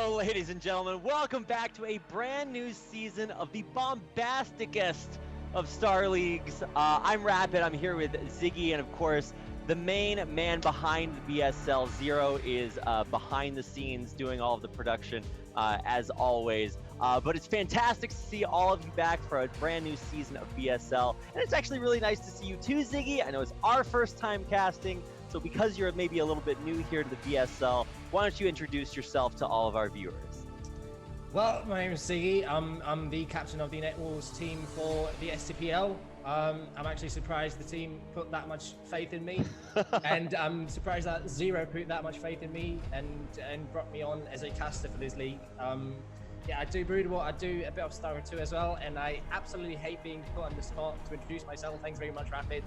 Hello, ladies and gentlemen. Welcome back to a brand new season of the bombasticest of Star Leagues. I'm Rapid. I'm here with Ziggy, and of course, the main man behind the BSL, Zero, is behind the scenes doing all of the production, as always. But it's fantastic to see all of you back for a brand new season of BSL. And it's actually really nice to see you too, Ziggy. I know it's our first time casting, so because you're maybe a little bit new here to the BSL, why don't you introduce yourself to all of our viewers? Well, my name is Ziggy. I'm the captain of the NetWars team for the STPL. I'm actually surprised the team put that much faith in me, and I'm surprised that Zero put that much faith in me and brought me on as a caster for this league. Yeah, I do Broodwar, I do a bit of Star 2 as well, and I absolutely hate being put on the spot to introduce myself. Thanks very much, Rapid.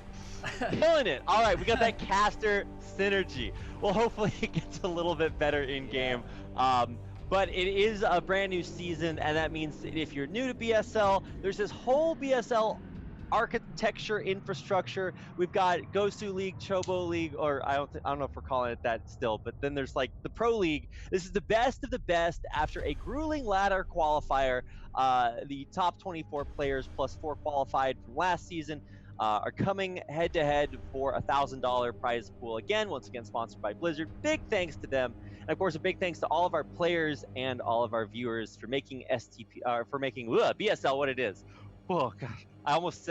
Killing it. All right, we got that caster synergy. Well, hopefully it gets a little bit better in game. But it is a brand new season, and that means that if you're new to BSL, there's this whole BSL architecture infrastructure. We've got Gosu League, Chobo League, or I don't know if we're calling it that still, but then there's like the Pro League. This is the best of the best after a grueling ladder qualifier. The top 24 players plus 4 qualified from last season are coming head to head for a $1,000 prize pool again, once again sponsored by Blizzard. Big thanks to them. And of course, a big thanks to all of our players and all of our viewers for making BSL what it is. Oh gosh, I almost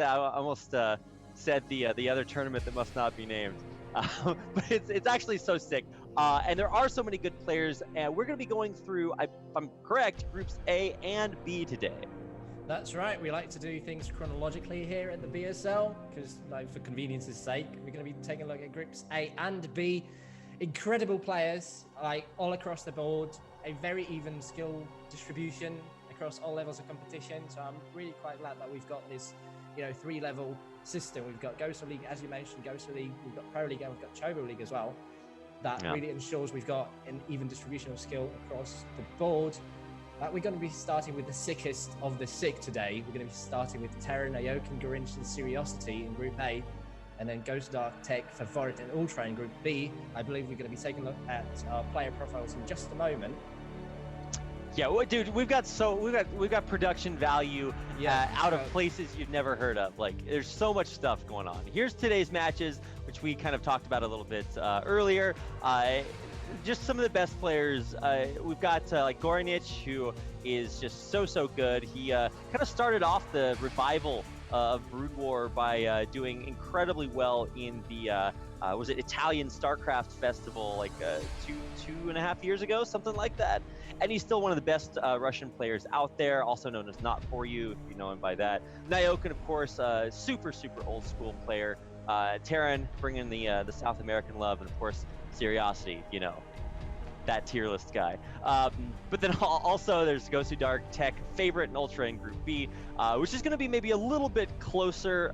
said the other tournament that must not be named, but it's actually so sick. And there are so many good players, and we're going to be going through, if I'm correct, groups A and B today. That's right. We like to do things chronologically here at the BSL because, like, for convenience's sake, we're going to be taking a look at groups A and B. Incredible players, like all across the board. A very even skill distribution across all levels of competition. So I'm really quite glad that we've got this, 3-level system. We've got Gosu League, as you mentioned, Gosu League. We've got Proleague, and we've got Chobo League as well. That really ensures we've got an even distribution of skill across the board. We're going to be starting with the sickest of the sick today. We're going to be starting with Terra, Naoken, Gorinch, and Seriosity in Group A, and then Ghost Dark, Tech, Favorit, and Ultra in Group B. I believe we're going to be taking a look at our player profiles in just a moment. Yeah, well, dude, we've got production value out of places you've never heard of. Like, there's so much stuff going on. Here's today's matches, which we kind of talked about a little bit earlier. Just some of the best players. We've got like Gorinich, who is just so good. He kind of started off the revival of Broodwar by doing incredibly well in the was it Italian StarCraft Festival like 2.5 years ago, something like that. And he's still one of the best Russian players out there, also known as Not For You, if you know him by that. Naoken, of course, super old school player. Terran bringing the South American love, and of course Seriosity, that tier list guy. But then also there's Gosu Dark, Tech, Favorite, and Ultra in Group B, which is going to be maybe a little bit closer.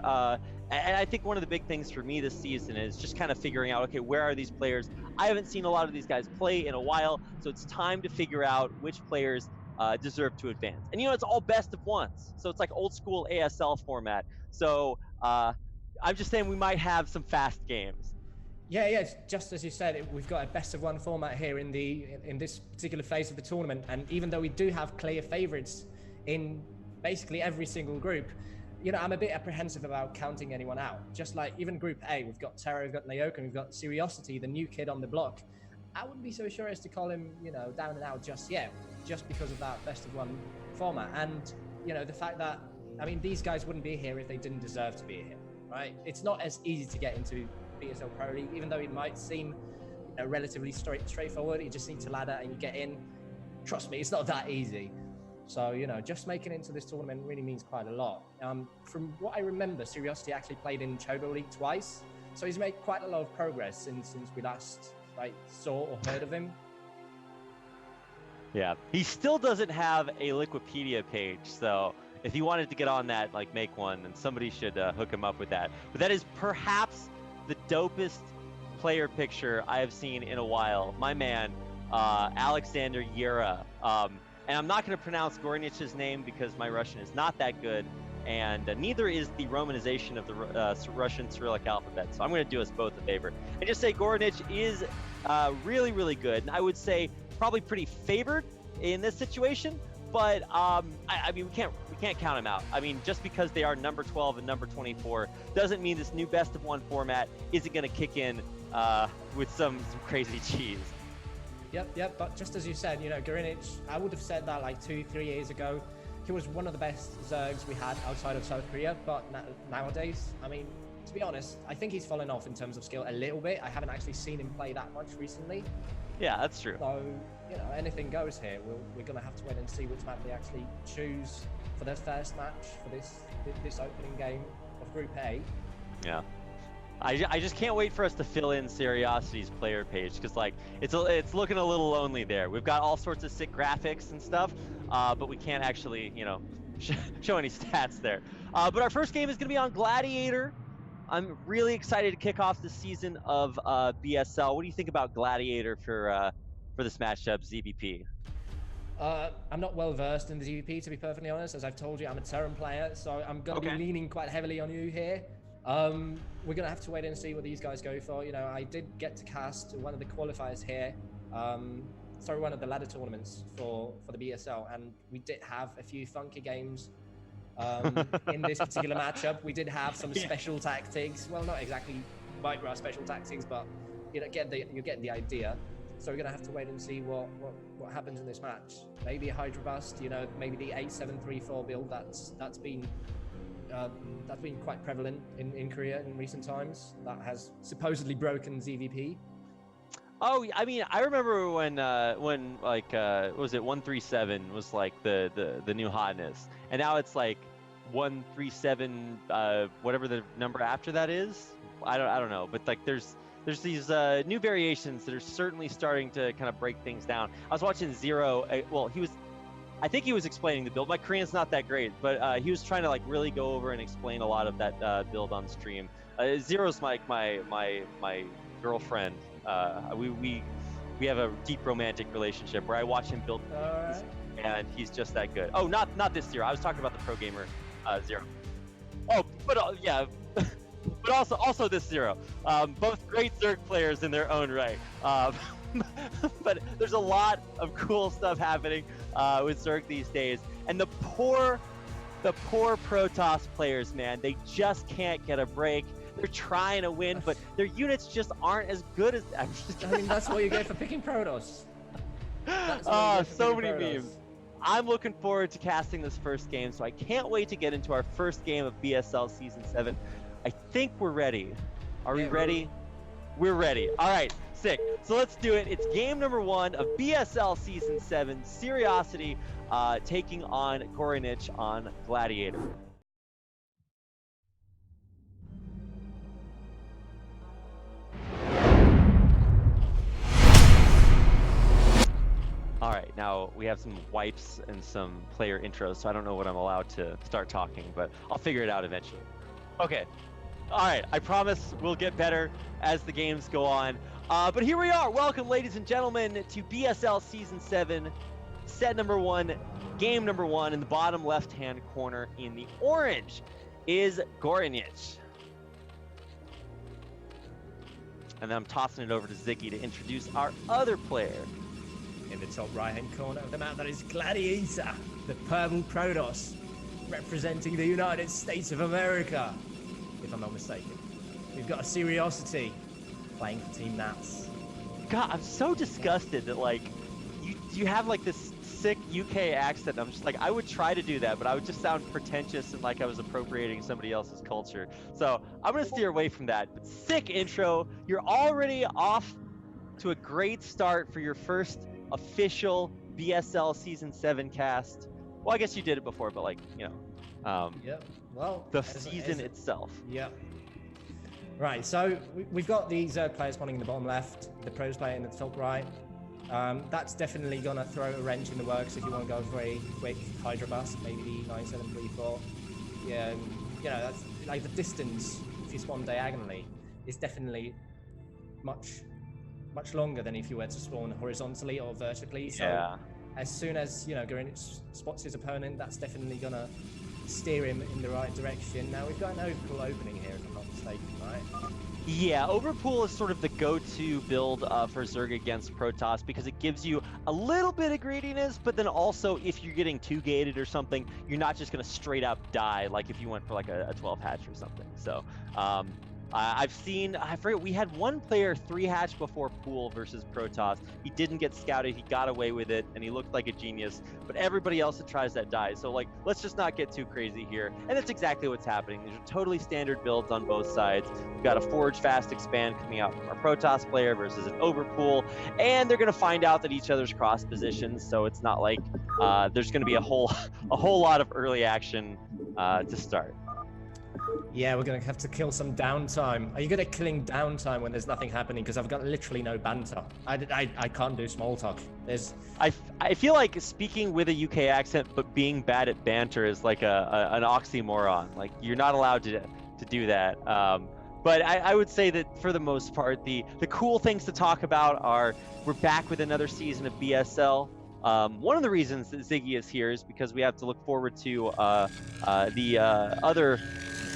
And I think one of the big things for me this season is just kind of figuring out, okay, where are these players? I haven't seen a lot of these guys play in a while, so it's time to figure out which players deserve to advance. And it's all best of ones, so it's like old school ASL format. So I'm just saying we might have some fast games. Yeah, just as you said, we've got a best of one format here in this particular phase of the tournament, and even though we do have clear favorites in basically every single group, I'm a bit apprehensive about counting anyone out. Just like even Group A, we've got Terra, we've got Naoken, we've got Seriosity, the new kid on the block. I wouldn't be so sure as to call him, down and out just yet, just because of that best of one format. And, the fact that, these guys wouldn't be here if they didn't deserve to be here, right? It's not as easy to get into BSL Pro League, even though it might seem relatively straightforward. You just need to ladder and you get in. Trust me, it's not that easy. So, just making it into this tournament really means quite a lot. From what I remember, Seriosity actually played in Chobo League twice. So he's made quite a lot of progress since we last saw or heard of him. Yeah, he still doesn't have a Wikipedia page, so if he wanted to get on that, make one, then somebody should hook him up with that. But that is perhaps the dopest player picture I have seen in a while. My man, Alexander Yera. And I'm not going to pronounce Gorinich's name because my Russian is not that good, and neither is the romanization of the Russian Cyrillic alphabet. So I'm going to do us both a favor and just say Gorinich is really good. And I would say probably pretty favored in this situation, but I mean, we can't count them out. I mean, just because they are number 12 and number 24 doesn't mean this new best of one format isn't going to kick in with some crazy cheese. Yep. But just as you said, you know, Gorinic, I would have said that like 2-3 years ago. He was one of the best Zergs we had outside of South Korea. But nowadays, I mean, to be honest, I think he's fallen off in terms of skill a little bit. I haven't actually seen him play that much recently. Yeah, that's true. So, you know, anything goes here. We're going to have to wait and see which map they actually choose for their first match for this opening game of Group A. Yeah. I just can't wait for us to fill in Seriosity's player page, because like it's looking a little lonely there. We've got all sorts of sick graphics and stuff, but we can't actually, you know, show any stats there. But our first game is going to be on Gladiator. I'm really excited to kick off the season of BSL. What do you think about Gladiator for this matchup, ZVP? I'm not well versed in the ZVP, to be perfectly honest. As I've told you, I'm a Terran player, so I'm going to be leaning quite heavily on you here. We're going to have to wait and see what these guys go for. You know, I did get to cast one of the qualifiers here. One of the ladder tournaments for the BSL, and we did have a few funky games in this particular matchup. We did have some special tactics. Well, not exactly micro special tactics, but you know, you get the idea. So we're going to have to wait and see what happens in this match. Maybe a Hydra Bust, you know, maybe the 8-7-3-4 build that's been quite prevalent in Korea in recent times. That has supposedly broken ZVP. Oh, I mean, I remember when like what was it, 137 was like the new hotness, and now it's like 137 whatever the number after that is. I don't know, but like there's these new variations that are certainly starting to kind of break things down. I was watching Zero. Well, I think he was explaining the build. My Korean's not that great, but he was trying to like really go over and explain a lot of that build on stream. Zero's like my girlfriend. We have a deep romantic relationship where I watch him build things, and he's just that good. Oh, not this Zero. I was talking about the pro gamer Zero. Oh, but yeah, but also this Zero. Both great Zerg players in their own right. But there's a lot of cool stuff happening with Zerg these days, and the poor Protoss players, man, they just can't get a break. They're trying to win, but their units just aren't as good as. I mean, that's what you get for picking Protoss. So many memes. I'm looking forward to casting this first game, so I can't wait to get into our first game of BSL Season 7. I think we're ready. Are we ready? We're ready. All right, sick. So let's do it. It's game number 1 of BSL Season 7. Seriosity taking on Gorinic on Gladiator. All right, now we have some wipes and some player intros, so I don't know what I'm allowed to start talking, but I'll figure it out eventually. Okay. All right, I promise we'll get better as the games go on. But here we are. Welcome, ladies and gentlemen, to BSL Season 7, set number 1, game number 1. In the bottom left-hand corner in the orange is Gorinic. And then I'm tossing it over to Ziggy to introduce our other player. In the top right-hand corner of the map, that is Gladiator, the purple Protoss, representing the United States of America, if I'm not mistaken. We've got a Seriosity playing for Team Nats. God, I'm so disgusted that like you have like this sick UK accent. I'm just like, I would try to do that, but I would just sound pretentious and like I was appropriating somebody else's culture. So I'm gonna steer away from that. But sick intro. You're already off to a great start for your first official BSL Season 7 cast. Well, I guess you did it before, but like, you know, well, the season itself. Yep. Right, so we've got the Zerg players spawning in the bottom left, the pros player in the top right. That's definitely gonna throw a wrench in the works if you want to go for a quick Hydra Bust, maybe the 9-7-3-4. Yeah, you know, that's like the distance if you spawn diagonally is definitely much longer than if you were to spawn horizontally or vertically. So as soon as, you know, Gorinic spots his opponent, that's definitely gonna steer him in the right direction. Now we've got an cool opening here, if I'm not mistaken, right? Yeah, Overpool is sort of the go-to build for Zerg against Protoss because it gives you a little bit of greediness, but then also if you're getting too gated or something, you're not just going to straight up die like if you went for like a 12 hatch or something. So I've seen, I forget, we had one player 3 hatch before Pool versus Protoss. He didn't get scouted, he got away with it, and he looked like a genius, but everybody else that tries that dies. So like, let's just not get too crazy here. And that's exactly what's happening. These are totally standard builds on both sides. We've got a Forge Fast Expand coming out from our Protoss player versus an Overpool, and they're gonna find out that each other's cross positions, so it's not like there's gonna be a whole lot of early action to start. Yeah, we're going to have to kill some downtime. Are you good at killing downtime when there's nothing happening? Because I've got literally no banter. I can't do small talk. I feel like speaking with a UK accent but being bad at banter is like an oxymoron. Like, you're not allowed to do that. But I would say that for the most part, the cool things to talk about are we're back with another season of BSL. One of the reasons that Ziggy is here is because we have to look forward to the other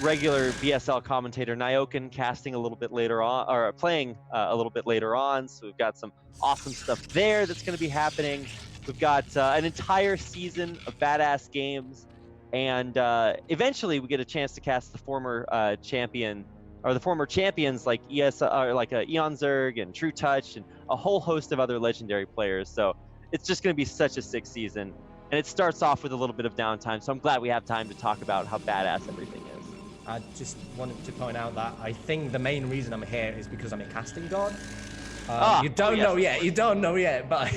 regular BSL commentator Nyoken casting a little bit later on, or playing a little bit later on. So we've got some awesome stuff there that's going to be happening. We've got an entire season of badass games, and eventually we get a chance to cast the former champion, or the former champions like Eon Zerg and True Touch and a whole host of other legendary players. So it's just going to be such a sick season, and it starts off with a little bit of downtime. So I'm glad we have time to talk about how badass everything is. I just wanted to point out that I think the main reason I'm here is because I'm a casting god. You don't know yet, but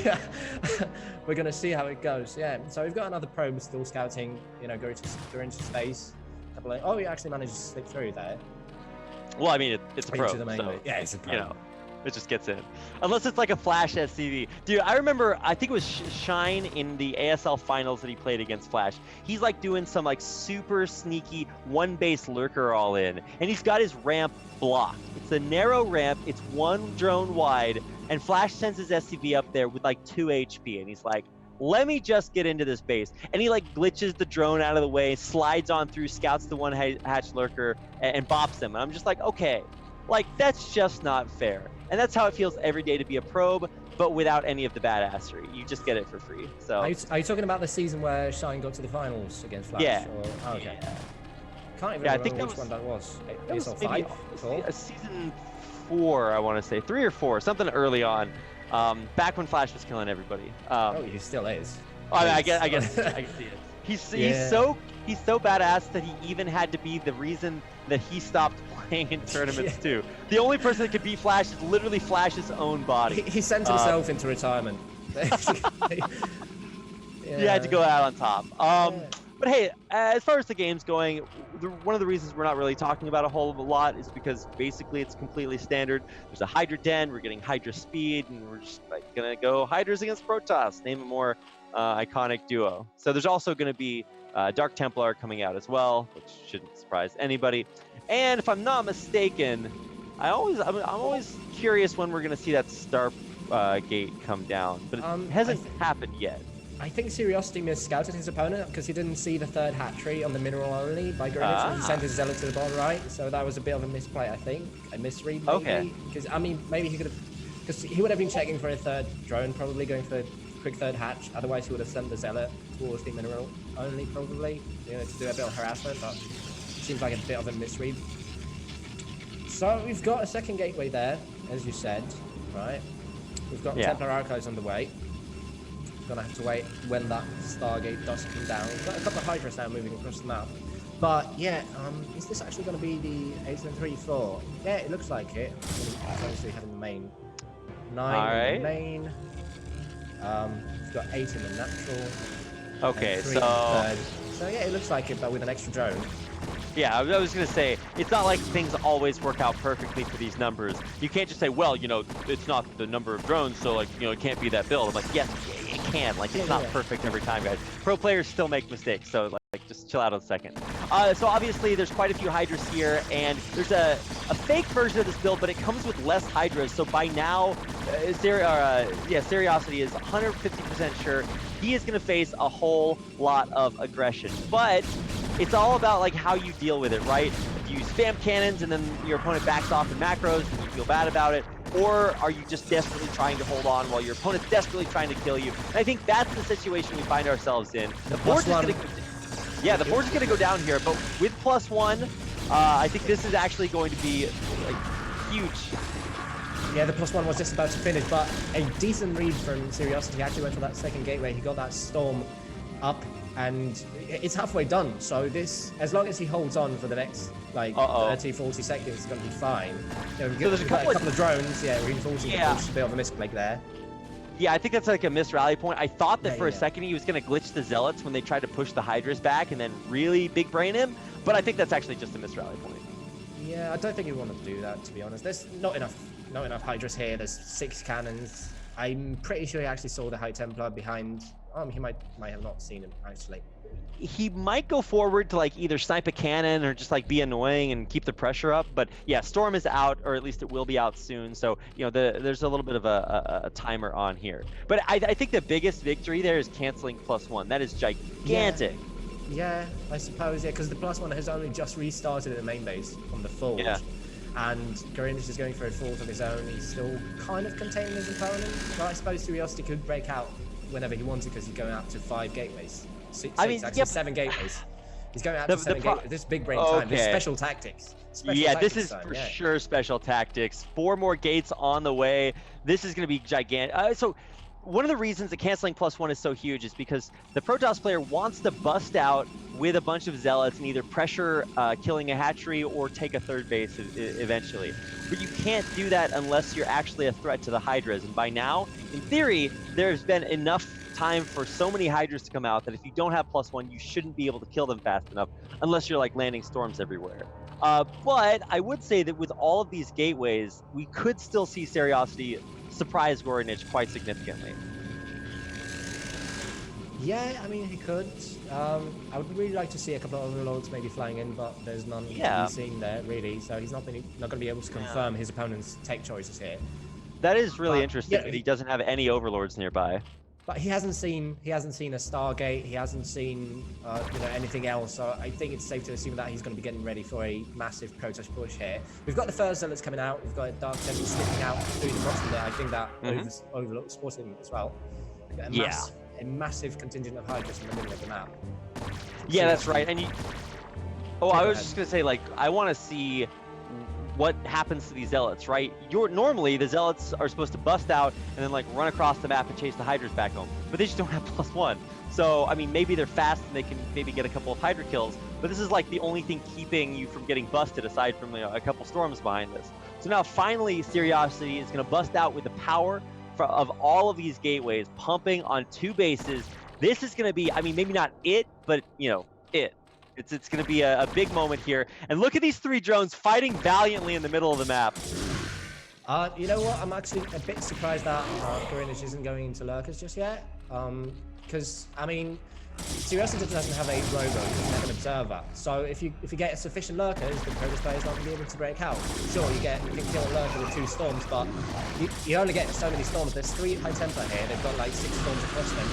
we're gonna see how it goes. Yeah. So we've got another probe still scouting. You know, going into space. Oh, you actually managed to slip through there. Well, I mean, it's a probe. So, yeah, it's a probe. You know, it just gets in. Unless it's like a Flash SCV. Dude, I remember, I think it was Shine in the ASL finals that he played against Flash. He's like doing some like super sneaky one base lurker all in, and he's got his ramp blocked. It's a narrow ramp, it's 1 drone wide, and Flash sends his SCV up there with like 2 HP, and he's like, let me just get into this base. And he like glitches the drone out of the way, slides on through, scouts the 1 hatch lurker, and bops them. And I'm just like, okay, like that's just not fair. And that's how it feels every day to be a probe, but without any of the badassery. You just get it for free. So are you talking about the season where Shine got to the finals against Flash? Yeah. Okay. Yeah. Can't even remember which one that was. That was maybe a season 4, I want to say, 3 or 4, something early on. Back when Flash was killing everybody. He still is. I mean, I guess I can see it. He's so badass that he even had to be the reason that he stopped playing in tournaments too. The only person that could beat Flash is literally Flash's own body. He sent himself into retirement. He had to go out on top. But hey, as far as the game's going, one of the reasons we're not really talking about a whole lot is because basically it's completely standard. There's a Hydra Den, we're getting Hydra speed, and we're just like gonna go Hydras against Protoss, name a more iconic duo. So there's also gonna be Dark Templar coming out as well, which shouldn't surprise anybody. And if I'm not mistaken, I'm always curious when we're gonna see that Star Gate come down, but it hasn't happened yet. I think Curiosity misscouted his opponent because he didn't see the 3rd hatchery on the mineral only by Greenwich, and he sent his Zealot to the bottom right. So that was a bit of a misplay, I think. A misread, maybe. Okay. Because, I mean, maybe he could have... Because he would have been checking for a 3rd drone, probably going for a quick 3rd hatch. Otherwise, he would have sent the Zealot towards the mineral only, probably, you know, to do a bit of harassment, but it seems like a bit of a misread. So we've got a 2nd gateway there, as you said, right? We've got Templar Archives on the way. Gonna have to wait when that Stargate does come down. We've got a couple of Hydras now moving across the map. But yeah, is this actually gonna be the 8-3-4? Yeah, it looks like it. It's obviously having the main 9 in the main. We've got 8 in the natural. Okay, so yeah, it looks like it, but with an extra drone. Yeah, I was going to say, it's not like things always work out perfectly for these numbers. You can't just say, well, you know, it's not the number of drones, so, like, you know, it can't be that build. I'm like, yes, it can. Like, it's not perfect every time, guys. Pro players still make mistakes, so, like just chill out a second. So, obviously, there's quite a few Hydras here, and there's a fake version of this build, but it comes with less Hydras. So, by now, Seriosity is 150% sure he is going to face a whole lot of aggression. But it's all about like how you deal with it, right? If you spam cannons and then your opponent backs off in macros and you feel bad about it, or are you just desperately trying to hold on while your opponent's desperately trying to kill you? And I think that's the situation we find ourselves in. The board's just gonna, yeah, the board's gonna go down here, but with +1, I think this is actually going to be like huge. Yeah, the +1 was just about to finish, but a decent read from Seriosity. He actually went for that second gateway. He got that storm up, and it's halfway done. So this, as long as he holds on for the next like 30, 40 seconds, it's going to be fine. You know, so there's a couple of drones, yeah, reinforcing the push, a bit of a misclick there. Yeah, I think that's like a missed rally point. I thought that for a second he was going to glitch the Zealots when they tried to push the Hydras back and then really big brain him, but I think that's actually just a missed rally point. Yeah, I don't think you want to do that, to be honest. There's not enough Hydras here. There's 6 cannons. I'm pretty sure he actually saw the High Templar behind. He might have not seen him, actually. He might go forward to like either snipe a cannon or just like be annoying and keep the pressure up. But yeah, Storm is out, or at least it will be out soon. So, you know, there's a little bit of a timer on here. But I think the biggest victory there is canceling +1. That is gigantic. Yeah, I suppose, yeah, because the +1 has only just restarted at the main base on the Forge. Yeah. And Gorinich is going for a fourth of his own. He's still kind of containing his opponent. But I suppose Curiosity could break out whenever he wanted because he's going out to 5 gateways. Actually 7 gateways. He's going out to 7 gateways. This big brain time. This special tactics. This is for sure special tactics. 4 more gates on the way. This is going to be gigantic. So one of the reasons that canceling +1 is so huge is because the Protoss player wants to bust out with a bunch of Zealots and either pressure killing a hatchery or take a 3rd base eventually. But you can't do that unless you're actually a threat to the Hydras. And by now, in theory, there's been enough time for so many Hydras to come out that if you don't have +1, you shouldn't be able to kill them fast enough unless you're like landing storms everywhere. But I would say that with all of these gateways, we could still see Seriosity surprise Gorinich quite significantly. Yeah, I mean, he could. I would really like to see a couple of overlords maybe flying in, but there's none to be seen there, really. So he's not going to be able to confirm his opponent's tech choices here. That is really interesting that he doesn't have any overlords nearby. But he hasn't seen a Stargate. He hasn't seen anything else. So I think it's safe to assume that he's going to be getting ready for a massive Protoss push here. We've got the first Zealots coming out. We've got Dark Temple slipping out through the bottom there. I think that Overlord spotted him as well. A massive contingent of Hydras in the middle of the map. Yeah, that's right. And I was just gonna say, like, I want to see what happens to these Zealots, right? Normally the Zealots are supposed to bust out and then like run across the map and chase the Hydras back home, but they just don't have +1. So I mean, maybe they're fast and they can maybe get a couple of Hydra kills, but this is like the only thing keeping you from getting busted aside from a couple storms behind this. So now finally Seriosity is going to bust out with the power of all of these gateways pumping on 2 bases. This is going to be, I mean, maybe not it, but it. It's going to be a big moment here. And look at these 3 drones fighting valiantly in the middle of the map. You know what? I'm actually a bit surprised that Gorinich isn't going into lurkers just yet. Because, I mean, Seriosity doesn't have a robo, he doesn't have an observer. So if you get sufficient lurkers, the Protoss player is not going to be able to break out. Sure, you can kill a lurker with 2 storms, but you only get so many storms. There's 3 High Templar here. They've got like 6 storms across them.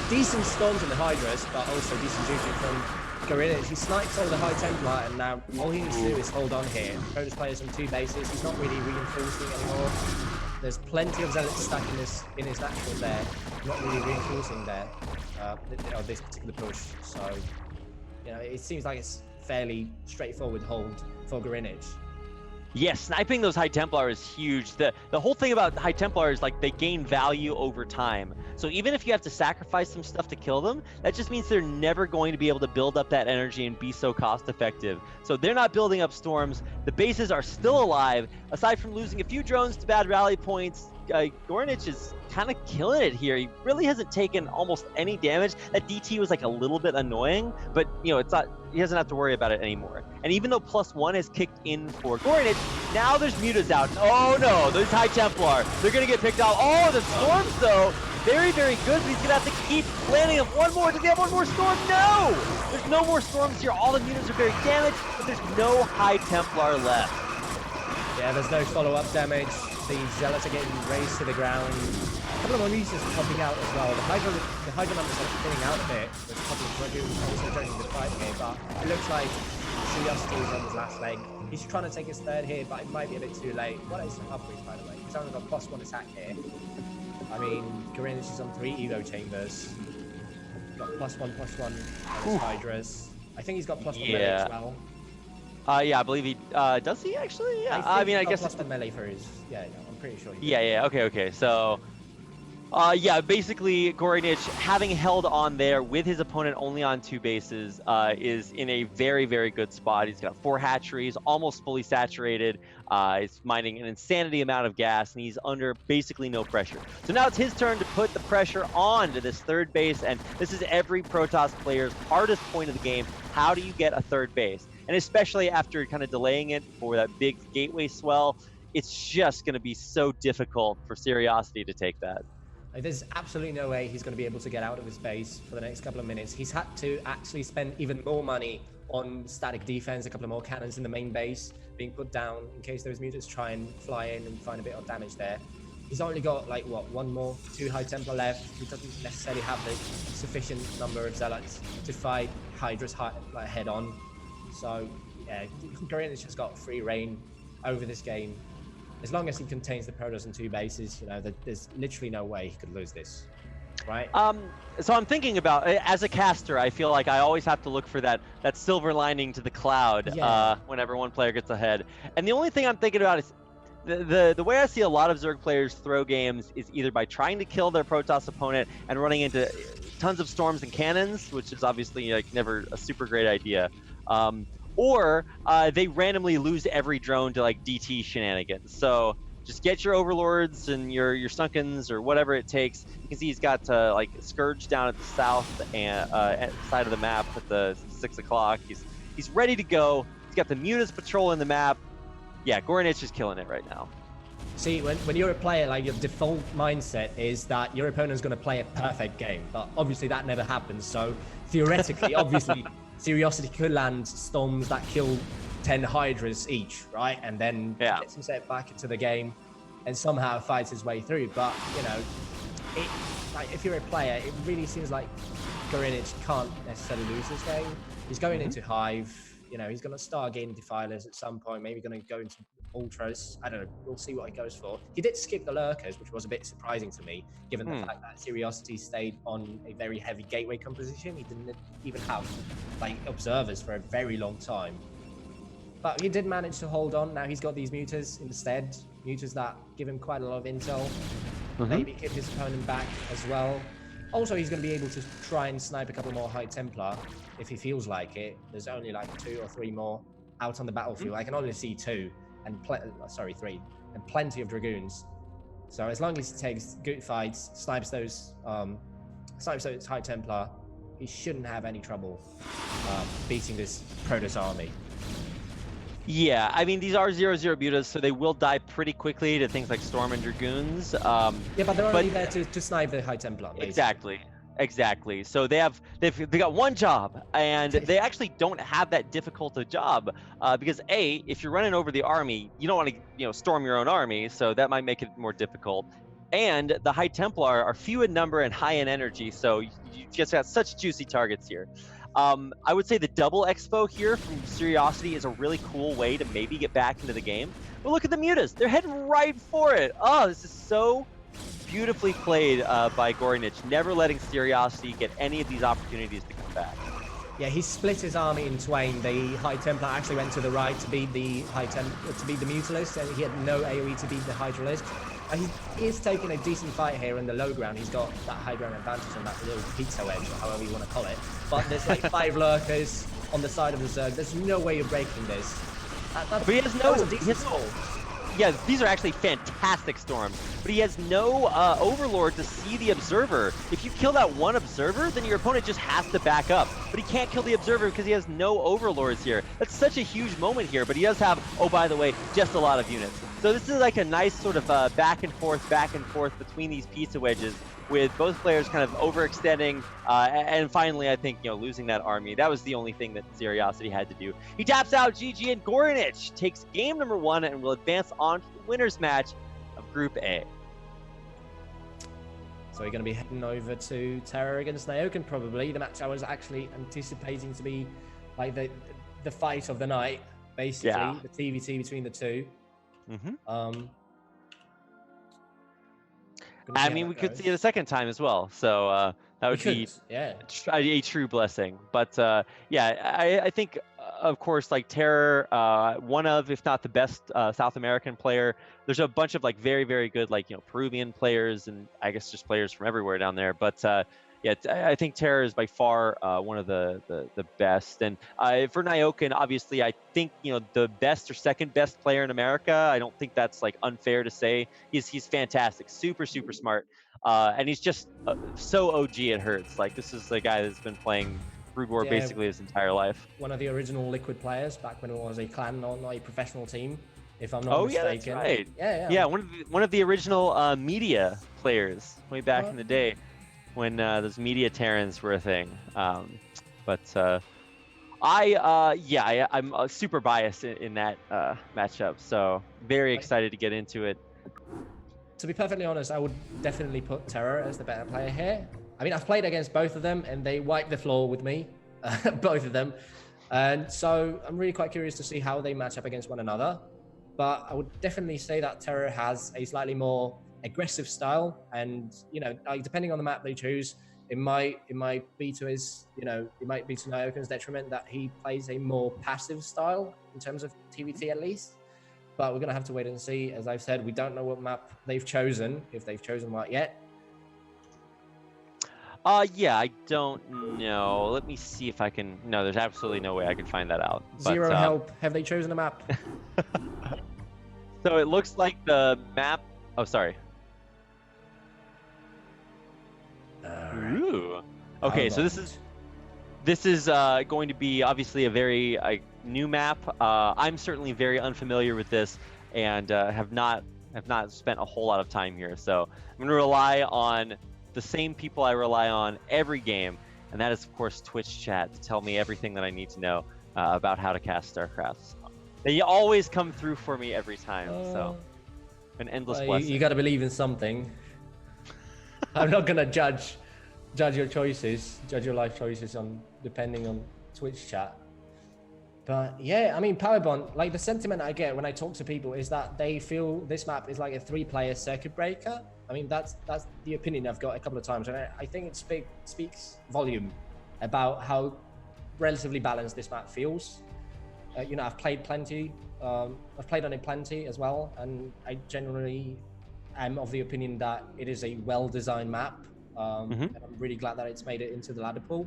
Decent storms in the Hydras, but also decent duty from Gorinich. He snipes all the High Templar, and now all he needs to do is hold on here. Protoss players on 2 bases. He's not really reinforcing anymore. There's plenty of Zealots stuck in his natural there. Not really reinforcing there. This particular push. So, it seems like it's fairly straightforward hold for Gorinich. Yeah, sniping those High Templar is huge. The whole thing about High Templar is like they gain value over time. So even if you have to sacrifice some stuff to kill them, that just means they're never going to be able to build up that energy and be so cost effective. So they're not building up storms. The bases are still alive. Aside from losing a few drones to bad rally points, Gorinich is kind of killing it here. He really hasn't taken almost any damage. That DT was like a little bit annoying, but it's not. He doesn't have to worry about it anymore. And even though +1 has kicked in for Gorinich, now there's mutas out. Oh no, there's High Templar. They're gonna get picked out. Oh, the storms though, very, very good. But he's gonna have to keep landing of one more. Does he have one more storm? No! There's no more storms here. All the mutas are very damaged, but there's no High Templar left. Yeah, there's no follow-up damage. The Zealots are getting razed to the ground. A couple of more mutas popping out as well. The Hydra numbers are thinning out a bit. There's a couple of Dragoons also joining the fight here, but but it looks like Curiosity is on his last leg. He's trying to take his third here, but it might be a bit too late. What is upgrades, by the way? He's only got +1 attack here. I mean, Gorinich is on 3 ego chambers. Got +1/+1 on his Hydras. I think he's got +1 melee as well. Yeah, I believe he does. He actually? Yeah. I mean, I guess +1 melee for his. Yeah, no, I'm pretty sure. Yeah. Okay. So, yeah, basically, Gorinich, having held on there with his opponent only on 2 bases, is in a very, very good spot. He's got 4 hatcheries, almost fully saturated. He's mining an insanity amount of gas, and he's under basically no pressure. So now it's his turn to put the pressure on to this third base, and this is every Protoss player's hardest point of the game. How do you get a third base? And especially after kind of delaying it for that big gateway swell, it's just going to be so difficult for Curiosity to take that. There's absolutely no way he's going to be able to get out of his base for the next couple of minutes. He's had to actually spend even more money on static defense, a couple of more cannons in the main base being put down in case those mutants try and fly in and find a bit of damage there. He's only got like what, 1 more, 2 High Templar left. He doesn't necessarily have the sufficient number of zealots to fight Hydra's head on. So yeah, Gorinich has got free reign over this game. As long as he contains the Protoss in 2 bases, you know, there's literally no way he could lose this, right? So I'm thinking about, as a caster, I feel like I always have to look for that silver lining to the cloud whenever one player gets ahead. And the only thing I'm thinking about is the way I see a lot of Zerg players throw games is either by trying to kill their Protoss opponent and running into tons of storms and cannons, which is obviously like never a super great idea. Or they randomly lose every drone to like DT shenanigans. So just get your overlords and your Sunkens or whatever it takes. You can see he's got like Scourge down at the south and side of the map at the 6 o'clock. He's ready to go. He's got the Mutas patrolling the map. Yeah, Gorinich is killing it right now. See, when you're a player, like your default mindset is that your opponent's going to play a perfect game, but obviously that never happens. So theoretically, obviously, Curiosity could land storms that kill 10 Hydras each, right? And then gets himself back into the game and somehow fights his way through. But, you know, like if you're a player, it really seems like Gorinich can't necessarily lose this game. He's going into Hive. You know, he's going to start gaining Defilers at some point, maybe going to go into Ultras. I don't know. We'll see what he goes for. He did skip the Lurkers, which was a bit surprising to me, given the fact that Curiosity stayed on a very heavy gateway composition. He didn't even have, like, observers for a very long time. But he did manage to hold on. Now he's got these Mutas instead. Mutas that give him quite a lot of intel. Maybe get his opponent back as well. Also, he's going to be able to try and snipe a couple more High Templar if he feels like it. There's only like 2 or 3 more out on the battlefield. I can only see 2 and 3 and plenty of Dragoons. So as long as he takes good fights, snipes those High Templar, he shouldn't have any trouble beating this Protoss army. Yeah, I mean, these are 0/0 Mutas, so they will die pretty quickly to things like Storm and Dragoons. Yeah, but they're only there to snipe the High Templar, basically. Exactly. So they got one job, and they actually don't have that difficult a job because if you're running over the army, you don't want to storm your own army, so that might make it more difficult. And the High Templar are few in number and high in energy, so you just got such juicy targets here. I would say the double expo here from Curiosity is a really cool way to maybe get back into the game. But look at the Mutas. They're heading right for it. Oh, this is so beautifully played by Gorinich, never letting Curiosity get any of these opportunities to come back. Yeah, he split his army in twain. The High Templar actually went to the right to beat the Mutalist, and he had no AoE to beat the Hydralist. He is taking a decent fight here in the low ground. He's got that high ground advantage on that little pizza wedge, or however you want to call it. But there's like 5 Lurkers on the side of the Zerg. There's no way you're breaking this. But he has no... Yeah, these are actually fantastic storms, but he has no Overlord to see the Observer. If you kill that one Observer, then your opponent just has to back up. But he can't kill the Observer because he has no Overlords here. That's such a huge moment here, but he does have, oh, by the way, just a lot of units. So this is like a nice sort of back and forth between these pizza wedges, with both players kind of overextending, and finally, I think, losing that army. That was the only thing that Curiosity had to do. He taps out GG, and Gorinich takes game number 1 and will advance on to the winner's match of Group A. So we're going to be heading over to Terror against Naoken, probably. The match I was actually anticipating to be like the fight of the night, basically, Yeah. the TVT between the two. I mean, we could see it a second time as well, so that would be a true blessing. But yeah, I think, of course, like Terror, one of, if not the best South American player. There's a bunch of like very, very good, like, Peruvian players, and I guess just players from everywhere down there. But yeah, I think Terror is by far one of the best. And for Nyokin, obviously, I think the best or second best player in America. I don't think that's like unfair to say. He's fantastic, super smart, and he's just so OG it hurts. Like, this is the guy that's been playing Brood War basically his entire life. One of the original Liquid players back when it was a clan, not a professional team, if I'm not mistaken. Yeah, that's right. Yeah. One of the original media players way back in the day, when those media Terrans were a thing. But I'm super biased in that matchup, so very excited to get into it. To be perfectly honest, I would definitely put Terror as the better player here. I mean, I've played against both of them, and they wiped the floor with me, both of them. And so I'm really quite curious to see how they match up against one another. But I would definitely say that Terror has a slightly more aggressive style, and like, depending on the map they choose, it might be to his, it might be to Nyokin's detriment that he plays a more passive style in terms of TVT at least. But we're gonna have to wait and see. As I've said, we don't know what map they've chosen, if they've chosen one yet. Yeah, I don't know. Let me see if I can. No, there's absolutely no way I can find that out. Zero help. Have they chosen a map? So it looks like the map. Oh, sorry. Ooh. Okay, so this is going to be obviously a very new map. I'm certainly very unfamiliar with this, and have not spent a whole lot of time here. So I'm going to rely on the same people I rely on every game, and that is, of course, Twitch chat to tell me everything that I need to know about how to cast StarCraft. So they always come through for me every time. So an endless blessing. You got to believe in something. I'm not gonna judge your choices, judge your life choices depending on Twitch chat. But yeah, I mean, Powerbond, like, the sentiment I get when I talk to people is that they feel this map is like a 3-player circuit breaker. I mean, that's the opinion I've got a couple of times, and I think it speaks volume about how relatively balanced this map feels. I've played plenty. I've played on it plenty as well, and I generally am of the opinion that it is a well-designed map. And I'm really glad that it's made it into the ladder pool.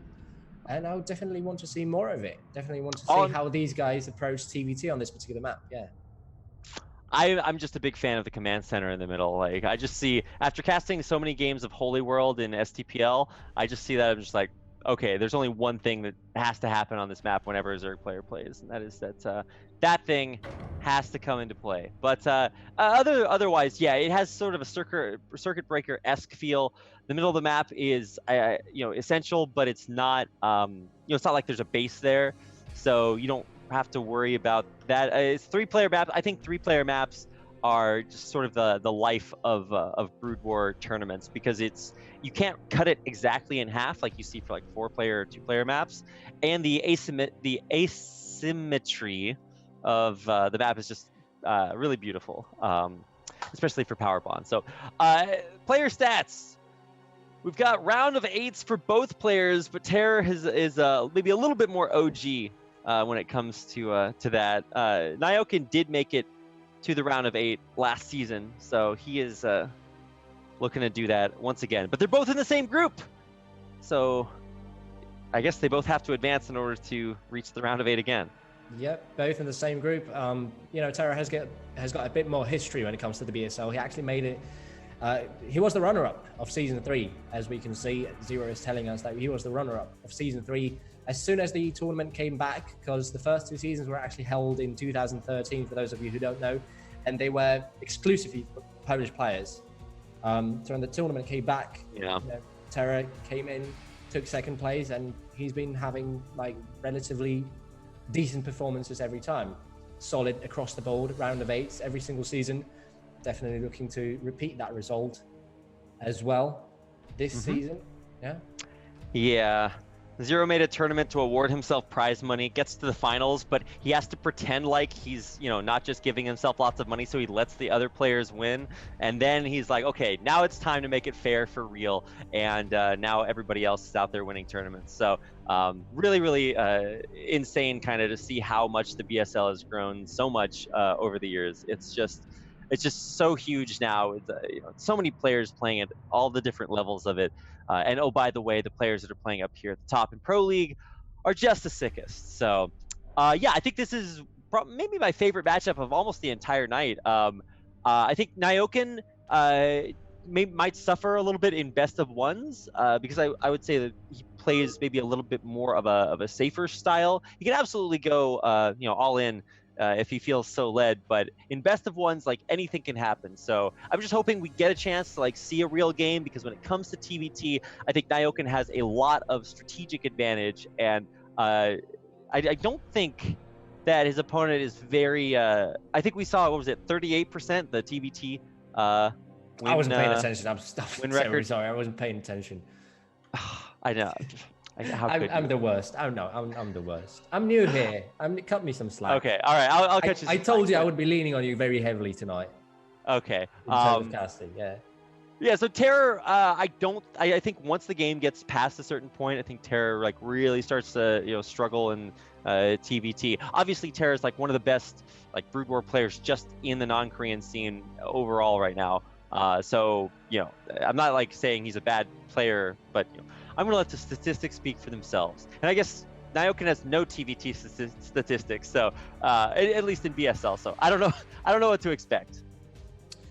And I would definitely want to see more of it. Definitely want to see how these guys approach TVT on this particular map. Yeah. I'm just a big fan of the command center in the middle. Like, I just see, after casting so many games of Holy World in STPL, I just see that I'm just like, okay, there's only one thing that has to happen on this map whenever a Zerg player plays, and that is that that thing has to come into play. But otherwise, yeah, it has sort of a circuit breaker-esque feel. The middle of the map is essential, but it's not it's not like there's a base there, so you don't have to worry about that. It's 3-player maps. I think 3-player maps are just sort of the life of Brood War tournaments, because you can't cut it exactly in half like you see for like 4-player or 2-player maps, and the asymmetry of the map is just really beautiful, especially for Power Bond. So player stats. We've got round of 8s for both players, but Terror is maybe a little bit more OG when it comes to that. Nyokin did make it to the round of 8 last season, so he is looking to do that once again. But they're both in the same group, so I guess they both have to advance in order to reach the round of 8 again. Yep, both in the same group. Terror has got a bit more history when it comes to the BSL. He actually made it. He was the runner-up of Season 3, as we can see. Zero is telling us that he was the runner-up of Season 3 as soon as the tournament came back, because the first 2 seasons were actually held in 2013, for those of you who don't know, and they were exclusively for Polish players. So when the tournament came back, Terror came in, took second place, and he's been having like relatively decent performances every time. Solid across the board, round of 8s every single season. Definitely looking to repeat that result as well this season. Yeah. Zero made a tournament to award himself prize money, gets to the finals, but he has to pretend like he's, not just giving himself lots of money, so he lets the other players win. And then he's like, okay, now it's time to make it fair for real. And now everybody else is out there winning tournaments. So really, really insane kind of to see how much the BSL has grown so much over the years. It's just so huge now with so many players playing at all the different levels of it. And oh, by the way, the players that are playing up here at the top in Pro League are just the sickest. So yeah, I think this is maybe my favorite matchup of almost the entire night. I think Nyoken might suffer a little bit in best of ones because I would say that he plays maybe a little bit more of a safer style. He can absolutely go all in if he feels so led, but in best of ones, like, anything can happen. So I'm just hoping we get a chance to see a real game, because when it comes to TVT, I think Nyoken has a lot of strategic advantage, and I don't think that his opponent is very I think we saw, what was it, 38% the TVT I wasn't paying attention. I'm win record. Sorry, I wasn't paying attention. I know. I'm the worst. I know. I'm the worst. I'm new here. Cut me some slack. Okay. All right. I'll catch you. I told you I would be leaning on you very heavily tonight. Okay. In terms of casting, yeah. Yeah. So Terror, I think once the game gets past a certain point, I think Terror really starts to struggle in TVT. Obviously, Terror is one of the best Brood War players just in the non-Korean scene overall right now. So I'm not saying he's a bad player, but I'm going to let the statistics speak for themselves. And I guess Nyoken has no TVT statistics, so at least in BSL. So I don't know what to expect.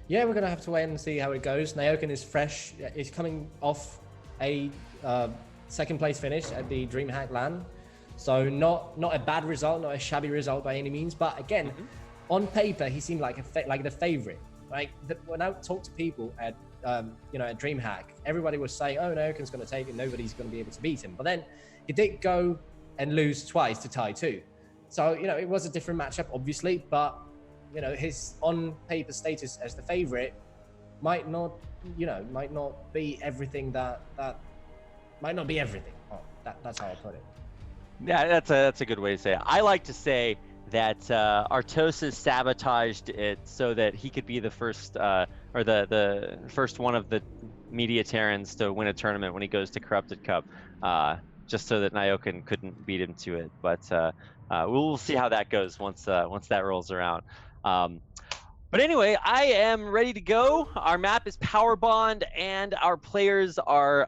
Yeah, we're going to have to wait and see how it goes. Nyoken is fresh. He's coming off a second place finish at the DreamHack LAN. So not a bad result, not a shabby result by any means. But again, on paper, he seemed like the favorite. When I talk to people at at DreamHack, everybody was saying, "Oh, Nyoken's going to take it. Nobody's going to be able to beat him." But then he did go and lose twice to Tai2. So it was a different matchup, obviously. But his on paper status as the favorite might not be everything that might not be everything. Oh, that's how I put it. Yeah, that's a good way to say it. I like to say that Artosis sabotaged it so that he could be the first or the first one of the media Terrans to win a tournament when he goes to Corrupted Cup, just so that Nyoken couldn't beat him to it. But we'll see how that goes once that rolls around. But anyway, I am ready to go. Our map is Power Bond, and our players are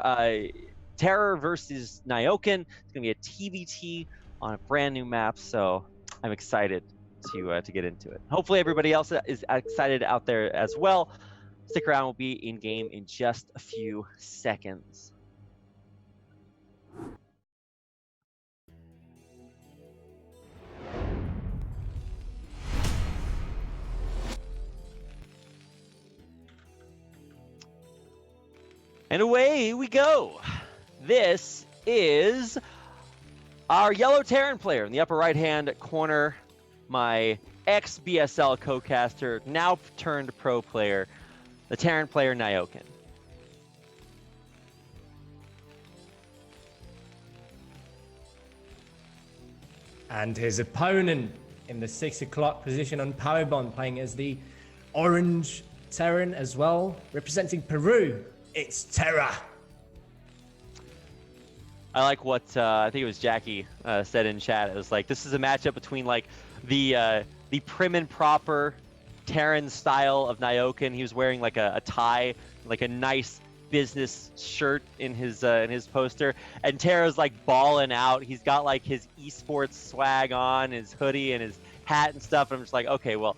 Terror versus Nyoken. It's gonna be a TVT on a brand new map, so I'm excited to get into it. Hopefully everybody else is excited out there as well. Stick around, we'll be in game in just a few seconds. And away we go. This is our yellow Terran player in the upper right-hand corner, my ex-BSL co-caster, now turned pro player, the Terran player Nyoken. And his opponent in the 6 o'clock position on Powerbond, playing as the orange Terran as well, representing Peru, it's Terra. I like what I think it was Jackie said in chat. It was this is a matchup between the prim and proper Terran style of Nyoken. He was wearing a tie, a nice business shirt in his poster, and Terra's balling out. He's got his esports swag on, his hoodie and his hat and stuff. And I'm just okay, well,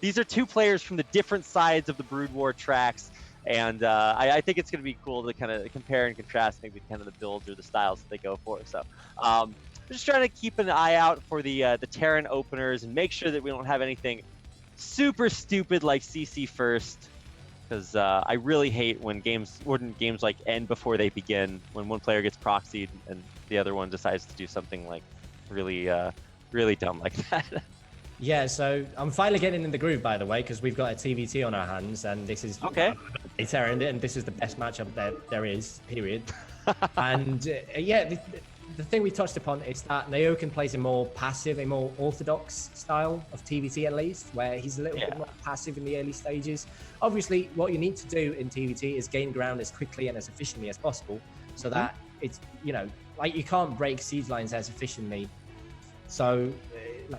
these are two players from the different sides of the Brood War tracks. And I think it's going to be cool to kind of compare and contrast maybe kind of the builds or the styles that they go for. So I'm just trying to keep an eye out for the Terran openers and make sure that we don't have anything super stupid like CC first, because I really hate when games end before they begin, when one player gets proxied and the other one decides to do something really really dumb like that. Yeah, so I'm finally getting in the groove, by the way, because we've got a TVT on our hands, and this is okay. And this is the best matchup that there is, period. And yeah, the thing we touched upon is that Naokin plays a more passive, a more orthodox style of TVT at least, where he's a little bit more passive in the early stages. Obviously, what you need to do in TVT is gain ground as quickly and as efficiently as possible, so that it's, you know, like you can't break siege lines as efficiently so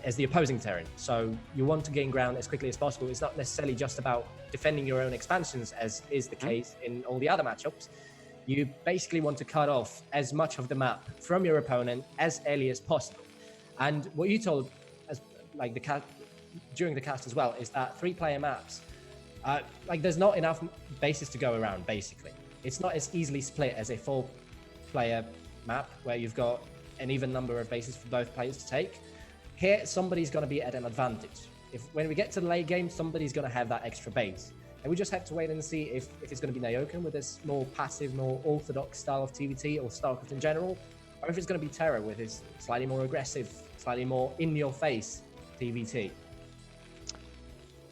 as the opposing terrain. So you want to gain ground as quickly as possible. It's not necessarily just about defending your own expansions, as is the case in all the other matchups. You basically want to cut off as much of the map from your opponent as early as possible. And what you told, as like during the cast as well, is that 3-player maps, like there's not enough bases to go around. Basically, it's not as easily split as a 4-player map where you've got an even number of bases for both players to take. Here, somebody's going to be at an advantage. When we get to the late game, somebody's going to have that extra base. And we just have to wait and see if it's going to be Naokin with this more passive, more orthodox style of TVT, or StarCraft in general, or if it's going to be Terra with his slightly more aggressive, slightly more in-your-face TVT.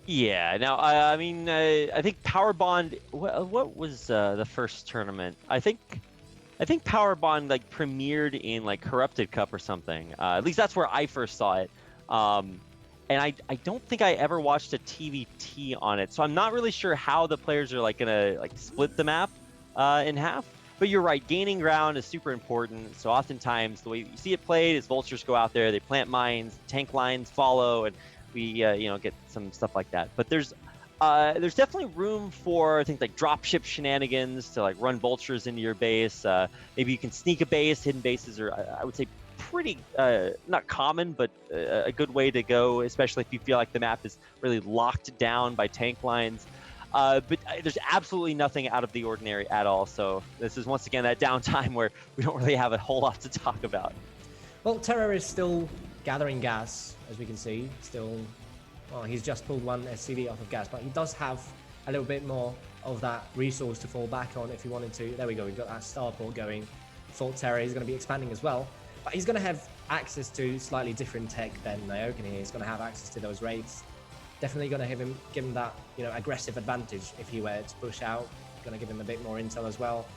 Yeah. Now, I mean, I think Power Bond. What was the first tournament? I think Power Bond like premiered in like Corrupted Cup or something. At least that's where I first saw it. And I don't think I ever watched a TVT on it, so I'm not really sure how the players are like gonna like split the map in half. But you're right, gaining ground is super important. So oftentimes the way you see it played is vultures go out there, they plant mines, tank lines follow, and we you know, get some stuff like that. But there's definitely room for things like dropship shenanigans to like run vultures into your base. Maybe you can sneak a base. Hidden bases are, I would say, pretty not common, but a good way to go, especially if you feel like the map is really locked down by tank lines. But there's absolutely nothing out of the ordinary at all. So this is once again that downtime where we don't really have a whole lot to talk about. Well, Terra is still gathering gas, as we can see. Still, well, he's just pulled one SCV off of gas, but he does have a little bit more of that resource to fall back on if he wanted to. There we go. We've got that starport going. Fort Terra is going to be expanding as well. But he's going to have access to slightly different tech than Naokin here. He's going to have access to those raids. Definitely going to give him that, you know, aggressive advantage if he were to push out. Going to give him a bit more intel as well.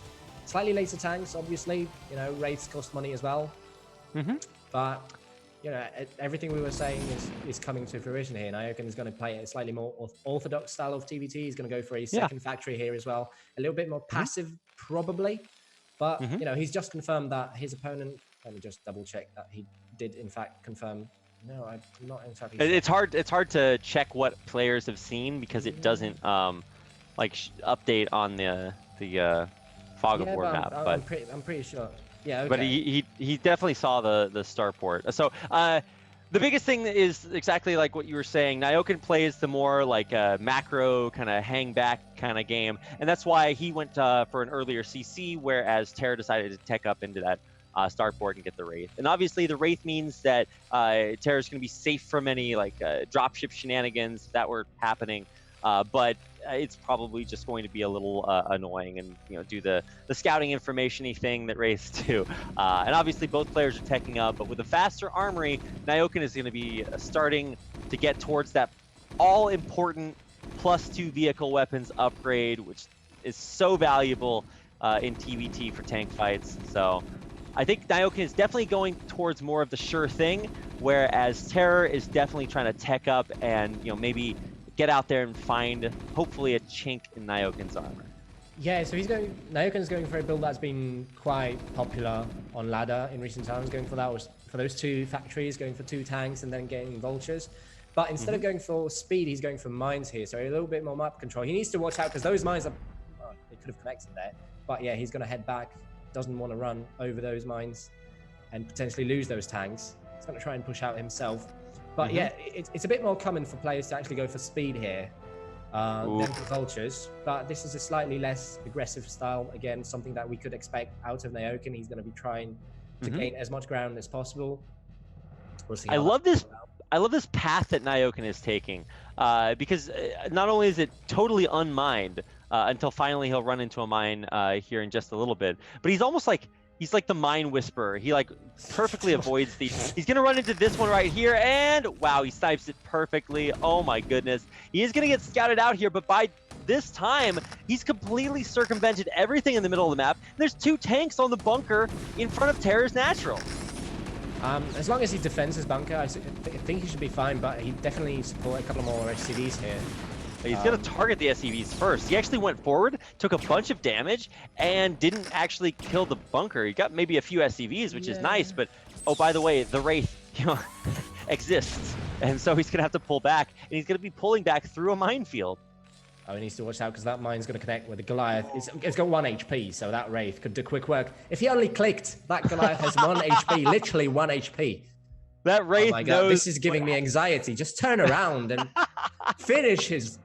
Slightly later tanks, obviously. You know, raids cost money as well. But, you know, everything we were saying is coming to fruition here. Naokin is going to play a slightly more orthodox style of TVT. He's going to go for a second factory here as well. A little bit more passive, probably. But, you know, he's just confirmed that his opponent... Let me just double check that he did in fact confirm. No, I'm not exactly sure. It's hard to check what players have seen because it doesn't like update on the Fog of War map. But I'm pretty sure. Yeah. Okay. But he definitely saw the starport. So the biggest thing is exactly like what you were saying. Naokin plays the more like macro kind of hang back kind of game, and that's why he went for an earlier CC, whereas Terra decided to tech up into that starport and get the Wraith. And obviously the Wraith means that Terra's going to be safe from any like dropship shenanigans that were happening, but it's probably just going to be a little annoying and, you know, do the scouting information-y thing that Wraiths do. And obviously both players are teching up, but with a faster armory, Naokin is going to be starting to get towards that all-important +2 vehicle weapons upgrade, which is so valuable in TVT for tank fights. So I think Naokin is definitely going towards more of the sure thing, whereas Terror is definitely trying to tech up and, you know, maybe get out there and find hopefully a chink in Naokin's armor. Yeah, so Naokin's going for a build that's been quite popular on ladder in recent times, going for those 2 factories, going for 2 tanks and then getting vultures. But instead of going for speed, he's going for mines here, so a little bit more map control. He needs to watch out because those mines are, well, they could have connected there. But yeah, he's going to head back. Doesn't want to run over those mines and potentially lose those tanks. He's going to try and push out himself. But yeah, it's a bit more common for players to actually go for speed here than for vultures. But this is a slightly less aggressive style. Again, something that we could expect out of Naokin. He's going to be trying to gain as much ground as possible. We'll see. I love this path that Naokin is taking because not only is it totally unmined, until finally he'll run into a mine here in just a little bit. But he's almost like, he's like the mine whisperer. He like perfectly avoids these. He's going to run into this one right here, and wow, he snipes it perfectly. Oh my goodness. He is going to get scouted out here, but by this time, he's completely circumvented everything in the middle of the map. There's 2 tanks on the bunker in front of Terror's Natural. As long as he defends his bunker, I think he should be fine, but he definitely needs to support a couple more SCVs here. He's going to target the SCVs first. He actually went forward, took a bunch of damage, and didn't actually kill the bunker. He got maybe a few SCVs, which is nice, but oh, by the way, the Wraith exists, and so he's going to have to pull back, and he's going to be pulling back through a minefield. Oh, he needs to watch out because that mine's going to connect with the Goliath. It's got 1 HP, so that Wraith could do quick work. If he only clicked, that Goliath has 1 HP, literally 1 HP. That Wraith Oh my God, knows this is giving me anxiety. Just turn around and finish his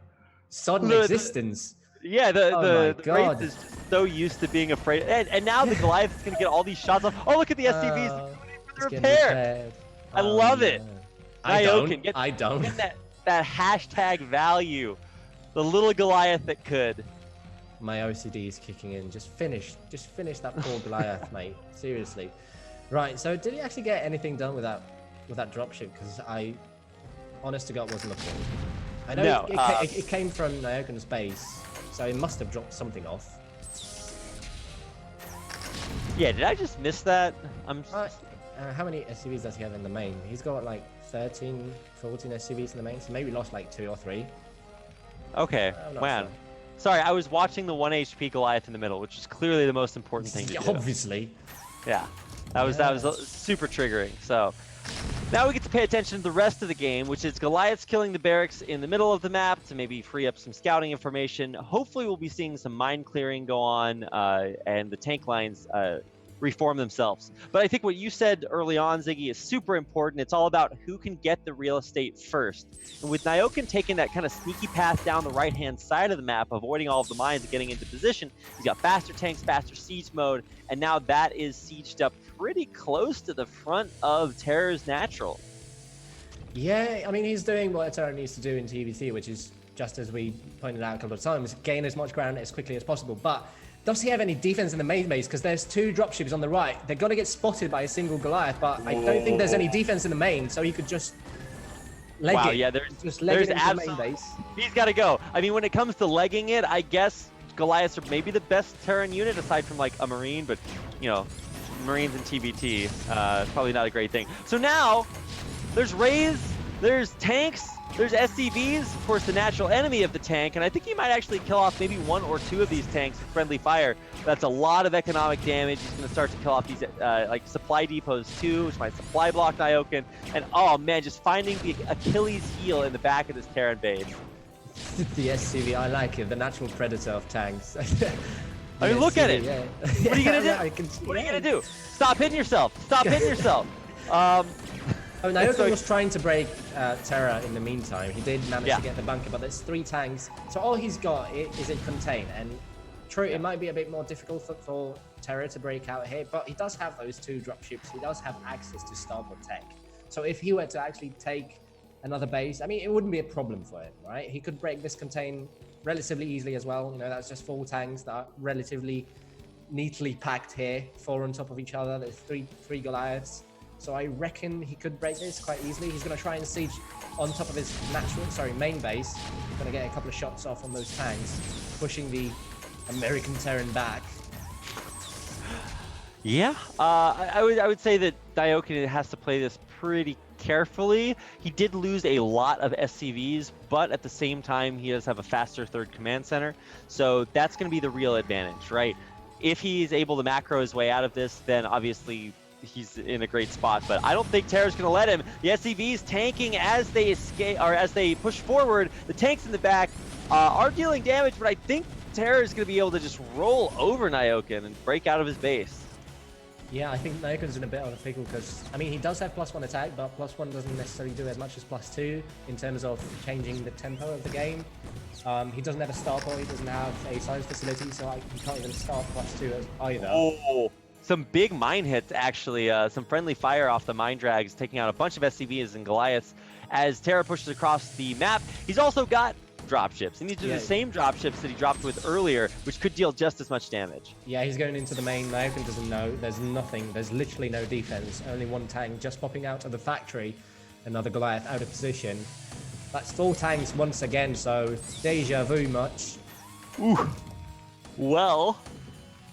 sudden existence. Yeah, the Wraith is just so used to being afraid. And now the Goliath is going to get all these shots off. Oh, look at the SCVs. It's repaired. I love it. I don't. Get that hashtag value. The little Goliath that could. My OCD is kicking in. Just finish that poor Goliath, mate. Seriously. Right, so did he actually get anything done with that dropship? Because I, honest to God, wasn't looking. I know it came from Nyoken's base, so he must have dropped something off. Yeah, did I just miss that? How many SCVs does he have in the main? He's got like 13, 14 SCVs in the main, so maybe lost like 2 or 3. Okay, man. Sure. Sorry, I was watching the 1 HP Goliath in the middle, which is clearly the most important thing to do. Obviously. Yeah, that was super triggering. So now we get to pay attention to the rest of the game, which is Goliaths killing the barracks in the middle of the map to maybe free up some scouting information. Hopefully we'll be seeing some mine clearing go on and the tank lines reform themselves. But I think what you said early on, Ziggy, is super important. It's all about who can get the real estate first. And with Nyoken taking that kind of sneaky path down the right-hand side of the map, avoiding all of the mines and getting into position, he's got faster tanks, faster siege mode, and now that is sieged up pretty close to the front of Terror's Natural. Yeah, I mean, he's doing what Terror needs to do in TVC, which is, just as we pointed out a couple of times, gain as much ground as quickly as possible. But does he have any defense in the main base? Because there's 2 dropships on the right. They're going to get spotted by a single Goliath, but I don't think there's any defense in the main, so he could just leg it. Yeah, just leg it into the main base. He's got to go. I mean, when it comes to legging it, I guess Goliaths are maybe the best Terran unit, aside from like a Marine, but you know, Marines and TBT, probably not a great thing. So now, there's Rays, there's tanks, there's SCVs, of course, the natural enemy of the tank, and I think he might actually kill off maybe 1 or 2 of these tanks with friendly fire. That's a lot of economic damage. He's going to start to kill off these like supply depots too, which might supply block Nyoken. And oh man, just finding the Achilles heel in the back of this Terran base. The SCV, I like it. The natural predator of tanks. I mean, look at it. Yeah. What are you gonna do? What are you gonna do? Stop hitting yourself. Stop hitting yourself. Nyoken was trying to break Terra in the meantime. He did manage to get the bunker, but there's 3 tanks. So all he's got is it contain. And true, it might be a bit more difficult for Terra to break out here, but he does have those 2 dropships. He does have access to starboard tech. So if he were to actually take another base, I mean, it wouldn't be a problem for him, right? He could break this contain relatively easily as well. You know, that's just 4 tanks that are relatively neatly packed here, 4 on top of each other. There's three Goliaths. So I reckon he could break this quite easily. He's going to try and siege on top of his main base. Going to get a couple of shots off on those tanks, pushing the American Terran back. Yeah, I would say that Nyoken has to play this pretty carefully. He did lose a lot of SCVs, but at the same time, he does have a faster 3rd command center. So that's going to be the real advantage, right? If he's able to macro his way out of this, then obviously he's in a great spot, but I don't think Terra's going to let him. The SCVs tanking as they escape, or as they push forward. The tanks in the back are dealing damage, but I think Terra is going to be able to just roll over Nyoken and break out of his base. Yeah, I think Nyoken's in a bit of a pickle because, I mean, he does have +1 attack, but +1 doesn't necessarily do as much as +2 in terms of changing the tempo of the game. He doesn't have a starport, he doesn't have a science facility, so he can't even start +2 either. Oh, some big mine hits, actually. Some friendly fire off the mine drags, taking out a bunch of SCVs and Goliaths as Terra pushes across the map. He's also got dropships, and these are the same dropships that he dropped with earlier, which could deal just as much damage. Yeah, he's going into the main. Nyoken doesn't know. There's nothing. There's literally no defense. Only 1 tank just popping out of the factory. Another Goliath out of position. That's 4 tanks once again, so deja vu much. Ooh. Well,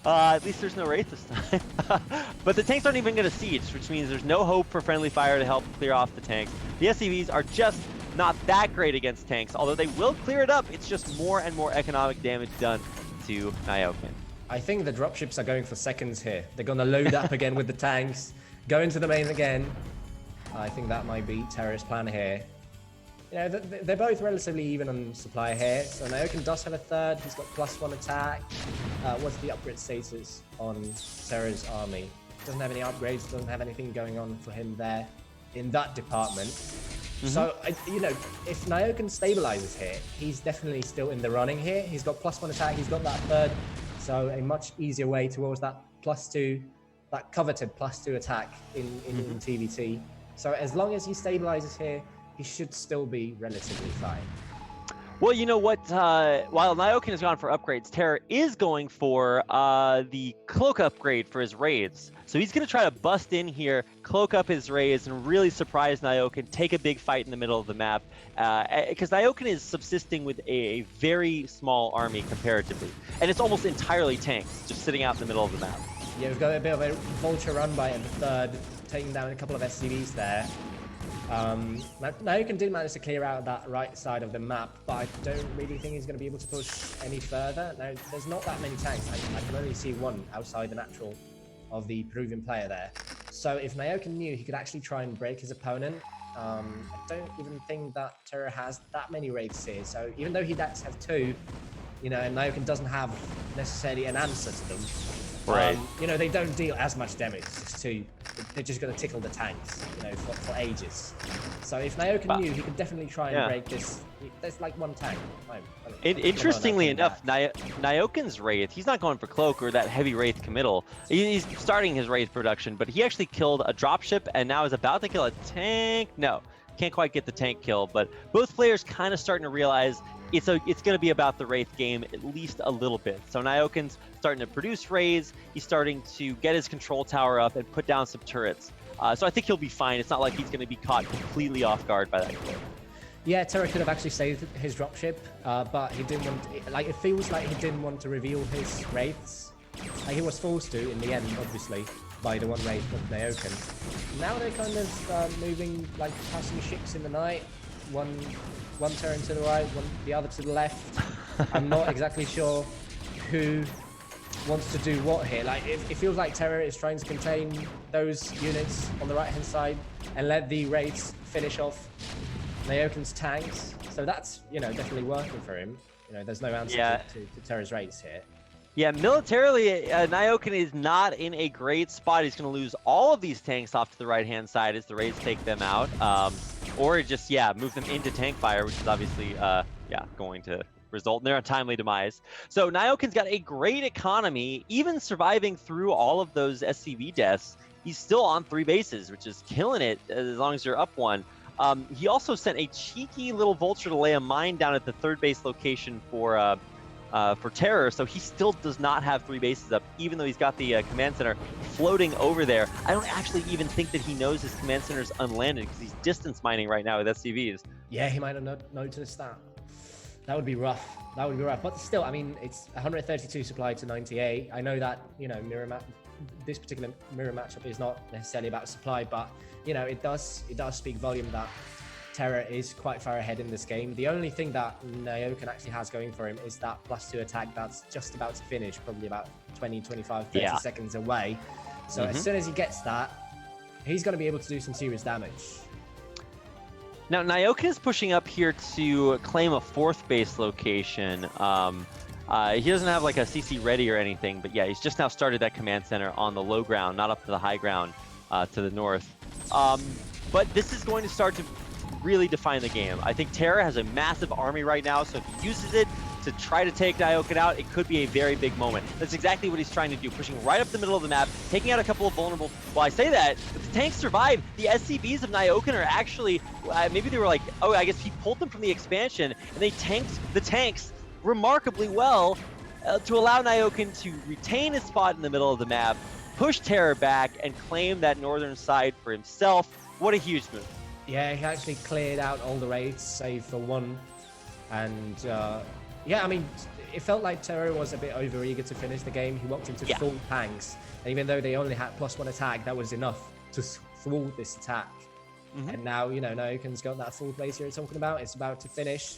at least there's no Wraith this time. But the tanks aren't even going to siege, which means there's no hope for friendly fire to help clear off the tanks. The SCVs are just not that great against tanks, although they will clear it up. It's just more and more economic damage done to Nyoken. I think the dropships are going for seconds here. They're going to load up again with the tanks, go into the main again. I think that might be Terra's plan here. You know, they're both relatively even on supply here. So Nyoken does have a third. He's got +1 attack. What's the upgrade status on Terra's army? Doesn't have any upgrades. Doesn't have anything going on for him there in that department. So, you know, if Nyoken stabilizes here, he's definitely still in the running here. He's got +1 attack. He's got that third. So a much easier way towards that +2, that coveted +2 attack in TVT. So as long as he stabilizes here, he should still be relatively fine. Well, you know what? While Nyoken has gone for upgrades, Terra is going for the cloak upgrade for his raids. So he's going to try to bust in here, cloak up his raids, and really surprise Nyoken, take a big fight in the middle of the map. Because Nyoken is subsisting with a very small army comparatively. And it's almost entirely tanks, just sitting out in the middle of the map. Yeah, we've got a bit of a vulture run by in the third, taking down a couple of SCVs there. Nyoken did manage to clear out that right side of the map, but I don't really think he's going to be able to push any further. Now, there's not that many tanks. I can only see one outside the natural of the Peruvian player there. So if Nyoken knew, he could actually try and break his opponent. I don't even think that Terra has that many raids here. So even though he does have 2, you know, and Nyoken doesn't have necessarily an answer to them. Right. You know, they don't deal as much damage. They're just going to tickle the tanks, you know, for ages. So if Nyoken knew, he could definitely try and break this. There's like one tank. Interestingly enough, Nyoken's Wraith, he's not going for Cloak or that heavy Wraith committal. He's starting his Wraith production, but he actually killed a dropship and now is about to kill a tank. No, can't quite get the tank kill, but both players kind of starting to realize it's going to be about the Wraith game at least a little bit. So Nyoken's starting to produce raids. He's starting to get his control tower up and put down some turrets. So I think he'll be fine. It's not like he's going to be caught completely off guard by that kill. Yeah, Terra could have actually saved his dropship, but he didn't want. Like, it feels like he didn't want to reveal his wraiths. Like, he was forced to in the end, obviously, by the one wraith of Nyoken. Now they're kind of moving, like, passing ships in the night. One turn to the right, the other to the left. I'm not exactly sure who wants to do what here. Like, it feels like Terra is trying to contain those units on the right-hand side and let the wraiths finish off Nyoken's tanks. So that's, you know, definitely working for him. You know, there's no answer to Terra's wraiths here. Yeah, militarily, Nyoken is not in a great spot. He's going to lose all of these tanks off to the right-hand side as the raids take them out. Or just, move them into tank fire, which is obviously, going to result in their untimely demise. So Nyoken's got a great economy, even surviving through all of those SCV deaths. He's still on 3 bases, which is killing it as long as you're up 1. He also sent a cheeky little vulture to lay a mine down at the 3rd base location for Terror, so he still does not have 3 bases up, even though he's got the command center floating over there. I don't actually even think that he knows his command center is unlanded because he's distance mining right now with SCVs. Yeah, he might have noticed that. That would be rough. That would be rough. But still, I mean, it's 132 supply to 98. I know that, you know, this particular mirror matchup is not necessarily about supply, but, you know, it does speak volume that Terra is quite far ahead in this game. The only thing that Nyoken actually has going for him is that +2 attack that's just about to finish, probably about 20, 25, 30 seconds away. So as soon as he gets that, he's going to be able to do some serious damage. Now, Nyoken is pushing up here to claim a 4th base location. He doesn't have like a CC ready or anything, but yeah, he's just now started that command center on the low ground, not up to the high ground to the north. But this is going to start to really define the game. I think Terra has a massive army right now, so if he uses it to try to take Nyoken out, it could be a very big moment. That's exactly what he's trying to do, pushing right up the middle of the map, taking out a couple of vulnerable. Well, I say that, but the tanks survive. The SCVs of Nyoken are actually, maybe they were like, oh, I guess he pulled them from the expansion, and they tanked the tanks remarkably well to allow Nyoken to retain his spot in the middle of the map, push Terra back, and claim that northern side for himself. What a huge move. Yeah, he actually cleared out all the raids, save for one. And, yeah, I mean, it felt like Terra was a bit overeager to finish the game. He walked into full tanks, and even though they only had +1 attack, that was enough to thwart this attack. And now, you know, Naoken's got that full place here talking about. It's about to finish.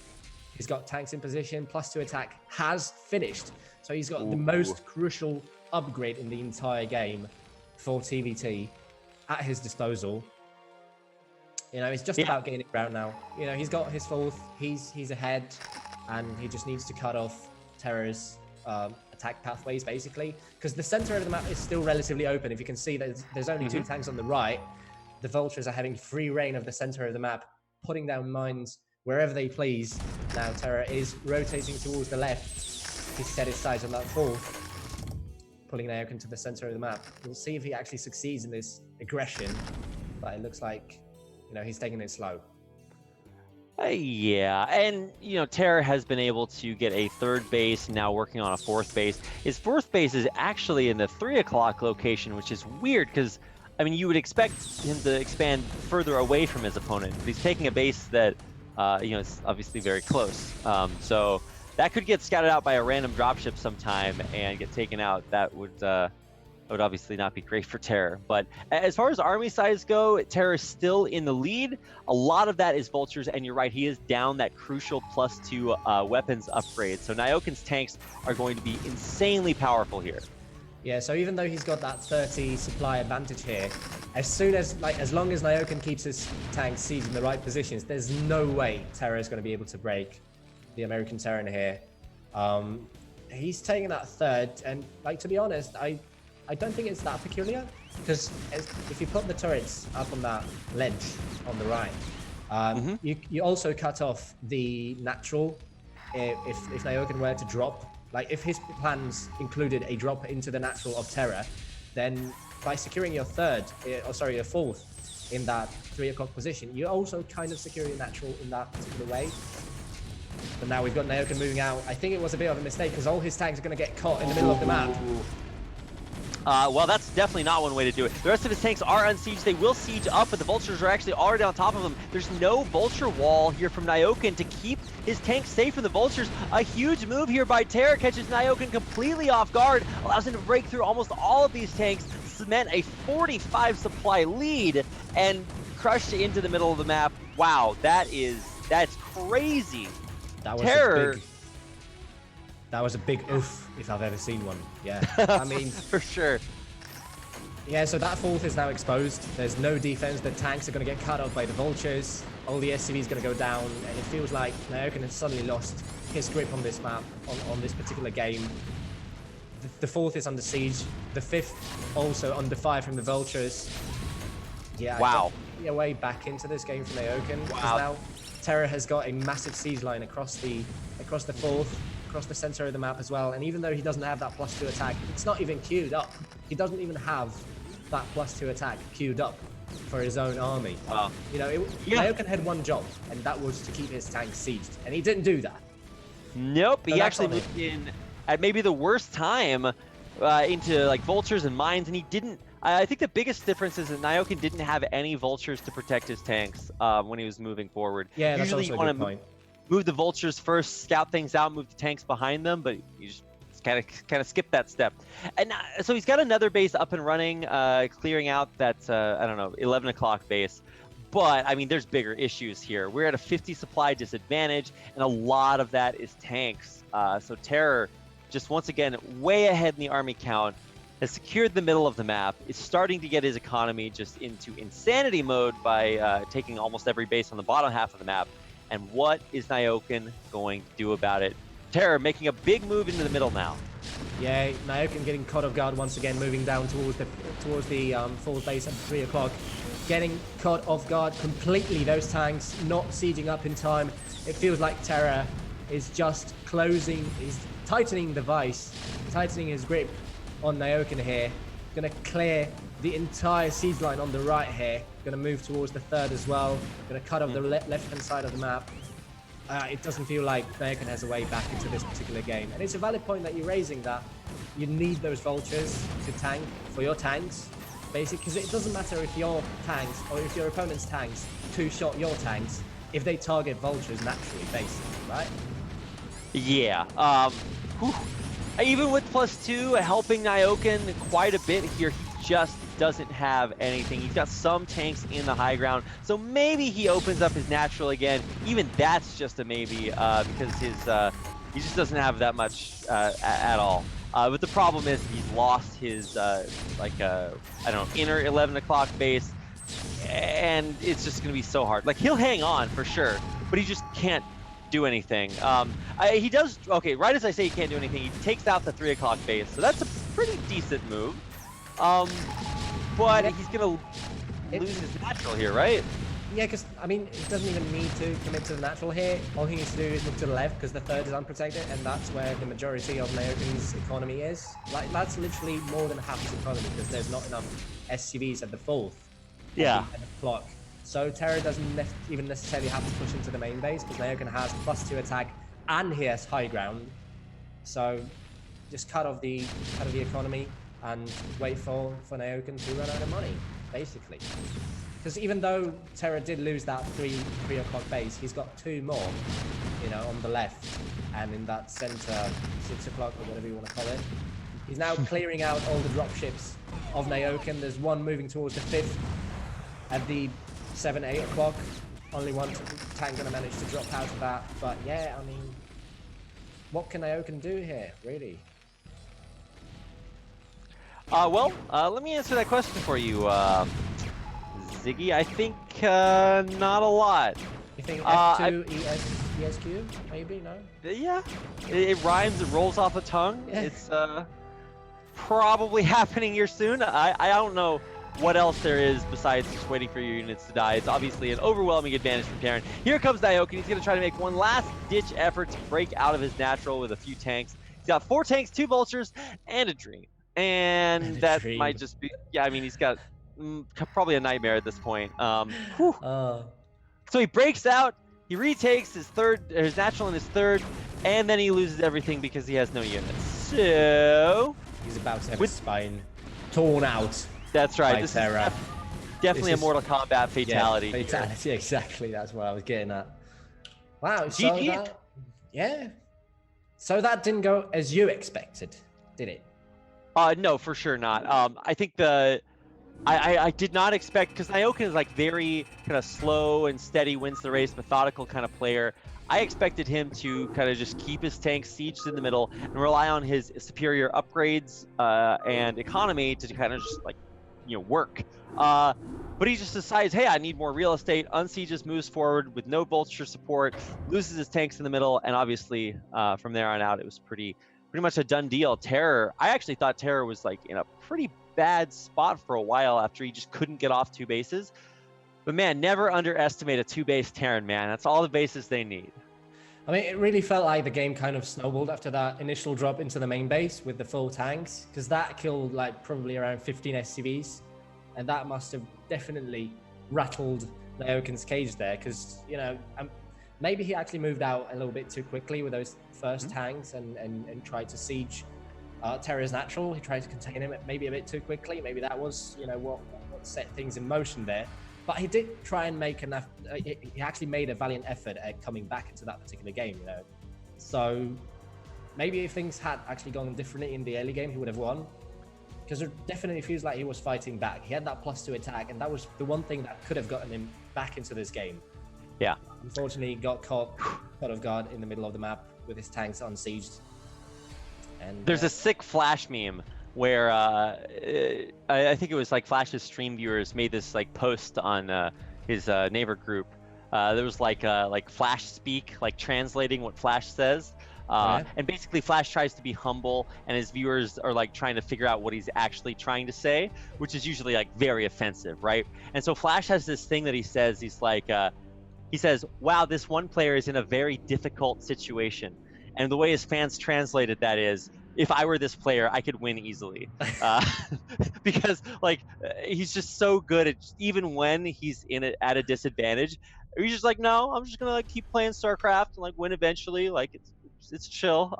He's got tanks in position, +2 attack, has finished. So he's got the most crucial upgrade in the entire game for TVT at his disposal. You know, it's just about gaining ground now. You know, he's got his 4th, he's ahead, and he just needs to cut off Terra's attack pathways, basically. Because the center of the map is still relatively open. If you can see, there's only 2 tanks on the right. The Vultures are having free reign of the center of the map, putting down mines wherever they please. Now Terra is rotating towards the left to set his sights on that 4th, pulling Naoken to the center of the map. We'll see if he actually succeeds in this aggression, but it looks like, you know, he's taking it slow. Yeah, and you know, Terra has been able to get a 3rd base, now working on a 4th base. His 4th base is actually in the 3 o'clock location, which is weird because, I mean, you would expect him to expand further away from his opponent, but he's taking a base that, you know, is obviously very close. So that could get scouted out by a random dropship sometime and get taken out. That would obviously not be great for Terror. But as far as army size go, Terror is still in the lead. A lot of that is Vultures, and you're right, he is down that crucial +2 weapons upgrade. So Naoken's tanks are going to be insanely powerful here. Yeah, so even though he's got that 30 supply advantage here, as long as Naoken keeps his tanks sieged in the right positions, there's no way Terra is going to be able to break the American Terran here. He's taking that 3rd, and like, to be honest, I don't think it's that peculiar, because if you put the turrets up on that ledge on the right, you also cut off the natural. If Naoken were to drop, like if his plans included a drop into the natural of Terra, then by securing your 4th in that 3 o'clock position, you're also kind of securing your natural in that particular way. But now we've got Naoken moving out. I think it was a bit of a mistake because all his tanks are going to get caught in the middle of the map. Well, that's definitely not one way to do it. The rest of his tanks are unsieged. They will siege up, but the Vultures are actually already on top of them. There's no Vulture wall here from Naoken to keep his tanks safe from the Vultures. A huge move here by Terra catches Naoken completely off guard, allows him to break through almost all of these tanks, cement a 45 supply lead, and crush into the middle of the map. Wow, that's crazy. That was Terror. That was a big oof, if I've ever seen one. Yeah, I mean, for sure. Yeah, so that 4th is now exposed. There's no defense. The tanks are going to get cut off by the Vultures. All the SCV is going to go down, and it feels like Naoken has suddenly lost his grip on this map, on this particular game. The 4th is under siege. The 5th also under fire from the Vultures. Yeah, wow. Yeah, way back into this game for Naoken. Wow. Now Terra has got a massive siege line across the 4th. Across the center of the map as well, and even though he doesn't have that +2 attack, it's not even queued up. He doesn't even have that +2 attack queued up for his own army. You know, Naoken had one job, and that was to keep his tanks sieged, and he didn't do that. Nope, so he actually moved in at maybe the worst time into like Vultures and mines, and he didn't. I think the biggest difference is that Naoken didn't have any Vultures to protect his tanks when he was moving forward. Yeah, that's usually also a good point. Move the Vultures first, scout things out, move the tanks behind them, but you just kind of skip that step. And so he's got another base up and running, clearing out that, I don't know, 11 o'clock base. But, I mean, there's bigger issues here. We're at a 50 supply disadvantage, and a lot of that is tanks. So Terror, just once again, way ahead in the army count, has secured the middle of the map, is starting to get his economy just into insanity mode by taking almost every base on the bottom half of the map. And what is Naoken going to do about it? Terror making a big move into the middle now. Yeah, Naoken getting caught off guard once again, moving down towards the 4th base at 3 o'clock. Getting caught off guard completely, those tanks not sieging up in time. It feels like Terror is just closing, he's tightening the vice, tightening his grip on Naoken here. Gonna clear the entire siege line on the right here. Gonna move towards the 3rd as well. Gonna cut off the left-hand side of the map. It doesn't feel like Naoken has a way back into this particular game. And it's a valid point that you're raising, that you need those Vultures to tank for your tanks. Basically, because it doesn't matter if your tanks or if your opponent's tanks two-shot your tanks if they target Vultures naturally, basically, right? Yeah. Even with +2 helping Nyoken quite a bit here, he just doesn't have anything. He's got some tanks in the high ground, so maybe he opens up his natural again. Even that's just a maybe because he just doesn't have that much at all. But the problem is he's lost his I don't know, inner 11 o'clock base, and it's just gonna be so hard. Like, he'll hang on for sure, but he just can't do anything. He does, okay, right as I say he can't do anything, he takes out the 3 o'clock base, so that's a pretty decent move. But he's gonna lose his natural here, right? Yeah, because, I mean, he doesn't even need to commit to the natural here. All he needs to do is look to the left, because the third is unprotected, and that's where the majority of Nyoken's economy is. Like, that's literally more than half his economy, because there's not enough SCVs at the fourth. Yeah. At the clock. So Terra doesn't even necessarily have to push into the main base, because Nyoken has +2 attack, and he has high ground. So just cut off the economy and wait for Nyoken to run out of money, basically. Because even though Terra did lose that 3 o'clock base, he's got 2 more, you know, on the left and in that center 6 o'clock or whatever you want to call it. He's now clearing out all the dropships of Nyoken. There's one moving towards the 5th at the 7, 8 o'clock. Only one tank gonna manage to drop out of that. But yeah, I mean, what can Nyoken do here, really? Let me answer that question for you, Ziggy. I think not a lot. You think F2 ESQ? Maybe, no? Yeah, it rhymes, it rolls off the tongue. Yeah. It's probably happening here soon. I don't know what else there is besides just waiting for your units to die. It's obviously an overwhelming advantage from Terran. Here comes Nyoken. He's going to try to make one last ditch effort to break out of his natural with a few tanks. He's got 4 tanks, 2 vultures, and a dream. And that might just be, yeah, I mean, he's got probably a nightmare at this point. So he breaks out, he retakes his natural in his 3rd, and then he loses everything because he has no units. So he's about to have his spine torn out. That's right. This Terra. is definitely a Mortal Kombat fatality. Yeah, fatality, exactly. That's what I was getting at. Wow. So that, yeah. So that didn't go as you expected, did it? No, for sure not. I think I did not expect, because Nyoken is like very kind of slow and steady, wins the race, methodical kind of player. I expected him to kind of just keep his tanks sieged in the middle and rely on his superior upgrades and economy to kind of just like, you know, work. But he just decides, hey, I need more real estate, unsieges, moves forward with no vulture support, loses his tanks in the middle, and obviously from there on out, it was pretty much a done deal. I actually thought Terror was like in a pretty bad spot for a while after he just couldn't get off 2 bases. But man, never underestimate a 2-base Terran, man. That's all the bases they need. I mean, it really felt like the game kind of snowballed after that initial drop into the main base with the full tanks, because that killed like probably around 15 SCVs, and that must have definitely rattled Nyoken's cage there, because, you know, maybe he actually moved out a little bit too quickly with those first tanks and tried to siege Terra's natural. He tried to contain him maybe a bit too quickly. Maybe that was, you know, what set things in motion there. But he did try and make enough. He actually made a valiant effort at coming back into that particular game, you know. So maybe if things had actually gone differently in the early game, he would have won. Because it definitely feels like he was fighting back. He had that +2 attack, and that was the one thing that could have gotten him back into this game. Yeah. Unfortunately, he got caught off guard in the middle of the map with his tanks unsieged. And there's a sick Flash meme where I think it was like Flash's stream viewers made this like post on his neighbor group. There was like Flash speak, like translating what Flash says. And basically Flash tries to be humble, and his viewers are like trying to figure out what he's actually trying to say, which is usually like very offensive, right? And so Flash has this thing that he says. He's like, he says, "Wow, this one player is in a very difficult situation." And the way his fans translated that is, if I were this player, I could win easily. Because like he's just so good at, even when he's at a disadvantage, he's just like, no, I'm just gonna like keep playing StarCraft and like win eventually. Like it's chill.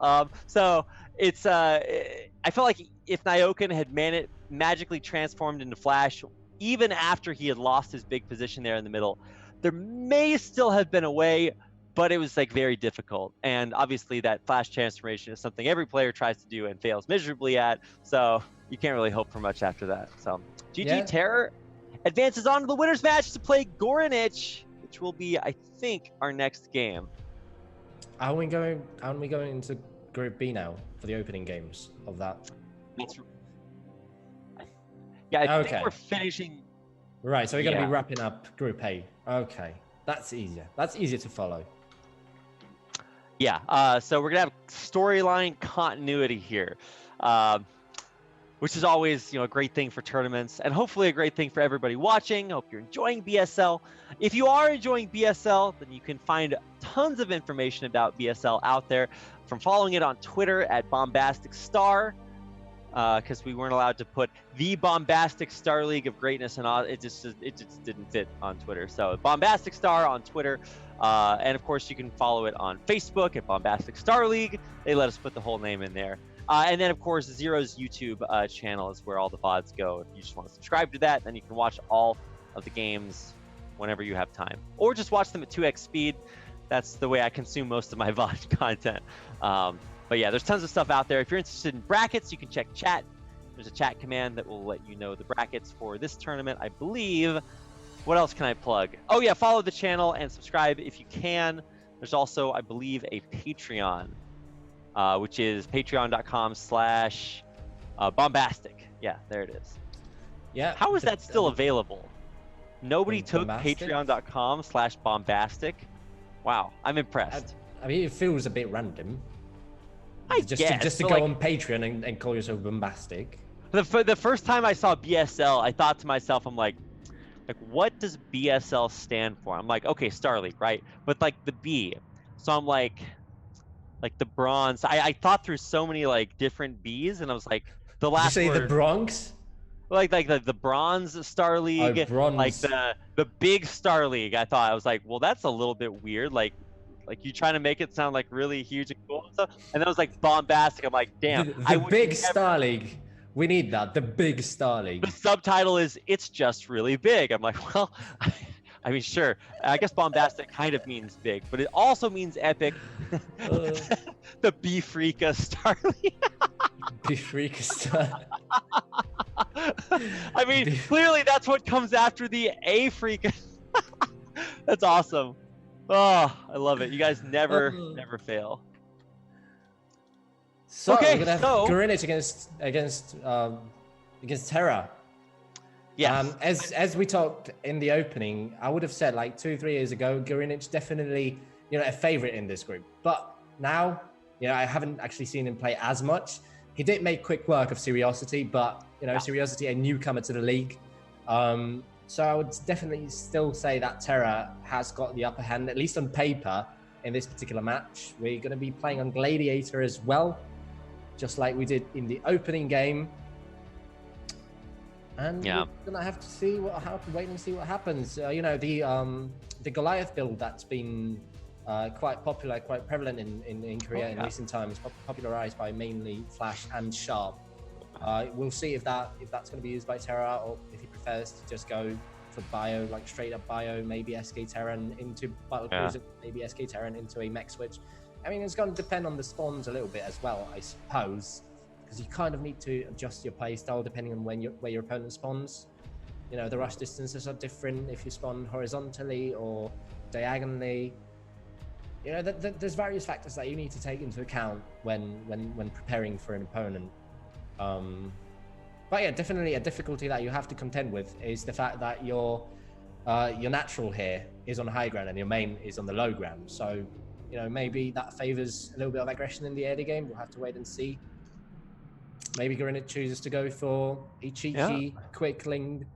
So it's I felt like if Nyoken had magically transformed into Flash, even after he had lost his big position there in the middle, there may still have been a way, but it was like very difficult. And obviously that flash transformation is something every player tries to do and fails miserably at. So you can't really hope for much after that. So GG Terror advances on to the winner's match to play Gorinich, which will be, I think, our next game. Aren't we going into Group B now for the opening games of that? Yeah, I think we're finishing. Right, so we're going to be wrapping up Group A. Okay, that's easier. That's easier to follow. Yeah, so we're going to have storyline continuity here, which is always, a great thing for tournaments and hopefully a great thing for everybody watching. Hope you're enjoying BSL. If you are enjoying BSL, then you can find tons of information about BSL out there, from following it on Twitter at Bombastic Star, because we weren't allowed to put the Bombastic Star League of Greatness, and it just didn't fit on Twitter. So Bombastic Star on Twitter, and of course you can follow it on Facebook at Bombastic Star League. They let us put the whole name in there. And then, of course, Zero's YouTube channel is where all the VODs go. If you just want to subscribe to that, then you can watch all of the games whenever you have time. Or just watch them at 2x speed. That's the way I consume most of my VOD content. But yeah, there's tons of stuff out there. If you're interested in brackets, you can check chat. There's a chat command that will let you know the brackets for this tournament, I believe. What else can I plug? Oh, yeah, follow the channel and subscribe if you can. There's also, I believe, a Patreon. Which is patreon.com/bombastic. Yeah, there it is. Yeah. How is that still available? Nobody took patreon.com/bombastic. Wow, I'm impressed. I mean, it feels a bit random. I guess. Just to go on Patreon and call yourself bombastic. The first time I saw BSL, I thought to myself, I'm like, what does BSL stand for? I'm like, okay, Star League, right? But like the B. So I'm like the bronze. I thought through so many different B's, and I was like, the last. Did you say word, the Bronx? Like the bronze Star League, bronze. like the big Star League. I thought, I was like, well, that's a little bit weird. Like you trying to make it sound like really huge and cool and stuff. And then I was like bombastic. I'm like, damn. The big Star League. We need that. The big Star League. The subtitle is "It's just really big." I'm like, well. I mean, sure. I guess bombastic kind of means big, but it also means epic. The Beefrika Star League. Beefrika Star. I mean, clearly that's what comes after the A-Freaka. That's awesome. Oh, I love it. You guys never fail. So we're gonna have Gorinich against Terra. Yeah. As we talked in the opening, I would have said 2-3 years ago, Gorinich definitely, a favorite in this group. But now, I haven't actually seen him play as much. He did make quick work of Seriosity, but Seriosity, a newcomer to the league. So I would definitely still say that Terra has got the upper hand, at least on paper, in this particular match. We're going to be playing on Gladiator as well, just like we did in the opening game. And we're gonna have to see wait and see what happens. The Goliath build that's been quite popular, quite prevalent in Korea in recent times, popularized by mainly Flash and Sharp. We'll see if that's going to be used by Terra, or if he prefers to just go for bio, straight up bio, maybe SK Terran into Battle Cruiser, maybe SK Terran into a mech switch. I mean, it's going to depend on the spawns a little bit as well, I suppose. Because you kind of need to adjust your playstyle depending on where your opponent spawns. The rush distances are different if you spawn horizontally or diagonally. There's various factors that you need to take into account when preparing for an opponent. But yeah, definitely a difficulty that you have to contend with is the fact that your natural here is on high ground and your main is on the low ground. So, maybe that favors a little bit of aggression in the early game. We'll have to wait and see. Maybe Gorinich chooses to go for a cheeky, quick line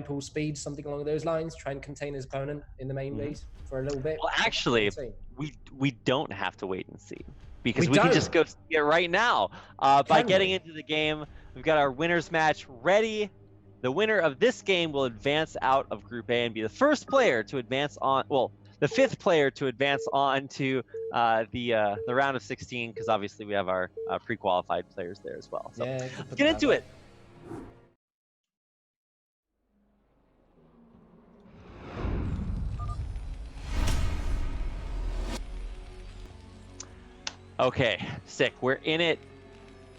pool speed, something along those lines, try and contain his opponent in the main base for a little bit. Well, actually, we don't have to wait and see, because we can just go see it right now. By getting into the game, we've got our winners match ready. The winner of this game will advance out of Group A and be the first player to advance on, the fifth player to advance on to the round of 16, because obviously we have our pre-qualified players there as well. So let's get into it. Okay, sick. We're in it.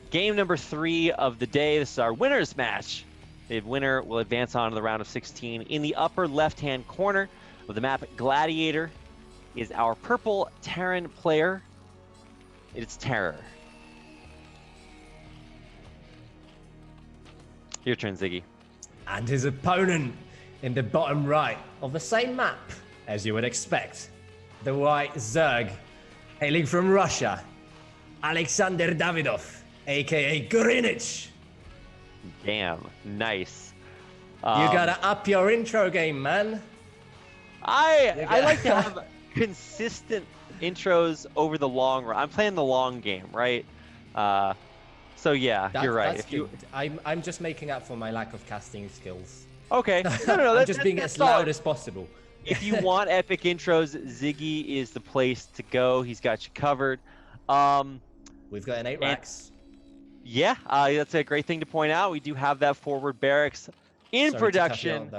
Game number 3 of the day. This is our winner's match. The winner will advance on to the round of 16. In the upper left-hand corner of the map, Gladiator is our purple Terran player. It's Terror. Your turn, Ziggy. And his opponent in the bottom right of the same map, as you would expect. The white Zerg, hailing from Russia, Alexander Davidov, aka Greenwich. Damn, nice. You gotta up your intro game, man. I like to have consistent intros over the long run. I'm playing the long game, right? So yeah, you're right. If you, I'm just making up for my lack of casting skills. okay, no, I'm just being as loud as possible. If you want epic intros, Ziggy is the place to go. He's got you covered. We've got an 8 racks. Yeah, that's a great thing to point out. We do have that forward barracks in production.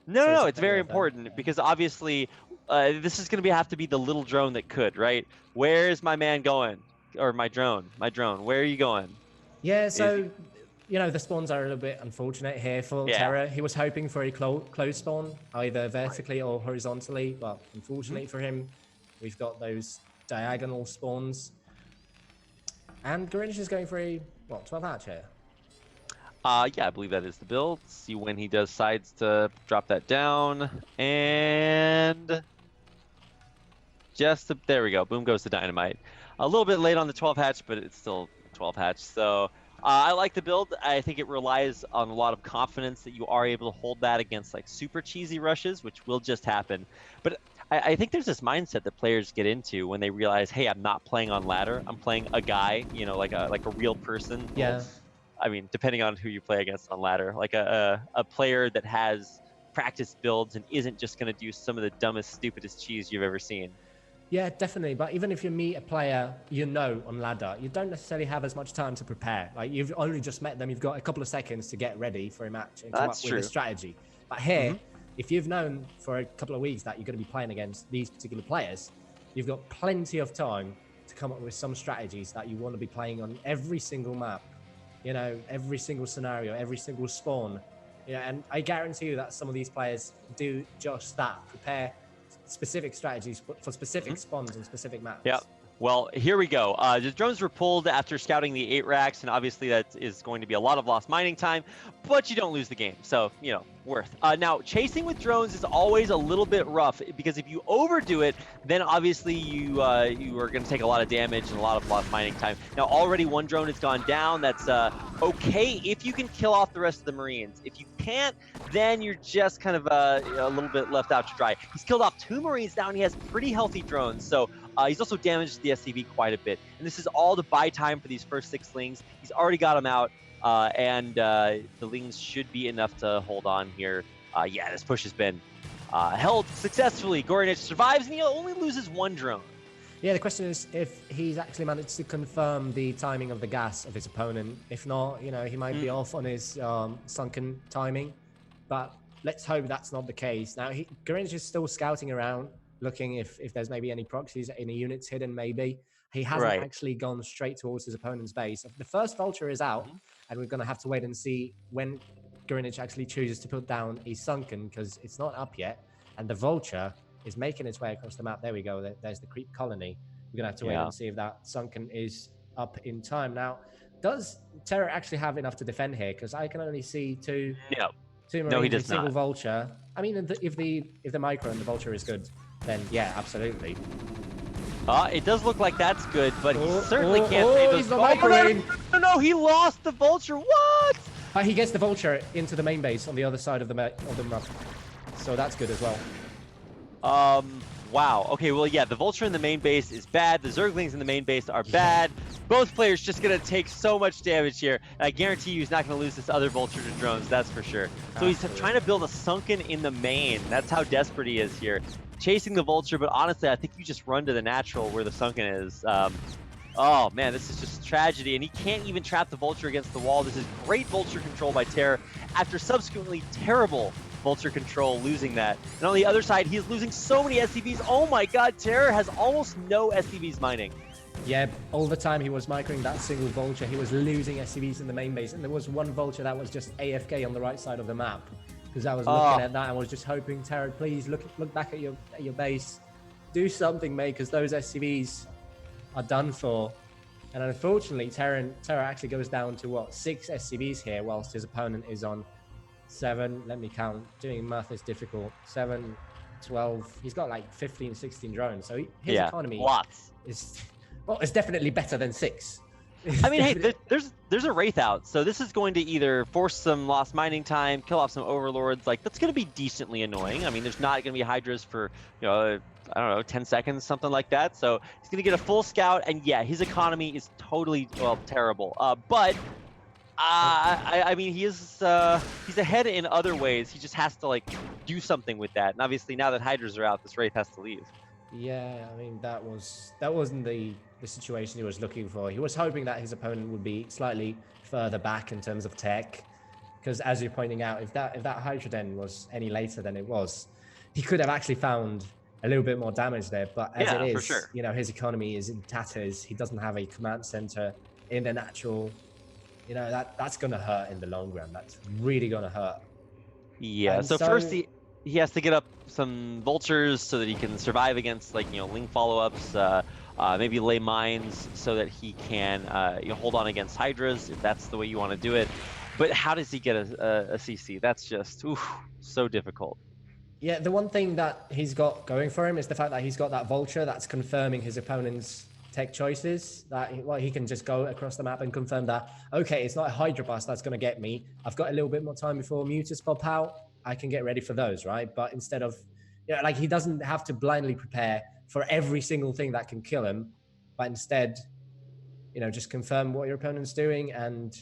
No, it's very important because obviously this is going to have to be the little drone that could, right? Where's my man going? Or my drone. Where are you going? Yeah, so, you know, the spawns are a little bit unfortunate here for Terra. He was hoping for a close spawn, either vertically or horizontally, but unfortunately for him, we've got those diagonal spawns. And Greenwich is going for a, 12 hatch here? Yeah, I believe that is the build. See when he decides to drop that down. And there we go. Boom goes the dynamite. A little bit late on the 12 hatch, but it's still 12 hatch. So I like the build. I think it relies on a lot of confidence that you are able to hold that against like super cheesy rushes, which will just happen. But I think there's this mindset that players get into when they realize, hey, I'm not playing on ladder. I'm playing a guy, you know, like a real person. Yeah. I mean, depending on who you play against on ladder, like a player that has practice builds and isn't just going to do some of the dumbest, stupidest cheese you've ever seen. Yeah, definitely. But even if you meet a player you know on ladder, you don't necessarily have as much time to prepare. Like, you've only just met them. You've got a couple of seconds to get ready for a match and come up with a strategy. But here, if you've known for a couple of weeks that you're going to be playing against these particular players, you've got plenty of time to come up with some strategies that you want to be playing on every single map. You know, every single scenario, every single spawn. Yeah, and I guarantee you that some of these players do just that, prepare specific strategies for specific spawns and specific maps. Yeah. Well, here we go. The drones were pulled after scouting the 8 racks, and obviously that is going to be a lot of lost mining time, but you don't lose the game, so, you know, worth. Now, chasing with drones is always a little bit rough, because if you overdo it, then obviously you are going to take a lot of damage and a lot of lost mining time. Now, already one drone has gone down. That's okay if you can kill off the rest of the Marines. If you can't, then you're just kind of a little bit left out to dry. He's killed off 2 Marines now, and he has pretty healthy drones, so he's also damaged the SCV quite a bit. And this is all to buy time for these first 6 Lings. He's already got them out, and the Lings should be enough to hold on here. Yeah, this push has been held successfully. Gorinich survives, and he only loses 1 drone. Yeah, the question is if he's actually managed to confirm the timing of the gas of his opponent. If not, you know, he might be off on his sunken timing. But let's hope that's not the case. Now, Gorinich is still scouting around, looking if there's maybe any proxies, any units hidden maybe. He hasn't actually gone straight towards his opponent's base. The first vulture is out, and we're going to have to wait and see when Gorinich actually chooses to put down a sunken, because it's not up yet. And the vulture is making its way across the map. There we go. There's the creep colony. We're going to have to wait and see if that sunken is up in time. Now, does Terror actually have enough to defend here? Because I can only see two Marines, no, he does single not. vulture. I mean, if the micro and the vulture is good, then yeah, absolutely. It does look like that's good, but he certainly can't save those. He's the micro. No, he lost the vulture. What? He gets the vulture into the main base on the other side of the map, so that's good as well. Wow. Okay, well, yeah, the vulture in the main base is bad. The Zerglings in the main base are bad. Both players just going to take so much damage here. And I guarantee you he's not going to lose this other vulture to drones, that's for sure. So he's trying to build a sunken in the main. That's how desperate he is here. Chasing the vulture, but honestly, I think you just run to the natural where the sunken is. Oh, man, this is just tragedy. And he can't even trap the vulture against the wall. This is great vulture control by Terror after subsequently terrible vulture control, losing that. And on the other side, he is losing so many SCVs. Oh my god, Terror has almost no SCVs mining. Yeah, all the time he was microing that single vulture, he was losing SCVs in the main base, and there was one vulture that was just AFK on the right side of the map. Because I was looking at that and was just hoping, Terra, please look back at your base, do something, mate, because those SCVs are done for. And unfortunately, Terra actually goes down to what, 6 SCVs here, whilst his opponent is on 7. Let me count. Doing math is difficult. 7, 12. He's got like 15, 16 drones. So his economy is, well, it's definitely better than 6. I mean, hey, there's a Wraith out, so this is going to either force some lost mining time, kill off some overlords. Like, that's going to be decently annoying. I mean, there's not going to be Hydras for, you know, I don't know, 10 seconds, something like that. So he's going to get a full scout, and yeah, his economy is totally, well, terrible. But I mean, he's ahead in other ways. He just has to like do something with that. And obviously, now that Hydras are out, this Wraith has to leave. Yeah, I mean, that wasn't the situation he was looking for. He was hoping that his opponent would be slightly further back in terms of tech, because as you're pointing out, if that Hydra Den was any later than it was, he could have actually found a little bit more damage there. But as it is, you know, his economy is in tatters. He doesn't have a command center in the natural. You know, that's gonna hurt in the long run. That's really gonna hurt. Yeah. So first he has to get up some vultures so that he can survive against, like, you know, Ling follow-ups. Maybe lay mines so that he can you know, hold on against Hydras, if that's the way you want to do it. But how does he get a CC? That's just so difficult. Yeah, the one thing that he's got going for him is the fact that he's got that vulture that's confirming his opponent's tech choices. That he can just go across the map and confirm that, okay, it's not a Hydra bust that's going to get me. I've got a little bit more time before mutas pop out. I can get ready for those, right? But instead of, you know, like, he doesn't have to blindly prepare for every single thing that can kill him, but instead, you know, just confirm what your opponent's doing and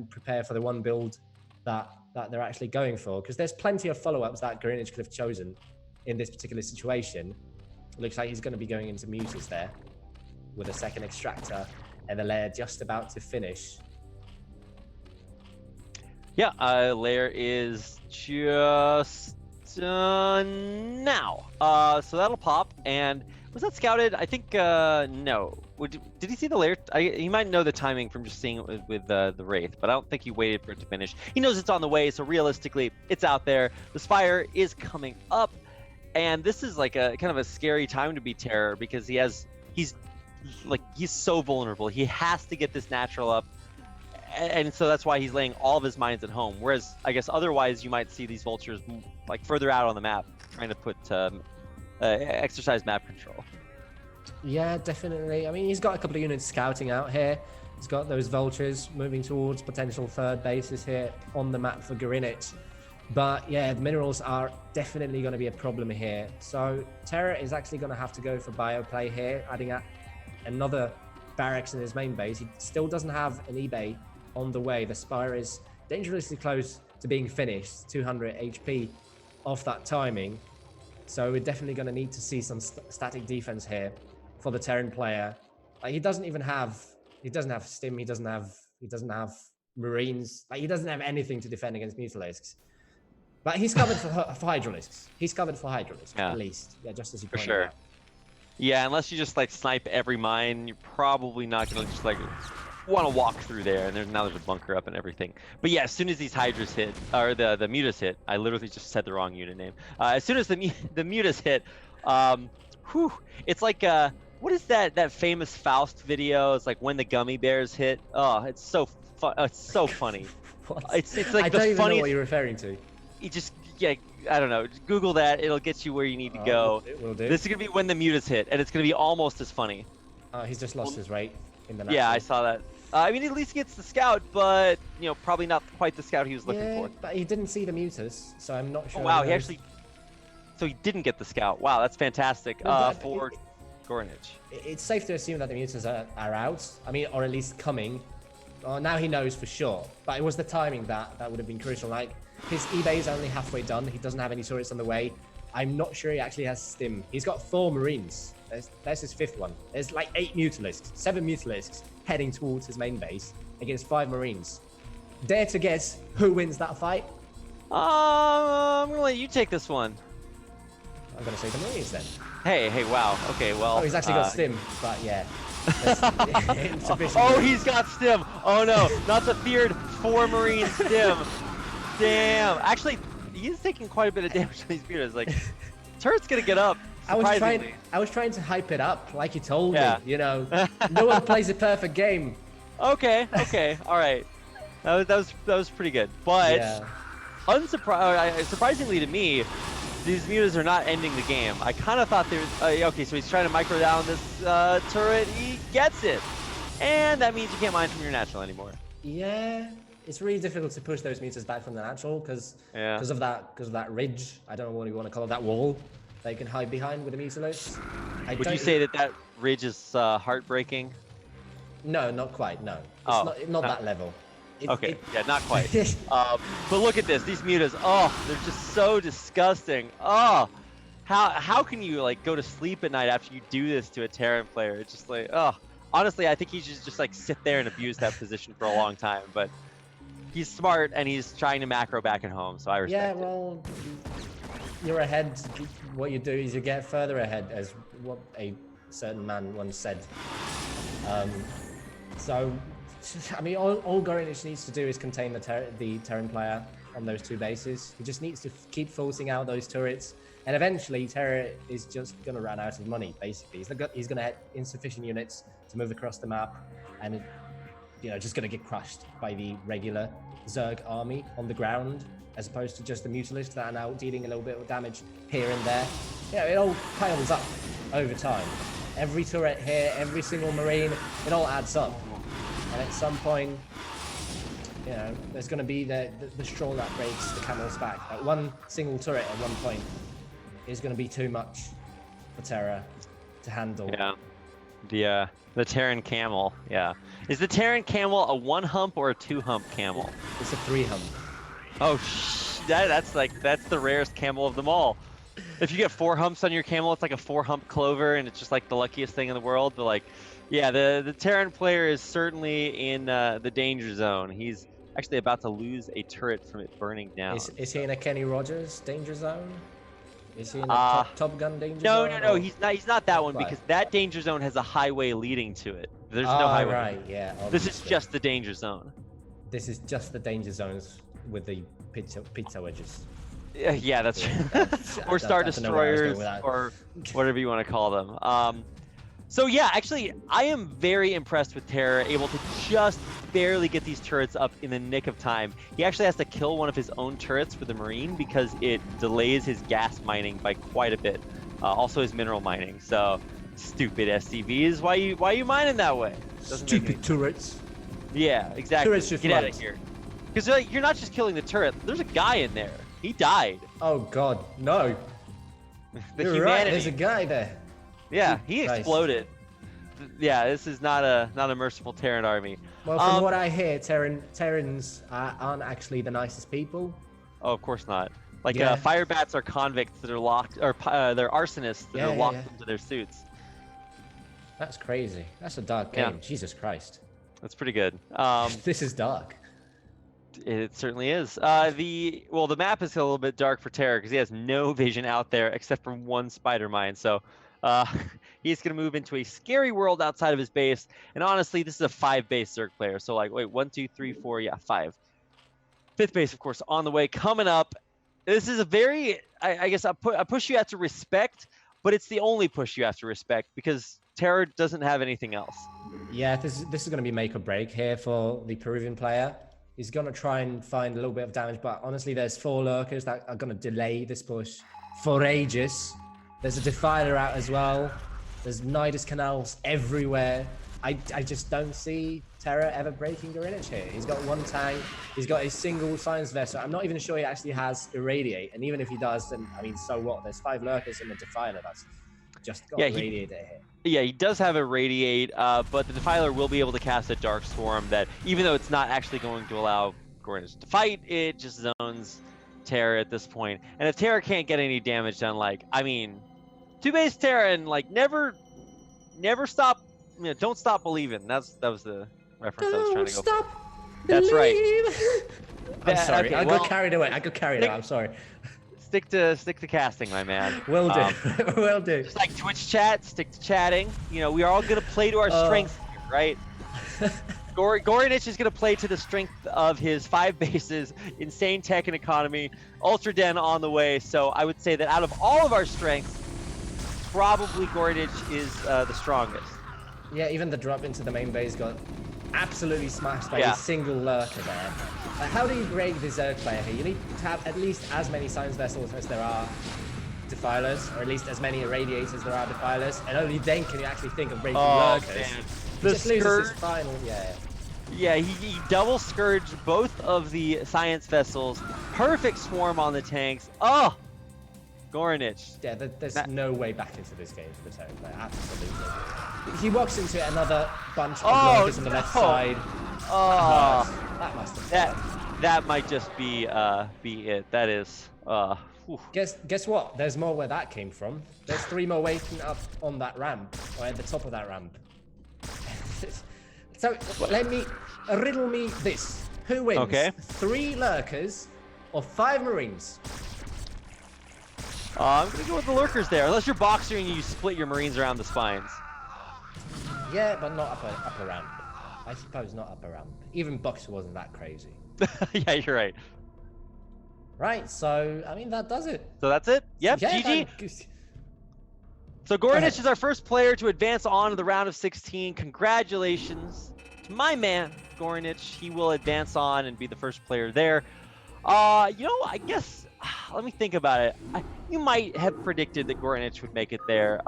prepare for the one build that they're actually going for. Because there's plenty of follow-ups that Greenwich could have chosen in this particular situation. It looks like he's going to be going into mutas there with a second extractor and the lair just about to finish. Yeah, lair is just now. So that'll pop. And was that scouted? I think no. Did he see the lair? He might know the timing from just seeing it with the Wraith, but I don't think he waited for it to finish. He knows it's on the way, so realistically, it's out there. The Spire is coming up, and this is like a kind of a scary time to be Terror, because he's so vulnerable. He has to get this natural up. And so that's why he's laying all of his mines at home. Whereas I guess otherwise you might see these vultures like further out on the map, trying to put exercise map control. Yeah, definitely. I mean, he's got a couple of units scouting out here. He's got those vultures moving towards potential third bases here on the map for Greenwich. But yeah, the minerals are definitely going to be a problem here. So Terra is actually going to have to go for bioplay here, adding another barracks in his main base. He still doesn't have an eBay on the way. The Spire is dangerously close to being finished, 200 HP off that timing. So we're definitely going to need to see some static defense here for the Terran player. Like, he doesn't have stim, he doesn't have marines, like, he doesn't have anything to defend against Mutalisks. But he's covered for Hydralisks. He's covered for Hydralisks, at least. Yeah, just as you pointed out. Yeah, unless you just like snipe every mine, you're probably not gonna just like want to walk through there. And now there's a bunker up and everything. But yeah, as soon as these Hydras hit, or the mutas hit, I literally just said the wrong unit name. As soon as the mutas hit, it's like what is that famous Faust video? It's like when the gummy bears hit. Oh, it's so fun. It's so funny. It's like I don't even know what you're referring to. You just, yeah, I don't know. Just Google that. It'll get you where you need to go. It will do. This is going to be when the mutas hit, and it's going to be almost as funny. He's just lost his rate in the natural. Yeah, I saw that. I mean, at least he gets the scout, but, you know, probably not quite the scout he was looking for. But he didn't see the mutas, so I'm not sure. Oh, wow, so he didn't get the scout. Wow, that's fantastic for Gornage. It's safe to assume that the mutas are out. I mean, or at least coming. Now he knows for sure. But it was the timing that would have been crucial. Like, his eBay is only halfway done. He doesn't have any turrets on the way. I'm not sure he actually has stim. He's got 4 marines. There's his 5th one. There's like 8 mutalisks, 7 mutalisks heading towards his main base against 5 marines. Dare to guess who wins that fight? I'm gonna let you take this one. I'm gonna say the marines then. Hey, wow. Okay, well. Oh, he's actually got stim, but yeah. Oh, he's got stim. Oh no, not the feared 4 Marine stim. Damn. Actually, he's taking quite a bit of damage from these mutas. Like, turret's gonna get up. I was trying to hype it up, like you told me. You know, no one plays a perfect game. Okay, all right. That was pretty good. But surprisingly to me, these mutas are not ending the game. I kind of thought there was okay. So he's trying to micro down this turret. He gets it, and that means you can't mine from your natural anymore. Yeah, it's really difficult to push those mutas back from the natural because of that ridge. I don't know what you want to call it, that wall they can hide behind with the Mutalisk. Would you say that ridge is heartbreaking? No, not quite. No, it's not that level. Yeah, not quite. But look at this. These mutas. Oh, they're just so disgusting. Oh, how can you like go to sleep at night after you do this to a Terran player? It's just like, oh. Honestly, I think he should just like sit there and abuse that position for a long time. But he's smart and he's trying to macro back at home, so I respect it. Yeah, well, you're ahead. What you do is you get further ahead, as what a certain man once said. So, I mean, all Gorinich needs to do is contain the Terran player on those 2 bases. He just needs to keep forcing out those turrets, and eventually Terra is just going to run out of money, basically. He's going to have insufficient units to move across the map, and just going to get crushed by the regular Zerg army on the ground, as opposed to just the Mutalisks that are now dealing a little bit of damage here and there. It all piles up over time. Every turret here, every single Marine, it all adds up. And at some point, there's going to be the straw that breaks the camel's back. Like one single turret at one point is going to be too much for Terra to handle. Yeah, the Terran camel. Yeah, is the Terran camel a 1-hump or a 2-hump camel? It's a 3-hump. Oh, that's the rarest camel of them all. If you get 4 humps on your camel, it's like a 4-hump clover, and it's just like the luckiest thing in the world. But like, yeah, the Terran player is certainly in the danger zone. He's actually about to lose a turret from it burning down. Is he in a Kenny Rogers danger zone? Is he in a Top Gun danger zone? No, he's not that one, because that danger zone has a highway leading to it. There's no highway. Right, yeah. Obviously. This is just the danger zone. This is just the danger zones with the pizza wedges. Yeah, that's or Star Destroyers, or whatever you want to call them. So yeah, actually, I am very impressed with Terra, able to just barely get these turrets up in the nick of time. He actually has to kill one of his own turrets with the Marine because it delays his gas mining by quite a bit. Also his mineral mining. So stupid SCVs, why you mining that way? Stupid turrets. Yeah, exactly. Turrets should get out of here. Because you're not just killing the turret. There's a guy in there. He died. Oh God, no. You're humanity. Right. There's a guy there. Yeah, he exploded. Yeah, this is not a merciful Terran army. Well, from what I hear, Terrans aren't actually the nicest people. Oh, of course not. Like fire bats are convicts that are locked, or they're arsonists that are locked into their suits. That's crazy. That's a dark game. Jesus Christ. That's pretty good. This is dark. It certainly is. The map is a little bit dark for Terra because he has no vision out there except for one spider mine. So he's going to move into a scary world outside of his base. And honestly, this is a 5-base Zerg player. So like, wait, 1, 2, 3, 4, 5. 5th base, of course, on the way, coming up. This is a very, I guess, a push you have to respect, but it's the only push you have to respect because Terra doesn't have anything else. Yeah, this is going to be make or break here for the Peruvian player. He's going to try and find a little bit of damage, but honestly, there's 4 lurkers that are going to delay this push for ages. There's a Defiler out as well. There's Nidus canals everywhere. I just don't see Terra ever breaking Gorinich here. He's got 1 tank. He's got a single science vessel. I'm not even sure he actually has Irradiate. And even if he does, then, I mean, so what? There's 5 lurkers in the Defiler that's just got Irradiate here. Yeah, he does have a Radiate, but the Defiler will be able to cast a Dark Swarm that, even though it's not actually going to allow Gorinich to fight, it just zones Terra at this point. And if Terra can't get any damage done, like, I mean, 2-base Terra and, like, never stop, don't stop believing. That was the reference I was trying to go for. That's right. I'm sorry, I got carried away. I'm sorry. stick to casting, my man. Will do. Will do. Just like Twitch chat, stick to chatting. You know, we are all gonna play to our strengths here, right? Gorinich is gonna play to the strength of his 5 bases, insane tech and economy, Ultra Den on the way. So I would say that out of all of our strengths, probably Gorinich is the strongest. Yeah, even the drop into the main base got absolutely smashed by a single lurker there. How do you grade the Zerg player here? You need to have at least as many science vessels as there are defilers, or at least as many irradiators as there are defilers, and only then can you actually think of breaking lurkers. Man. He just loses his final, Yeah, he double scourged both of the science vessels. Perfect swarm on the tanks. Oh, Gorinich. Yeah, there's no way back into this game for the Zerg player. Absolutely. He walks into another bunch of lurkers on the left side. Oh, that must have that might just be it. That is. Guess what? There's more where that came from. There's 3 more waiting up on that ramp, or at the top of that ramp. So riddle me this: who wins? Okay. 3 lurkers or 5 marines? I'm gonna go with the lurkers there, unless you're boxing and you split your marines around the spines. Yeah, but not upper ramp. I suppose not upper ramp. Even Boxer wasn't that crazy. Yeah, you're right. Right, so I mean that does it. So that's it. Yep, yeah, GG. So Gorinich is our first player to advance on to the round of 16. Congratulations to my man Gorinich. He will advance on and be the first player there. You know, I guess let me think about it. You might have predicted that Gorinich would make it there.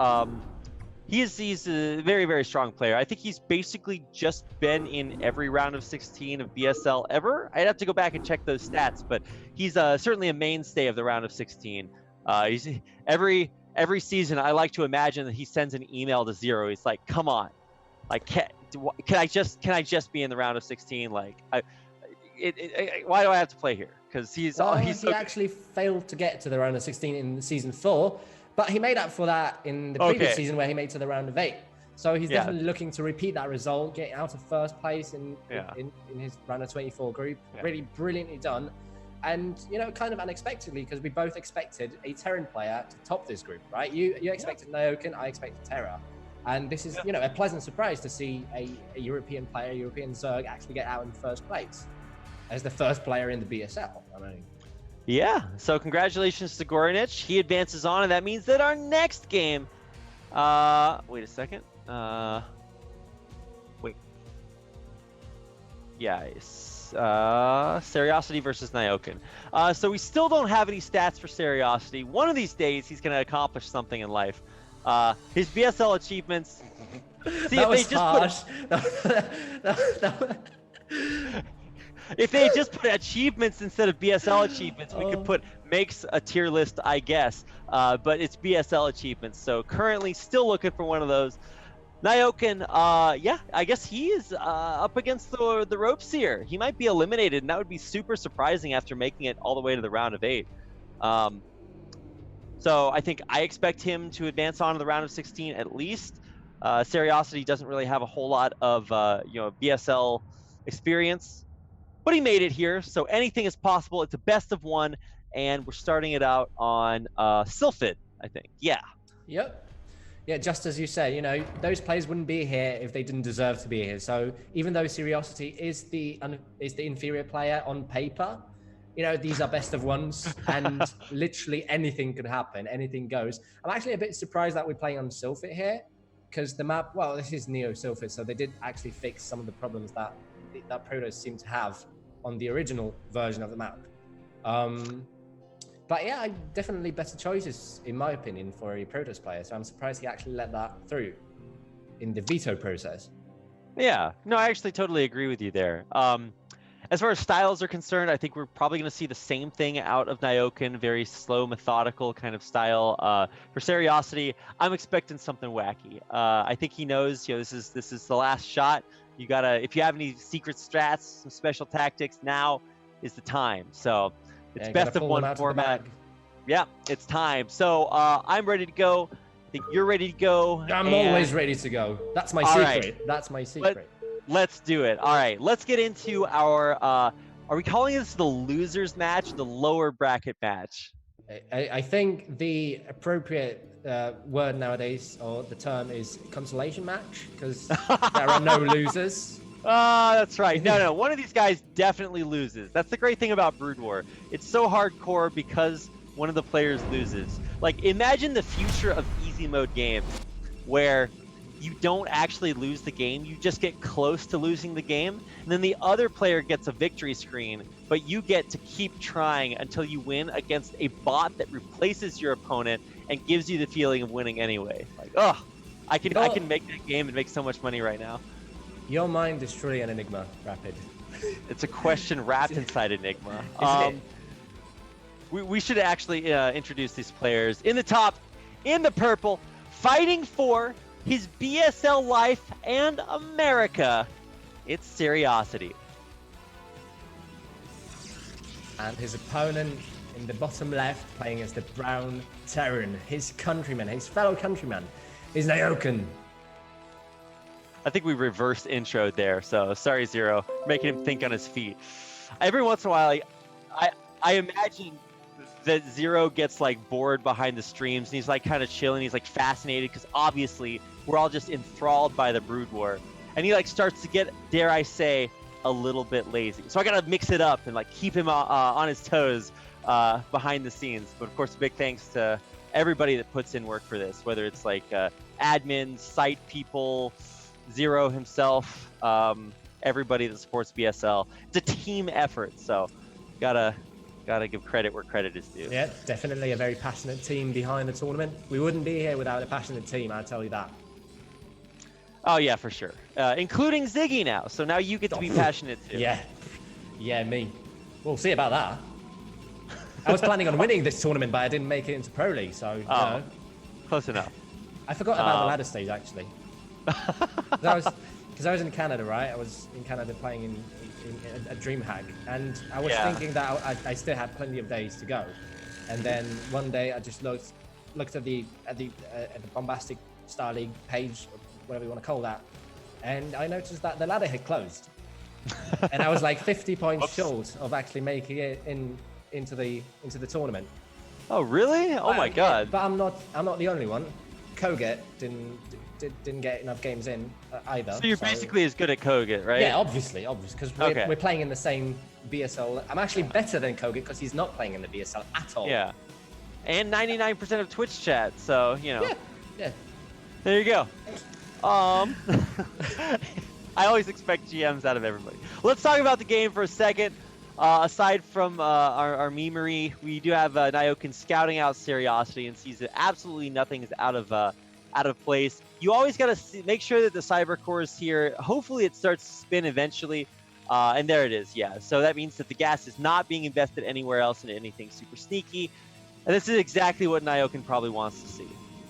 He's a very, very strong player. I think he's basically just been in every round of 16 of BSL ever. I'd have to go back and check those stats, but he's certainly a mainstay of the round of 16. He's every season. I like to imagine that he sends an email to Zero. He's like, "Come on, like can I just be in the round of 16? Like, why do I have to play here?" Because he actually failed to get to the round of 16 in season 4. But he made up for that in the previous season where he made to the round of 8. So he's definitely looking to repeat that result, getting out of first place in his round of 24 group. Yeah. Really brilliantly done. And, you know, kind of unexpectedly, because we both expected a Terran player to top this group, right? You expected Nyoken, I expected Terra. And this is, you know, a pleasant surprise to see a European player, European Zerg, actually get out in first place as the first player in the BSL. I mean... Yeah, so congratulations to Gorinich. He advances on, and that means that our next game... wait a second. Wait. Yeah, Seriosity versus Nyoken. So we still don't have any stats for Seriosity. One of these days, he's going to accomplish something in life. His BSL achievements... See, that was harsh. If they just put achievements instead of BSL achievements, we could put makes a tier list, I guess. But it's BSL achievements. So currently still looking for one of those. Nyoken, yeah, I guess he is up against the ropes here. He might be eliminated, and that would be super surprising after making it all the way to the round of 8. So I think I expect him to advance on to the round of 16 at least. Seriosity doesn't really have a whole lot of BSL experience. But he made it here, so anything is possible. It's a best of 1, and we're starting it out on Sylphid, I think. Yeah. Yep. Yeah, just as you said, you know, those players wouldn't be here if they didn't deserve to be here. So even though Seriosity is the inferior player on paper, you know, these are best of 1s, and literally anything could happen. Anything goes. I'm actually a bit surprised that we're playing on Sylphid here, because the map, well, this is Neo Sylphid, so they did actually fix some of the problems that Protoss seemed to have on the original version of the map. But yeah, definitely better choices, in my opinion, for a Protoss player. So I'm surprised he actually let that through in the veto process. Yeah, no, I actually totally agree with you there. As far as styles are concerned, I think we're probably going to see the same thing out of Nyoken, very slow, methodical kind of style. For Seriosity, I'm expecting something wacky. I think he knows, you know, this is the last shot. You gotta, if you have any secret strats, some special tactics, now is the time. So it's best of 1 format. Yeah, it's time. So I'm ready to go. I think you're ready to go. I'm always ready to go. That's my secret. Right. That's my secret. Let's do it. All right, let's get into our. Are we calling this the losers match, the lower bracket match? I think the appropriate word nowadays, or the term, is consolation match, because there are no losers. Ah, that's right. No. One of these guys definitely loses. That's the great thing about Brood War. It's so hardcore because one of the players loses. Like, imagine the future of easy mode games where you don't actually lose the game. You just get close to losing the game. And then the other player gets a victory screen, but you get to keep trying until you win against a bot that replaces your opponent and gives you the feeling of winning anyway. Like, oh, I can make that game and make so much money right now. Your mind is truly an enigma, Rapid. It's a question wrapped inside Enigma. We should actually introduce these players. In the top, in the purple, fighting for his BSL life and America, it's Seriosity. And his opponent in the bottom left, playing as the Brown Terran, his countryman, his fellow countryman, is Naoken. I think we reversed introed there, so sorry, Zero, making him think on his feet. Every once in a while, I imagine that Zero gets like bored behind the streams and he's like kind of chilling. He's like fascinated because obviously we're all just enthralled by the Brood War, and he like starts to get, dare I say, a little bit lazy. So I gotta mix it up and like keep him on his toes behind the scenes. But of course, big thanks to everybody that puts in work for this, whether it's like admins, site people, Zero himself, everybody that supports BSL. It's a team effort, so gotta give credit where credit is due. Yeah, definitely a very passionate team behind the tournament. We wouldn't be here without a passionate team, I'll tell you that. Oh yeah, for sure. Including Ziggy now, so now you get to be passionate too. Yeah, me. We'll see about that. I was planning on winning this tournament, but I didn't make it into Pro League, so you know. Close enough. I forgot about the ladder stage actually. Because I was in Canada, right? I was in Canada playing in a DreamHack, and I was thinking that I still had plenty of days to go. And then one day I just looked at the bombastic Star League page, or whatever you want to call that, and I noticed that the ladder had closed, and I was like 50 points short of actually making it into the tournament. Oh really? Oh my god! But I'm not the only one. Koget didn't get enough games in either. So you're basically as good at Koget, right? Yeah, obviously, because we're playing in the same BSL. I'm actually better than Koget because he's not playing in the BSL at all. Yeah, and 99% of Twitch chat, so you know. Yeah. There you go. I always expect GMs out of everybody. Let's talk about the game for a second. Aside from our memery, we do have Naoken scouting out Seriosity and sees that absolutely nothing is out of place. You always got to make sure that the cyber core is here. Hopefully it starts to spin eventually. And there it is, yeah. So that means that the gas is not being invested anywhere else in anything super sneaky. And this is exactly what Naoken probably wants to see.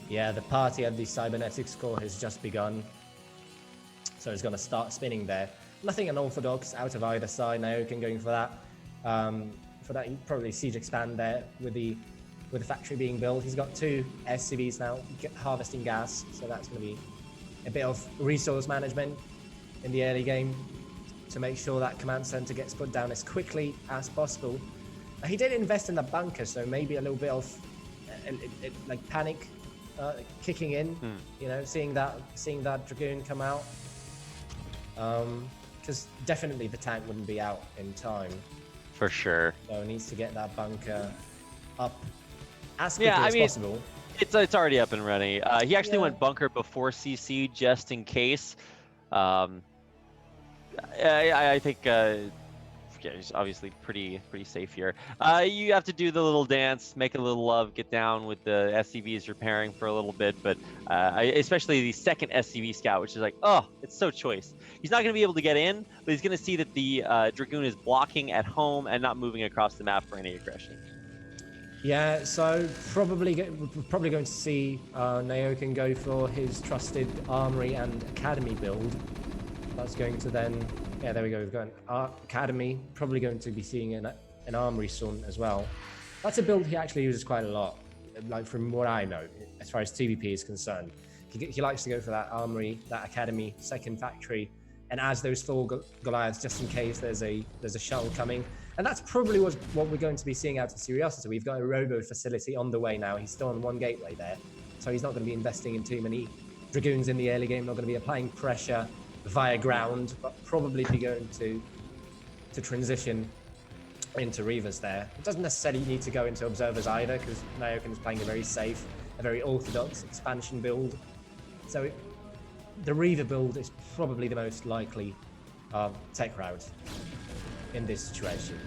Yeah, the party at the cybernetics core has just begun. So it's going to start spinning there. Nothing unorthodox out of either side. Naoken going for that. For that, you probably siege expand there with the factory being built. He's got 2 SCVs now harvesting gas, so that's going to be a bit of resource management in the early game to make sure that command center gets put down as quickly as possible. He did invest in the bunker, so maybe a little bit of like panic kicking in. You know, seeing that Dragoon come out, because definitely the tank wouldn't be out in time. For sure. So he needs to get that bunker up as quickly as possible. It's already up and running. He actually went bunker before CC just in case. I think he's obviously pretty safe here. You have to do the little dance, make a little love, get down with the SCVs repairing for a little bit, but especially the second SCV scout, which is like, oh, it's so choice. He's not going to be able to get in, but he's going to see that the Dragoon is blocking at home and not moving across the map for any aggression. Yeah, so probably going to see Naoken go for his trusted Armory and Academy build. That's going to then, yeah, there we go. We've got an Academy, probably going to be seeing an Armory soon as well. That's a build he actually uses quite a lot, like from what I know, as far as TVP is concerned. He likes to go for that Armory, that Academy, second factory, and as those Thor Goliaths, just in case there's a shuttle coming. And that's probably what we're going to be seeing out of Curiosity. We've got a robo facility on the way now. He's still on one gateway there, so he's not going to be investing in too many Dragoons in the early game, not going to be applying pressure via ground, but probably be going to transition into Reavers there. It doesn't necessarily need to go into Observers either, because Nyoken is playing a very safe, a very orthodox expansion build. So the Reaver build is probably the most likely tech route in this situation.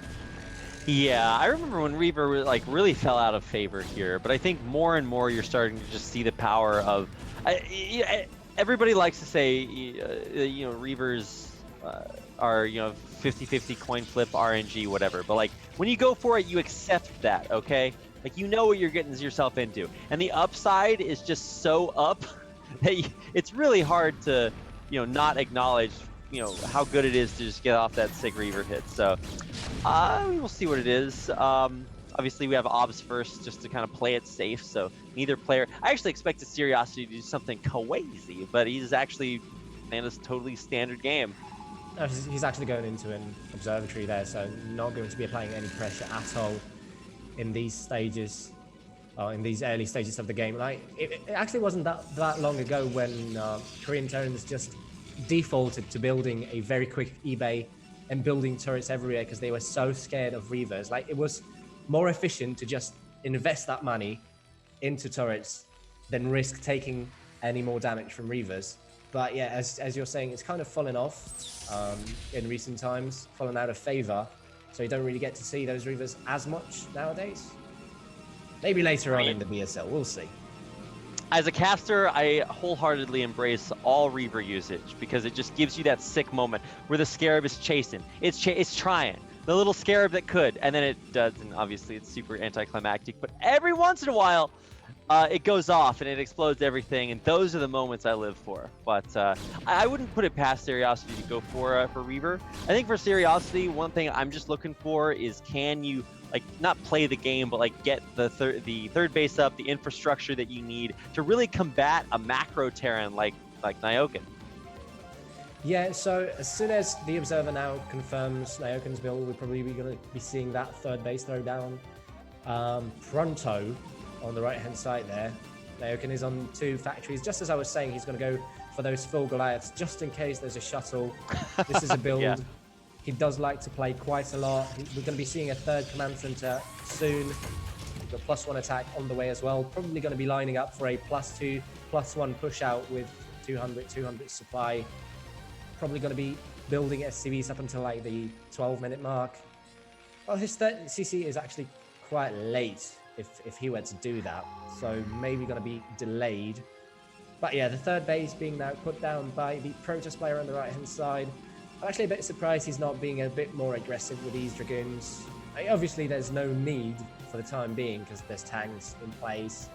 Yeah, I remember when Reaver like really fell out of favor here, but I think more and more you're starting to just see the power of. Everybody likes to say, you know, Reavers are, you know, 50-50 coin flip, RNG, whatever. But like when you go for it, you accept that, okay? Like you know what you're getting yourself into, and the upside is just so up that it's really hard to, you know, not acknowledge, you know, how good it is to just get off that sick Reaver hit. So we'll see what it is. Obviously, we have Obs first just to kind of play it safe. So neither player. I actually expected Curiosity to do something crazy, but he's actually playing this totally standard game. No, he's actually going into an observatory there, so not going to be applying any pressure at all in these stages, in these early stages of the game. Like it actually wasn't that long ago when Korean Terrans just defaulted to building a very quick eBay and building turrets everywhere because they were so scared of Reavers. Like it was more efficient to just invest that money into turrets than risk taking any more damage from Reavers. But yeah, as you're saying, it's kind of fallen off in recent times, fallen out of favor. So you don't really get to see those Reavers as much nowadays. Maybe later on in the BSL, we'll see. As a caster, I wholeheartedly embrace all Reaver usage because it just gives you that sick moment where the Scarab is chasing. It's trying. The little Scarab that could, and then it does, and obviously it's super anticlimactic, but every once in a while, it goes off and it explodes everything, and those are the moments I live for. But I wouldn't put it past Seriosity to go for Reaver. I think for Seriosity, one thing I'm just looking for is, can you like not play the game, but like get the third base up, the infrastructure that you need to really combat a macro Terran like Nyoken. Yeah, so as soon as the Observer now confirms Nyoken's build, we're probably going to be seeing that third base throw down pronto on the right-hand side there. Nyoken is on 2 factories. Just as I was saying, he's going to go for those full Goliaths, just in case there's a shuttle. This is a build yeah. He does like to play quite a lot. We're going to be seeing a 3rd command center soon. We've got +1 attack on the way as well. Probably going to be lining up for a +2, +1 push out with 200 supply. Probably going to be building SCVs up until like the 12-minute mark. Well, his third CC is actually quite late if he were to do that, so maybe going to be delayed. But yeah, the third base being now put down by the Protoss player on the right-hand side. I'm actually a bit surprised he's not being a bit more aggressive with these Dragoons. Obviously, there's no need for the time being because there's tanks in place,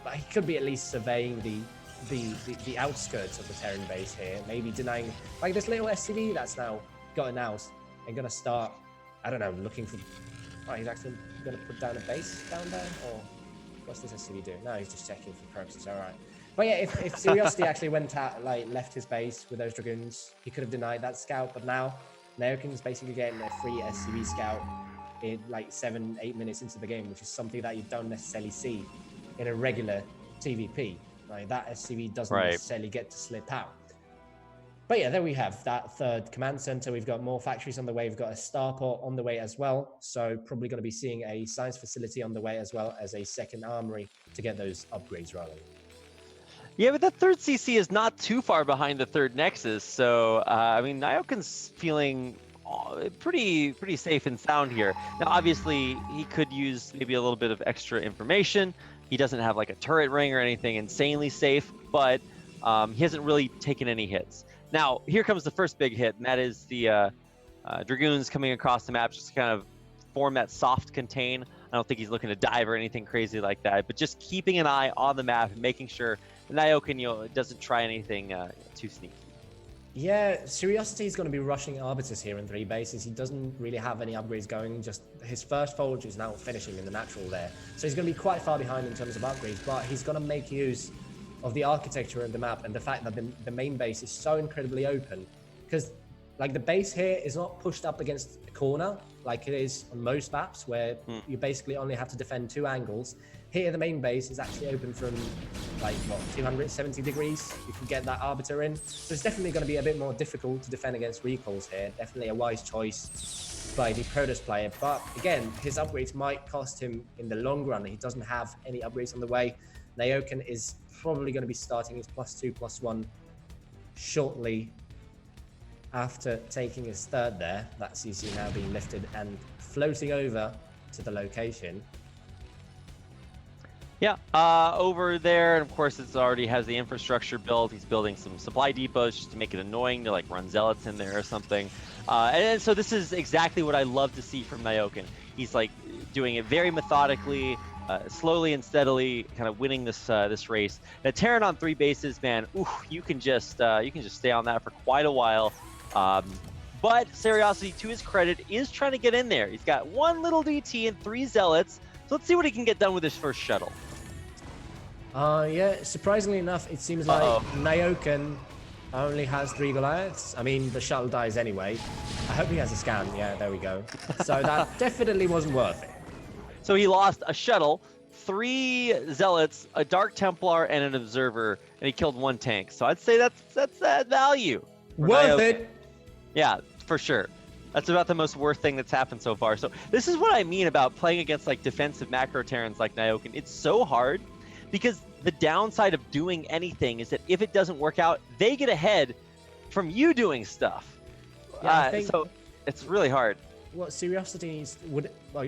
but he could be at least surveying the outskirts of the Terran base here, maybe denying like this little SCV that's now gotten out and gonna start, I don't know, looking for. Oh, he's actually gonna put down a base down there, or what's this SCV doing? No, he's just checking for purposes. All right. But yeah, if Curiosity actually went out, like left his base with those Dragoons, he could have denied that scout. But now Nyoken's basically getting a free SCV scout in like 7-8 minutes into the game, which is something that you don't necessarily see in a regular TVP. Like that SCV doesn't necessarily get to slip out. But yeah, there we have that 3rd command center. We've got more factories on the way. We've got a starport on the way as well. So probably going to be seeing a science facility on the way as well as a 2nd armory to get those upgrades rolling. Yeah, but that 3rd CC is not too far behind the 3rd Nexus. So, I mean, Nyoken's feeling pretty safe and sound here. Now, obviously, he could use maybe a little bit of extra information. He doesn't have like a turret ring or anything insanely safe, but he hasn't really taken any hits. Now, here comes the first big hit, and that is the Dragoons coming across the map just to kind of form that soft contain. I don't think he's looking to dive or anything crazy like that, but just keeping an eye on the map and making sure Nyoken doesn't try anything too sneaky. Yeah, Curiosity is going to be rushing Arbiters here in 3 bases. He doesn't really have any upgrades going. Just his first Forge is now finishing in the natural there. So he's going to be quite far behind in terms of upgrades, but he's going to make use of the architecture of the map and the fact that the main base is so incredibly open. Because like the base here is not pushed up against a corner like it is on most maps where you basically only have to defend 2 angles. Here, the main base is actually open from like what 270 degrees. You can get that arbiter in, so it's definitely going to be a bit more difficult to defend against recalls here. Definitely a wise choice by the Protoss player, but again, his upgrades might cost him in the long run. He doesn't have any upgrades on the way. Naoken is probably going to be starting his +2/+1 shortly after taking his third there. That CC now being lifted and floating over to the location. Yeah, over there, and of course it's already has the infrastructure built. He's building some supply depots just to make it annoying to like run zealots in there or something. And so this is exactly what I love to see from Naoken. He's like doing it very methodically, slowly and steadily, kind of winning this this race. Now Terran on 3 bases, man, ooh, you can just stay on that for quite a while. But Seriosity, to his credit, is trying to get in there. He's got 1 little DT and 3 zealots. So let's see what he can get done with his first shuttle. Yeah, surprisingly enough, it seems like Naoken only has 3 Goliaths. I mean, the shuttle dies anyway. I hope he has a scan. Yeah, there we go. So that definitely wasn't worth it. So he lost a shuttle, 3 zealots, a Dark Templar, and an observer, and he killed 1 tank. So I'd say that's that value. Worth it. Yeah, for sure. That's about the most worth thing that's happened so far. So this is what I mean about playing against like defensive macro Terrans like Naoken. It's so hard because the downside of doing anything is that if it doesn't work out, they get ahead from you doing stuff. Yeah, so it's really hard. What Seriosity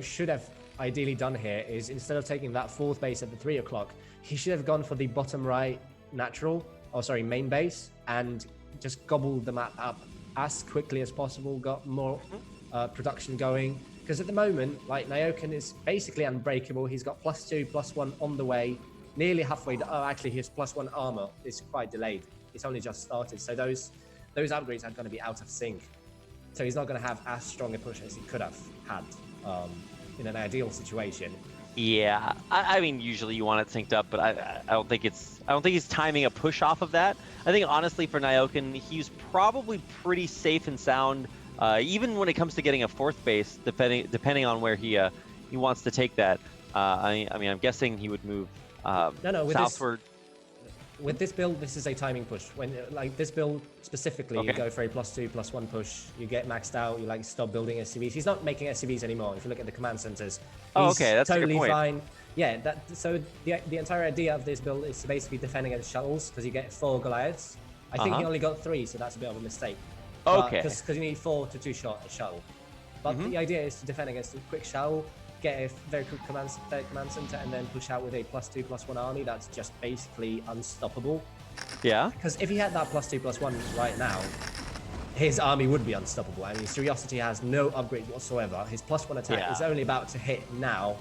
should have ideally done here is instead of taking that 4th base at the 3 o'clock, he should have gone for the bottom right main base and just gobbled the map up as quickly as possible, got more production going. Because at the moment, like Naoken is basically unbreakable. He's got +2/+1 on the way, nearly halfway. Actually, his +1 armor is quite delayed. It's only just started, so those upgrades are going to be out of sync. So he's not going to have as strong a push as he could have had in an ideal situation. Yeah, I mean, usually you want it synced up, but I don't think he's timing a push off of that. I think honestly for Naoken, he's probably pretty safe and sound, even when it comes to getting a 4th base, depending on where he wants to take that. I mean, I'm guessing he would move southward. With this build, this is a timing push. When like this build specifically, you go for a +2/+1 push. You get maxed out. You like stop building SCVs. He's not making SCVs anymore. If you look at the command centers, he's that's totally a good point. fine. Yeah, so the entire idea of this build is to basically defend against shuttles because you get 4 Goliaths. I think he only got 3, so that's a bit of a mistake. Because you need 4 to 2-shot a shuttle. But the idea is to defend against a quick shuttle, get a very quick command center, and then push out with a +2/+1 army that's just basically unstoppable. Yeah. Because if he had that +2/+1 right now, his army would be unstoppable. I mean, Seriosity has no upgrade whatsoever. His +1 attack is only about to hit now.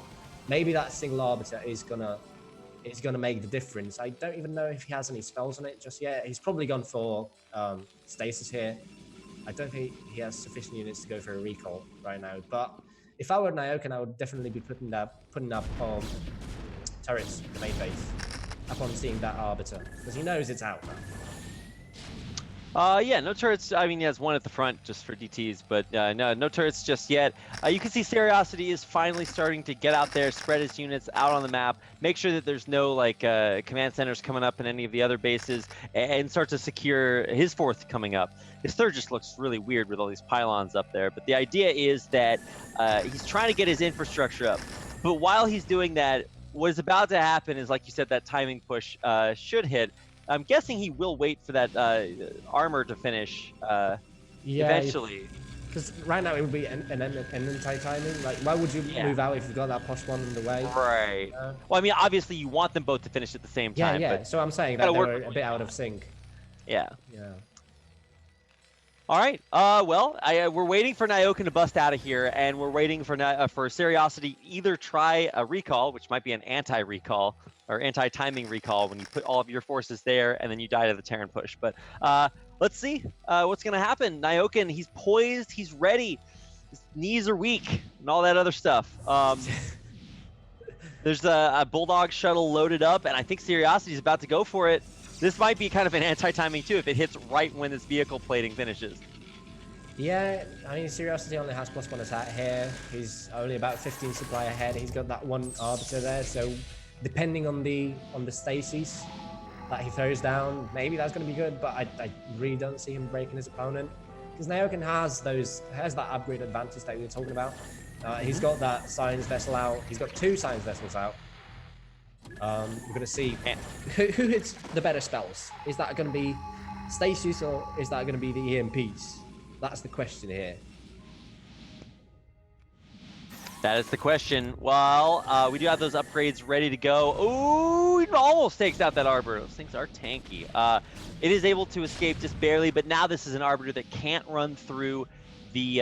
Maybe that single arbiter is gonna make the difference. I don't even know if he has any spells on it just yet. He's probably gone for stasis here. I don't think he has sufficient units to go for a recall right now. But if I were Naoken, I would definitely be putting up turrets in the main base upon seeing that arbiter because he knows it's out now. Yeah, no turrets. I mean, he has 1 at the front just for DTs, but no turrets just yet. You can see Seriosity is finally starting to get out there, spread his units out on the map, make sure that there's no like command centers coming up in any of the other bases, and start to secure his 4th coming up. His 3rd just looks really weird with all these pylons up there, but the idea is that he's trying to get his infrastructure up. But while he's doing that, what is about to happen is, like you said, that timing push should hit. I'm guessing he will wait for that armor to finish eventually. Because right now it would be an anti-timing. Like, why would you move out if you've got that +1 on the way? Right. Well, I mean, obviously you want them both to finish at the same time. Yeah. But so I'm saying that they're a bit out of sync. Yeah. Yeah. All right. Well, we're waiting for Naoken to bust out of here, and we're waiting for Seriosity either try a recall, which might be an anti-recall or anti-timing recall when you put all of your forces there and then you die to the Terran push. But let's see what's going to happen. Naoken, he's poised, he's ready. His knees are weak and all that other stuff. There's a Bulldog shuttle loaded up, and I think Seriosity is about to go for it. This might be kind of an anti-timing too if it hits right when this vehicle plating finishes. Yeah, I mean, Curiosity only has +1 attack here. He's only about 15 supply ahead. He's got that one Arbiter there, so depending on the stasis that he throws down, maybe that's going to be good, but I really don't see him breaking his opponent. Because Naokin has that upgrade advantage that we were talking about. He's got that Science Vessel out. He's got 2 Science Vessels out. We're going to see who hits the better spells. Is that going to be Stasis or is that going to be the EMPs? That's the question here. That is the question. Well, we do have those upgrades ready to go. Ooh, it almost takes out that Arbiter. Those things are tanky. It is able to escape just barely, but now this is an Arbiter that can't run through the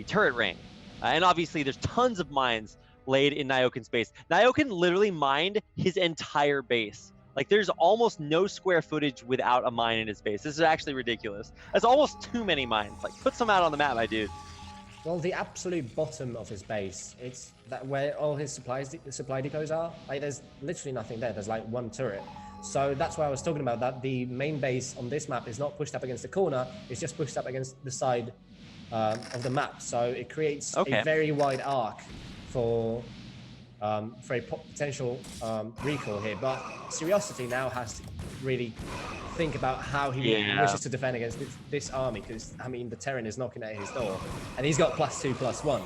turret ring. And obviously, there's tons of mines laid in Nyokin's base. Nyokin literally mined his entire base. Like, there's almost no square footage without a mine in his base. This is actually ridiculous. That's almost too many mines. Like, put some out on the map, my dude. Well, the absolute bottom of his base, it's that where all his supply depots are. Like, there's literally nothing there. There's like 1 turret. So that's why I was talking about that. The main base on this map is not pushed up against the corner. It's just pushed up against the side of the map. So it creates a very wide arc for a potential recall here. But Curiosity now has to really think about how he wishes to defend against this army, because I mean the Terran is knocking at his door and he's got +2, +1.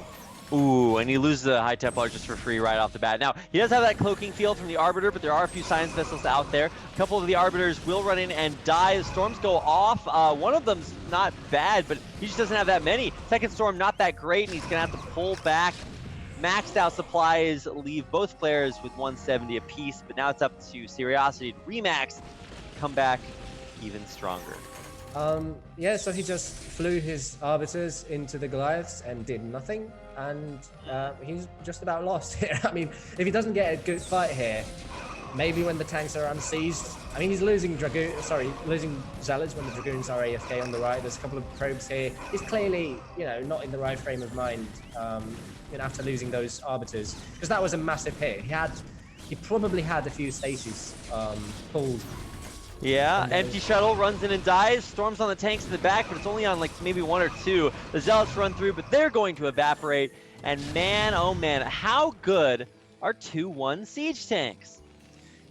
Ooh, and he loses the High Templar just for free right off the bat. Now, he does have that cloaking field from the Arbiter, but there are a few Science Vessels out there. A couple of the Arbiters will run in and die. The Storms go off. One of them's not bad, but he just doesn't have that many. Second Storm, not that great, and he's going to have to pull back. Maxed out supplies leave both players with 170 apiece, but now it's up to Curiosity to remax, come back even stronger. Yeah, so he just flew his Arbiters into the Goliaths and did nothing, and he's just about lost here. I mean, if he doesn't get a good fight here, maybe when the tanks are unseized, I mean, he's losing losing Zealots when the Dragoons are AFK on the right. There's a couple of probes here. He's clearly, not in the right frame of mind, after losing those Arbiters, because that was a massive hit. He probably had a few stasis pulled. Yeah, empty shuttle runs in and dies. Storms on the tanks in the back, but it's only on like maybe 1 or 2. The Zealots run through, but they're going to evaporate. And man, oh man, how good are 2-1 siege tanks?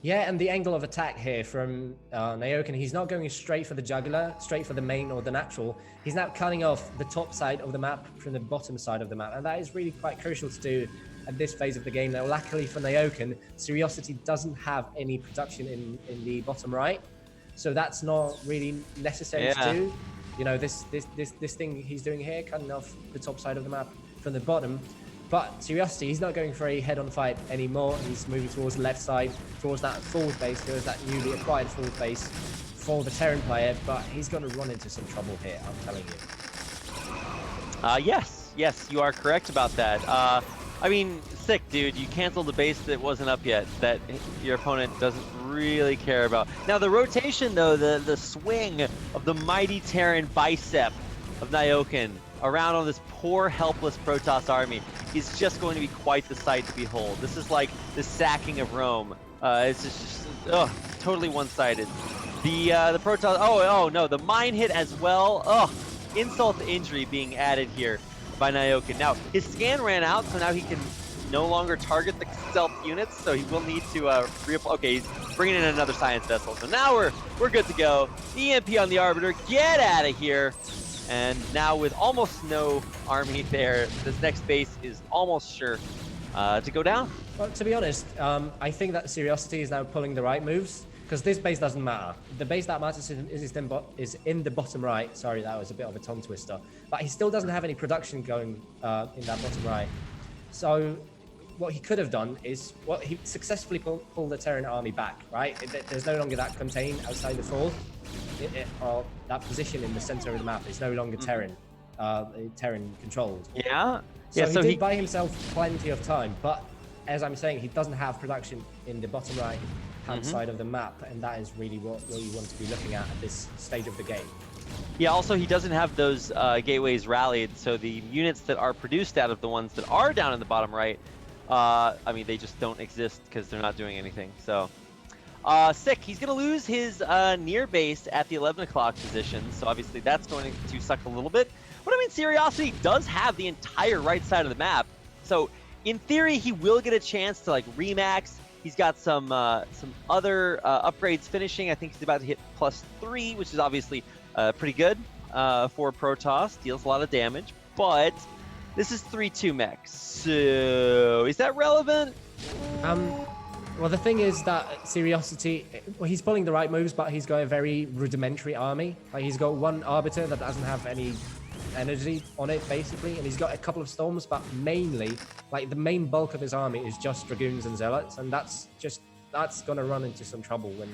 Yeah, and the angle of attack here from Nyokin, he's not going straight for the jugular, straight for the main or the natural. He's now cutting off the top side of the map from the bottom side of the map, and that is really quite crucial to do at this phase of the game. Now, luckily for Nyokin, Curiosity doesn't have any production in the bottom right, so that's not really necessary to do. This thing he's doing here, cutting off the top side of the map from the bottom. But Curiosity, he's not going for a head-on fight anymore. He's moving towards the left side, towards that forward base, towards that newly acquired forward base for the Terran player. But he's going to run into some trouble here, I'm telling you. Yes, you are correct about that. I mean, sick, dude. You canceled the base that wasn't up yet, that your opponent doesn't really care about. Now, the rotation, though, the swing of the mighty Terran bicep of Nyokin around on this poor, helpless Protoss army is just going to be quite the sight to behold. This is like the sacking of Rome. It's just totally one-sided. The Protoss, oh no, the mine hit as well. Insult to injury being added here by Nyokin. Now, his scan ran out, so now he can no longer target the stealth units, so he will need to okay, he's bringing in another Science Vessel. So now we're good to go. EMP on the Arbiter, get out of here. And now with almost no army there, this next base is almost sure to go down. Well, to be honest, I think that Curiosity is now pulling the right moves, because this base doesn't matter. The base that matters is in the bottom right. Sorry, that was a bit of a tongue twister. But he still doesn't have any production going in that bottom right. So what he could have done is, he successfully pulled the Terran army back, right? There's no longer that contain outside the fort. Or that position in the center of the map is no longer Terran controlled. Yeah. So he did buy himself plenty of time, but as I'm saying, he doesn't have production in the bottom right hand side of the map, and that is really what you want to be looking at this stage of the game. Yeah, also he doesn't have those gateways rallied, so the units that are produced out of the ones that are down in the bottom right, I mean, they just don't exist because they're not doing anything. So Sick. He's going to lose his near base at the 11 o'clock position, so obviously that's going to suck a little bit. But I mean, Curiosity does have the entire right side of the map, so in theory, he will get a chance to like remax. He's got some other upgrades finishing. I think he's about to hit +3, which is obviously pretty good for Protoss. Deals a lot of damage, but this is 3-2 mech. So is that relevant? Well, the thing is that Curiosity, well, he's pulling the right moves, but he's got a very rudimentary army. Like, he's got one Arbiter that doesn't have any energy on it, basically, and he's got a couple of Storms, but mainly, like, the main bulk of his army is just Dragoons and Zealots, and that's gonna run into some trouble when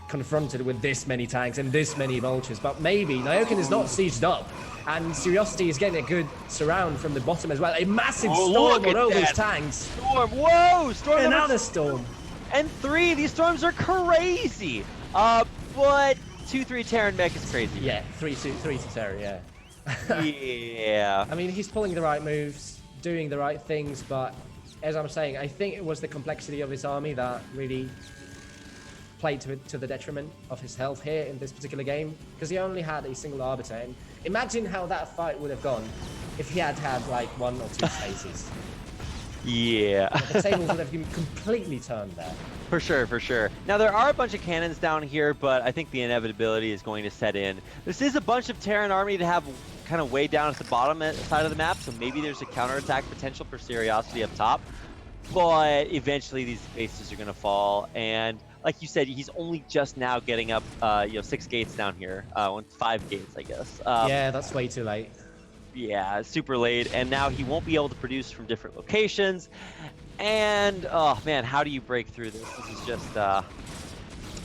confronted with this many tanks and this many Vultures. But maybe Nyoken is not sieged up, and Curiosity is getting a good surround from the bottom as well. A massive storm on all those tanks. Storm, whoa! Storm Another storm. And 3, these storms are crazy. But 2-3 Terran mech is crazy. Yeah, 3-2 Terran, yeah. Yeah. I mean, he's pulling the right moves, doing the right things, but as I'm saying, I think it was the complexity of his army that really played to the detriment of his health here in this particular game, because he only had a single Arbiter. And imagine how that fight would have gone if he had had like 1 or 2 spaces. Yeah. The tables would have been completely turned there. For sure, for sure. Now, there are a bunch of cannons down here, but I think the inevitability is going to set in. This is a bunch of Terran army to have kind of way down at the bottom side of the map, so maybe there's a counterattack potential for Curiosity up top. But eventually these bases are going to fall, and like you said, he's only just now getting up, 6 gates down here. 5 gates, I guess. Yeah, that's way too late. Yeah, super late, and now he won't be able to produce from different locations. And, oh man, how do you break through this? This is just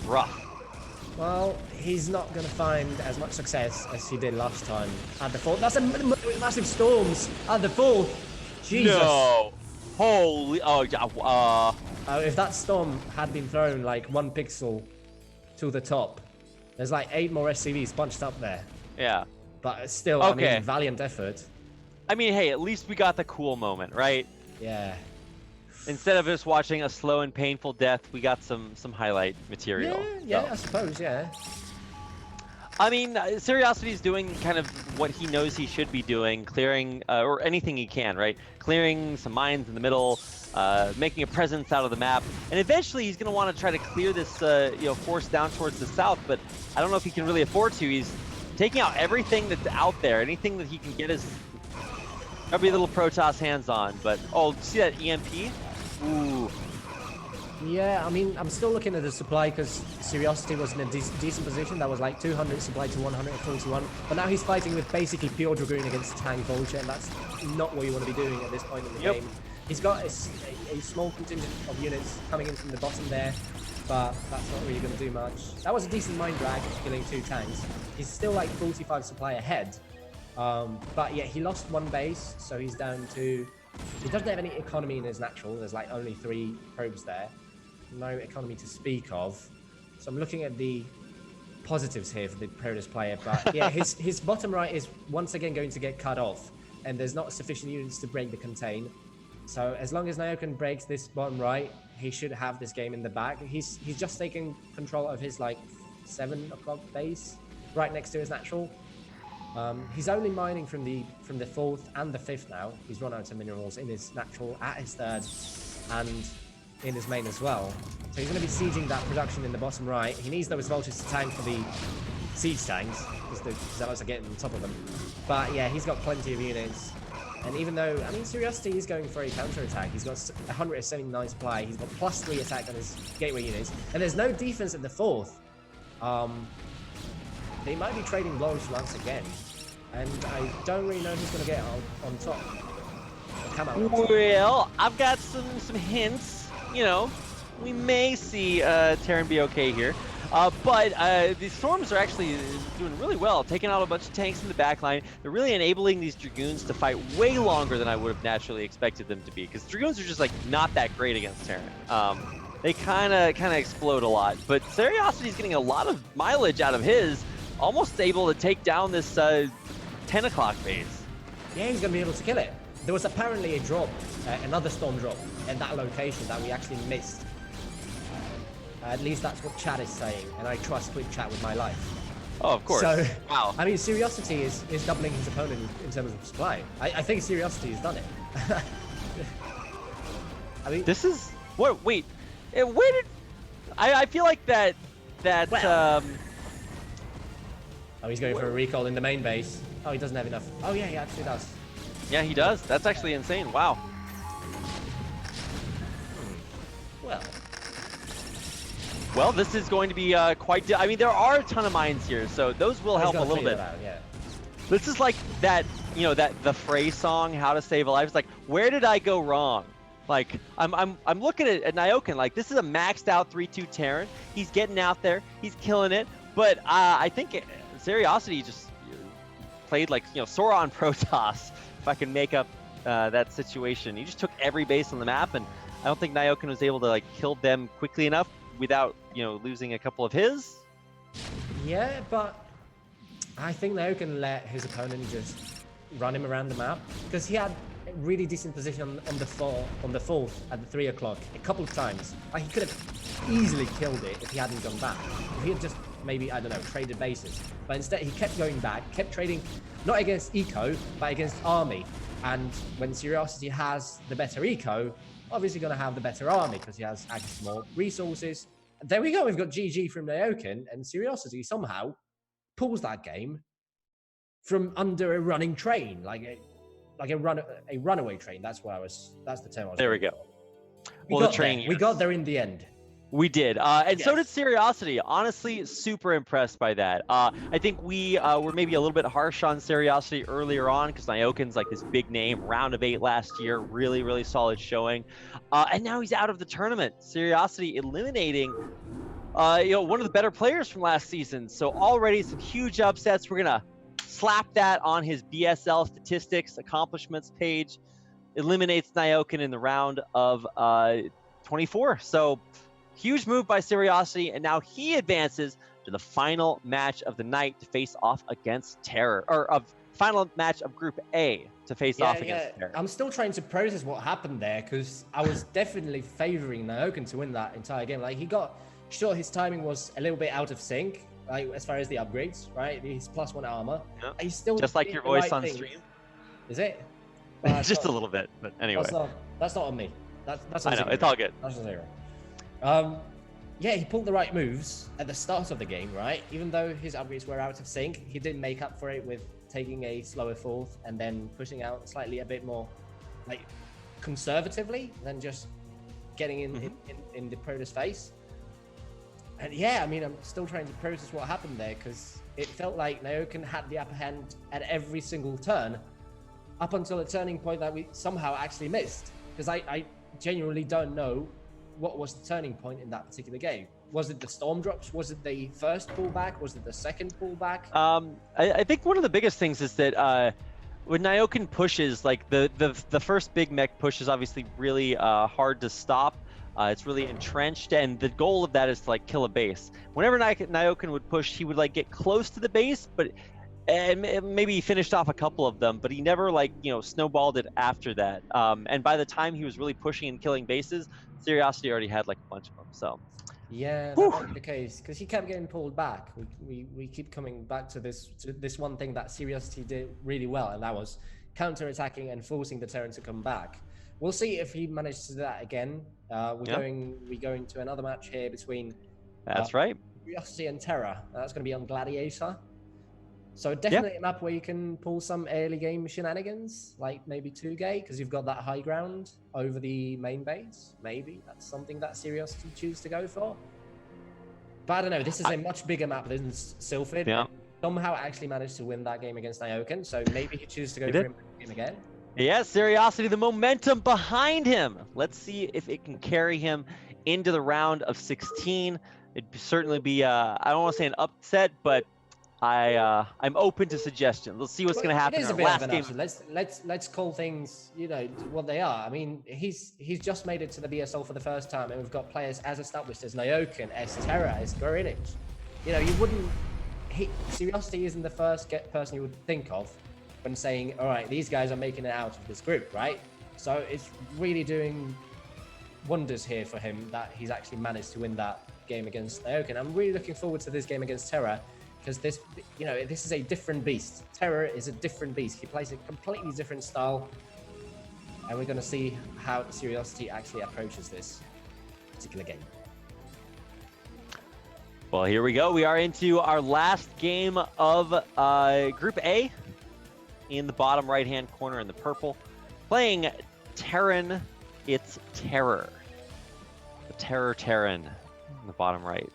rough. Well, he's not going to find as much success as he did last time at the 4th. That's a massive storms at the 4th. Jesus. No. Holy, if that storm had been thrown like 1 pixel to the top, there's like 8 more SCVs bunched up there. Yeah. But still, okay. I mean, valiant effort. I mean, hey, at least we got the cool moment, right? Yeah. Instead of just watching a slow and painful death, we got some highlight material. Yeah, I suppose, yeah. I mean, Curiosity's doing kind of what he knows he should be doing, clearing, or anything he can, right? Clearing some mines in the middle, making a presence out of the map, and eventually he's going to want to try to clear this, force down towards the south, but I don't know if he can really afford to. He's taking out everything that's out there, anything that he can get his every little Protoss hands on, but, oh, see that EMP? Ooh. Yeah, I mean, I'm still looking at the supply because Curiosity was in a decent position. That was like 200 supply to 141. But now he's fighting with basically pure Dragoon against Tank Vulture, and that's not what you want to be doing at this point in the game. He's got a small contingent of units coming in from the bottom there, but that's not really going to do much. That was a decent mine drag, killing 2 tanks. He's still like 45 supply ahead. But yeah, he lost 1 base, so he's down to... He doesn't have any economy in his natural. There's like only 3 probes there. No economy to speak of. So I'm looking at the positives here for the Protoss player. But yeah, his bottom right is once again going to get cut off, and there's not sufficient units to break the contain. So as long as Nyoken breaks this bottom right, he should have this game in the bag. He's just taking control of his like 7 o'clock base right next to his natural. He's only mining from the 4th and the 5th now. He's run out of minerals in his natural, at his 3rd, and in his main as well. So he's going to be sieging that production in the bottom right. He needs those Vultures to tank for the siege tanks, because the Zealots are getting on top of them. But yeah, he's got plenty of units. And even though, I mean, Curiosity is going for a counter-attack. He's got 179 supply. He's got +3 attack on his gateway units. And there's no defense at the 4th. They might be trading blows once again. And I don't really know who's going to get on top. Come out on top. Well, I've got some hints. You know, we may see Terran be okay here. But the Storms are actually doing really well, taking out a bunch of tanks in the backline. They're really enabling these Dragoons to fight way longer than I would have naturally expected them to be, because Dragoons are just like not that great against Terran. They kind of explode a lot, but Curiosity's getting a lot of mileage out of his, almost able to take down this 10 o'clock base. Yeah, he's going to be able to kill it. There was apparently a drop, another storm drop, in that location that we actually missed. At least that's what chat is saying, and I trust Twitch chat with my life. Oh, of course. So, wow. I mean, Seriosity is doubling his opponent in terms of supply. I think Seriosity has done it. I mean, this is what? Wait, where did I feel like that? Well, oh, he's going for a recall in the main base. Oh, he doesn't have enough. Oh yeah, he actually does. Yeah, he does. That's actually insane. Wow. Well, this is going to be quite. I mean, there are a ton of mines here, so those will help a little bit. Yeah. This is like that, the Frey song, "How to Save a Life." It's like, where did I go wrong? Like, I'm looking at Nyoken. Like, this is a maxed out 3-2 Terran. He's getting out there. He's killing it. But I think Seriosity just played like Sora on Protoss. If I can make up that situation, he just took every base on the map, and I don't think Nyoken was able to like kill them quickly enough without losing a couple of his. Yeah, but I think Nyoken let his opponent just run him around the map because he had a really decent position on the fourth at the 3 o'clock a couple of times. Like, he could have easily killed it if he hadn't gone back. If he had just maybe, I don't know, traded bases. But instead he kept going back, kept trading not against eco, but against army. And when Seriosity has the better eco, obviously going to have the better army because he has access to more resources. There we go. We've got GG from Nyoken, and Seriosity somehow pulls that game from under a running train, like a runaway train. That's the term I was. There we go. We got there in the end. We did, and Yes. So did Seriosity. Honestly, super impressed by that. I think we were maybe a little bit harsh on Seriosity earlier on because Nyoken's like this big name, round of 8 last year, really, really solid showing, and now he's out of the tournament. Seriosity eliminating, one of the better players from last season. So already some huge upsets. We're gonna slap that on his BSL statistics accomplishments page. Eliminates Nyoken in the round of 24. So. Huge move by Seriosity, and now he advances to the final match of the night to face off against Terror, or final match of Group A to face off against Terror. I'm still trying to process what happened there because I was definitely favoring Nyoken to win that entire game. Like, his timing was a little bit out of sync, like as far as the upgrades, right? His +1 armor. Yeah. He's still just like your voice on stream. Is it? Just a little bit, but anyway. That's not on me. That's I know, it's all good. That's a 0. Yeah, he pulled the right moves at the start of the game, right? Even though his upgrades were out of sync, he did make up for it with taking a slower fourth and then pushing out slightly a bit more, like, conservatively than just getting in the Protoss face. And yeah, I mean, I'm still trying to process what happened there because it felt like Nyoken had the upper hand at every single turn up until a turning point that we somehow actually missed. Because I genuinely don't know what was the turning point in that particular game. Was it the storm drops? Was it the first pullback? Was it the second pullback? I think one of the biggest things is that when Nyoken pushes, like the first big mech push is obviously really hard to stop. It's really entrenched, and the goal of that is to like kill a base. Whenever Nyoken would push, he would like get close to the base, but maybe he finished off a couple of them, but he never snowballed it after that. And by the time he was really pushing and killing bases, Seriosity already had like a bunch of them. So yeah, that might be the case because he kept getting pulled back. We keep coming back to this one thing that Seriosity did really well, and that was counter-attacking and forcing the Terran to come back. We'll see if he manages to do that again. We're going to another match here between that's right, Seriosity and Terra. That's going to be on Gladiator. So definitely a map where you can pull some early game shenanigans, like maybe 2-gate, because you've got that high ground over the main base. Maybe that's something that Seriosity choose to go for. But I don't know. This is a much bigger map than Sylphid. Yeah. Somehow actually managed to win that game against Nyoken, so maybe he chooses to go for him again. Yeah, Seriosity, the momentum behind him. Let's see if it can carry him into the round of 16. It'd certainly be, I don't want to say an upset, but I'm open to suggestions. Let's see what's going to happen in our last game. Let's call things, what they are. I mean, he's just made it to the BSL for the first time, and we've got players as established as Nyoken, as Terra, as Gorinich. You wouldn't. Seriosity isn't the first person you would think of when saying, all right, these guys are making it out of this group, right? So it's really doing wonders here for him that he's actually managed to win that game against Naoken. I'm really looking forward to this game against Terra, because this is a different beast. Terra is a different beast. He plays a completely different style, and we're going to see how Seriosity actually approaches this particular game. Well, here we go. We are into our last game of Group A in the bottom right-hand corner in the purple. Playing Terran, it's Terror. The Terran in the bottom right.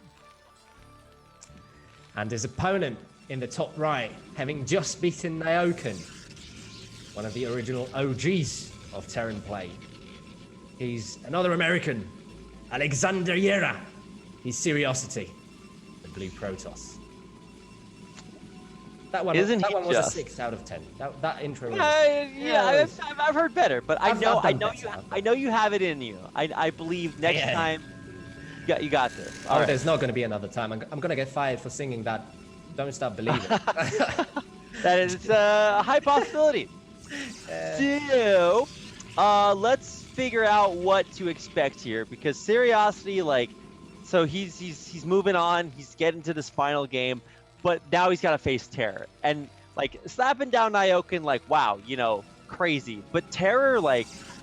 And his opponent in the top right, having just beaten Naoken, one of the original OGs of Terran play. He's another American, Alexander Yera. He's Seriosity, the blue Protoss. That one was a 6 out of 10. That intro was... I've heard better, but I know you have it in you. I believe next time you got this. All right. There's not going to be another time. I'm going to get fired for singing that. Don't stop believing. That is a high possibility. So, let's figure out what to expect here, because Seriosity, so he's moving on. He's getting to this final game, but now he's got to face Terror, and slapping down Naoken, wow, crazy. But Terror,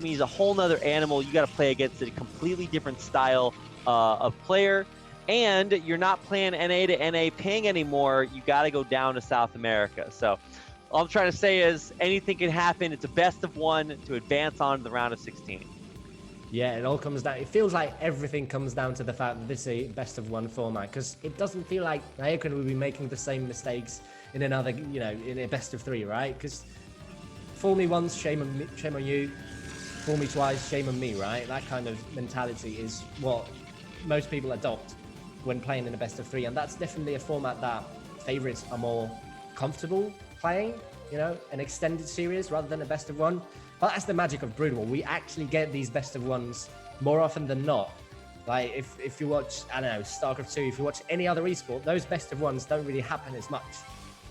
he's a whole nother animal. You got to play against a completely different style of player, and you're not playing NA to NA ping anymore. You got to go down to South America. So all I'm trying to say is anything can happen. It's a best of one to advance on to the round of 16. Yeah, it all comes down. It feels like everything comes down to the fact that this is a best of one format, because it doesn't feel like Naoken will be making the same mistakes in another, in a best of 3, right? Because fool me once, shame on you. Fool me twice, shame on me, right? That kind of mentality is what most people adopt when playing in a best of 3, and that's definitely a format that favorites are more comfortable playing, an extended series rather than a best of 1. But that's the magic of Brood War. We actually get these best of 1s more often than not. If you watch, I don't know, StarCraft 2, if you watch any other esport, those best of 1s don't really happen as much,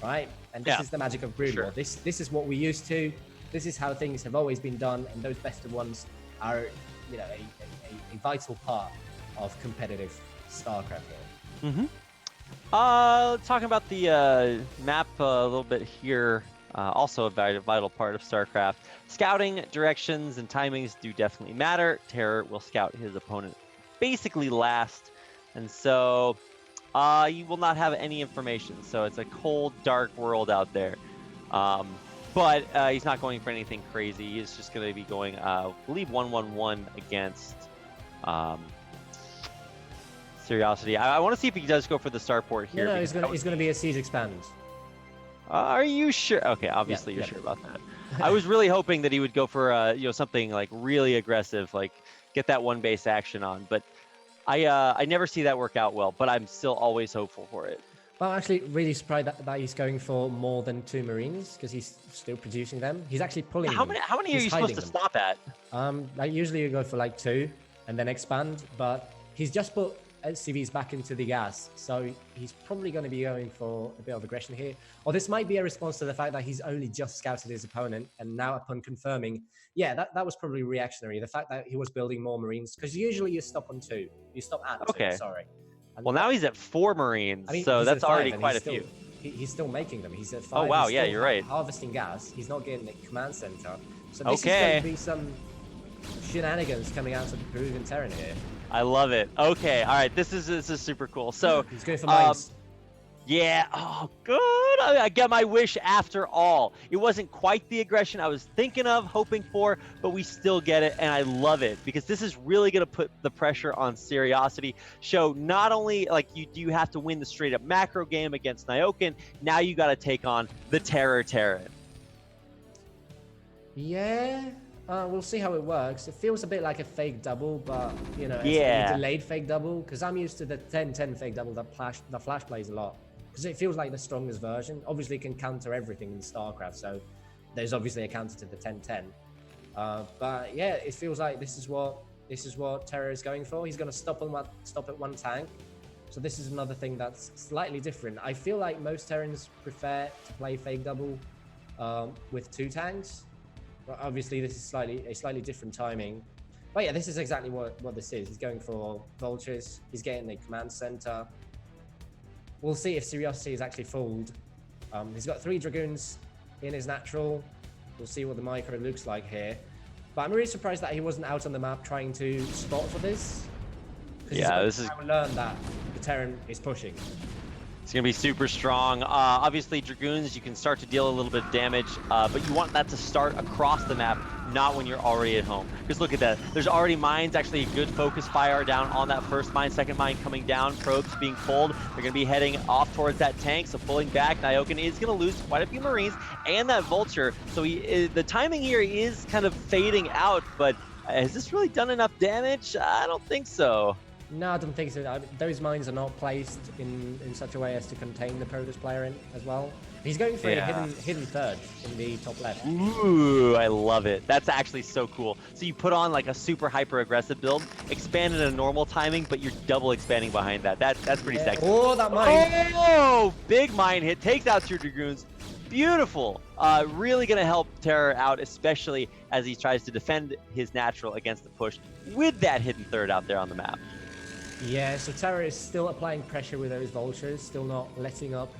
right? And this is the magic of Brood War. This is what we used to. This is how things have always been done, and those best of 1s are, a vital part of competitive StarCraft here. Mm-hmm. Talking about the map a little bit here, also a vital part of StarCraft. Scouting, directions, and timings do definitely matter. Terror will scout his opponent basically last, and so you will not have any information. So it's a cold, dark world out there. But he's not going for anything crazy. He's just going to be going, I believe, 1-1-1 against Seriosity. I want to see if he does go for the starport here. No, he's going to be a Siege Expand. Are you sure? Okay, obviously you're sure about that. I was really hoping that he would go for something really aggressive, get that one base action on. But I never see that work out well. But I'm still always hopeful for it. Well, I'm actually really surprised that he's going for more than 2 Marines, because he's still producing them. He's actually pulling How them. many are you supposed to stop at? Usually you go for 2 and then expand, but he's just put LCVs back into the gas, so he's probably going to be going for a bit of aggression here. Or this might be a response to the fact that he's only just scouted his opponent, and now upon confirming, that was probably reactionary. The fact that he was building more Marines, because usually you stop on 2. You stop at 2, sorry. And well, now he's at 4 Marines, so that's already quite a few. He's still making them. He's at 5. Oh, wow, you're right. Harvesting gas. He's not getting the command center. So this is going to be some shenanigans coming out of the Peruvian Terran here. I love it. Okay, all right, this is super cool. So he's going for mines. Yeah, oh, good. I got my wish after all. It wasn't quite the aggression I was thinking of, hoping for, but we still get it, and I love it, because this is really going to put the pressure on Seriosity. Show not only, you have to win the straight-up macro game against Naoken, now you got to take on the Terran. Yeah, we'll see how it works. It feels a bit like a fake double, but, it's a delayed fake double, because I'm used to the 10-10 fake double that Flash plays a lot. Because it feels like the strongest version. Obviously, it can counter everything in StarCraft, so there's obviously a counter to the 10-10. But yeah, it feels like this is what Terror is going for. He's going to stop at 1 tank. So this is another thing that's slightly different. I feel like most Terrans prefer to play fake double with 2 tanks. But obviously, this is a slightly different timing. But yeah, this is exactly what this is. He's going for vultures. He's getting the command center. We'll see if Curiosity is actually fooled. He's got 3 Dragoons in his natural. We'll see what the micro looks like here. But I'm really surprised that he wasn't out on the map trying to spot for this. Yeah, this is... I will learn that the Terran is pushing. It's going to be super strong. Obviously, Dragoons, you can start to deal a little bit of damage, but you want that to start across the map, not when you're already at home. Because look at that. There's already mines, actually a good focus fire down on that first mine, second mine coming down, probes being pulled. They're going to be heading off towards that tank, so pulling back. Nyoken is going to lose quite a few Marines and that Vulture. So the timing here is kind of fading out, but has this really done enough damage? I don't think so. No, I don't think so. Those mines are not placed in such a way as to contain the Protoss player in as well. He's going for a hidden third in the top left. Ooh, I love it. That's actually so cool. So you put on like a super hyper aggressive build, expand in a normal timing, but you're double expanding behind that. That's pretty sexy. Oh, that mine! Oh, big mine hit. Takes out 2 Dragoons. Beautiful. Really going to help Terror out, especially as he tries to defend his natural against the push with that hidden third out there on the map. Yeah, so Terror is still applying pressure with those vultures, still not letting up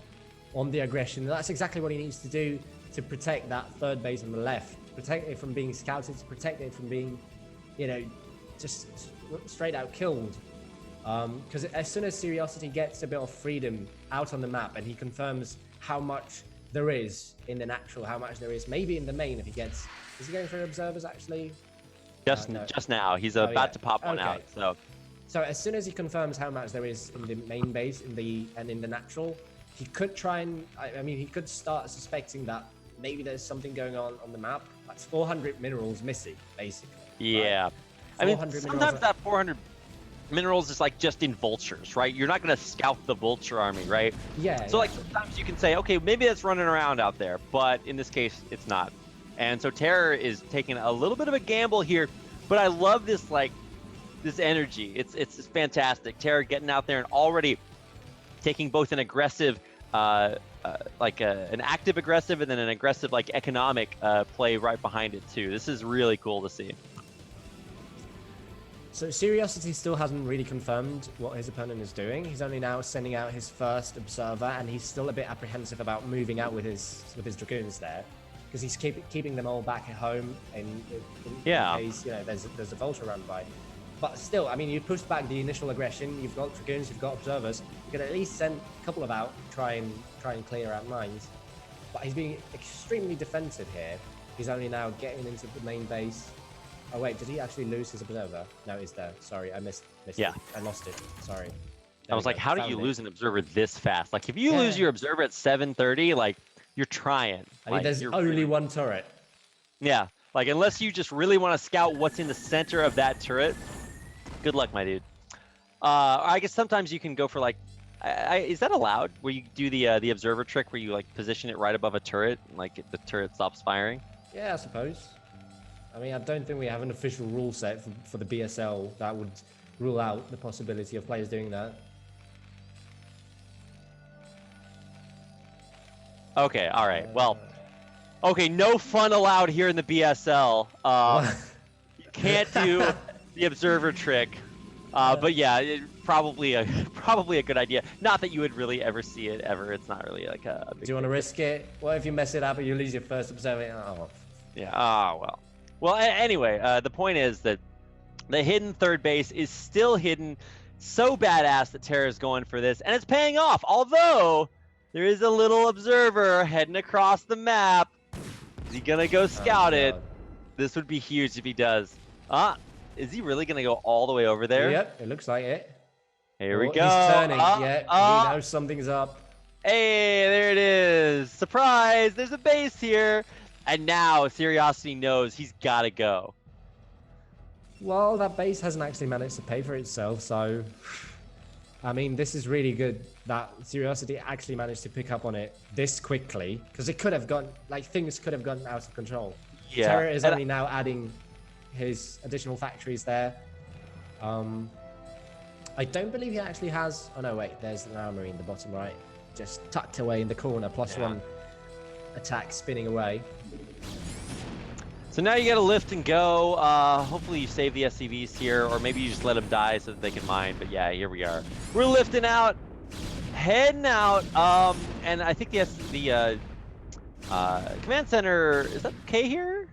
on the aggression. That's exactly what he needs to do to protect that third base on the left. Protect it from being scouted, to protect it from being, you know, just straight out killed. Because as soon as Curiosity gets a bit of freedom out on the map and he confirms how much there is in the natural, how much there is maybe in the main if he gets... Is he going for observers actually? Just now. He's about to pop one out, so... So as soon as he confirms how much there is in the main base in the natural, he could try and he could start suspecting that maybe there's something going on the map. That's 400 minerals missing, basically. Yeah, right? I mean sometimes that 400 minerals is like just in vultures, right? You're not going to scout the vulture army, right? Yeah. So like sometimes you can say, okay, maybe that's running around out there, but in this case, it's not. And so Terror is taking a little bit of a gamble here, but I love this this energy. It's fantastic. Terror getting out there and already taking both an aggressive, an active aggressive, and then an aggressive economic play right behind it too. This is really cool to see. So Curiosity still hasn't really confirmed what his opponent is doing. He's only now sending out his first observer, and he's still a bit apprehensive about moving out with his Dragoons there, because he's keeping them all back at home in case there's a vulture run by. But still, I mean, you pushed back the initial aggression. You've got Dragoons, you've got observers. You could at least send a couple of out, try and clear out mines. But he's being extremely defensive here. He's only now getting into the main base. Oh wait, did he actually lose his observer? No, he's there. Sorry, I missed it. I lost it. Sorry. I was like, how do you lose an observer this fast? Like, if you lose your observer at 7:30, you're trying. I mean, there's only one turret. Yeah, unless you just really want to scout what's in the center of that turret. Good luck, my dude. I guess sometimes you can go for is that allowed? Where you do the observer trick, where you position it right above a turret, and the turret stops firing? Yeah, I suppose. I mean, I don't think we have an official rule set for the BSL that would rule out the possibility of players doing that. Okay, all right. Well, okay, no fun allowed here in the BSL. You can't do the observer trick, but yeah, probably a good idea. Not that you would really ever see it ever. It's not really a big Do you want to risk it? What if you mess it up and you lose your first observer? Oh. Yeah. Ah, well. Well, anyway, the point is that the hidden third base is still hidden. So badass that Terra is going for this, and it's paying off. Although there is a little observer heading across the map. Is he gonna go scout it? This would be huge if he does. Is he really gonna go all the way over there? Yep, it looks like it. Here we go. He's turning. He knows something's up. Hey, there it is. Surprise! There's a base here. And now Curiosity knows he's got to go. Well, that base hasn't actually managed to pay for itself, so... I mean, this is really good that Curiosity actually managed to pick up on it this quickly, because it could have gone... things could have gone out of control. Yeah. Terra is only now adding his additional factories there. I don't believe he actually has... Oh, no, wait. There's an armory in the bottom right. Just tucked away in the corner, +1 attack spinning away. So now you got to lift and go. Hopefully you save the SCVs here, or maybe you just let them die so that they can mine. But yeah, here we are. We're lifting out, heading out. And I think the command center, is that okay here?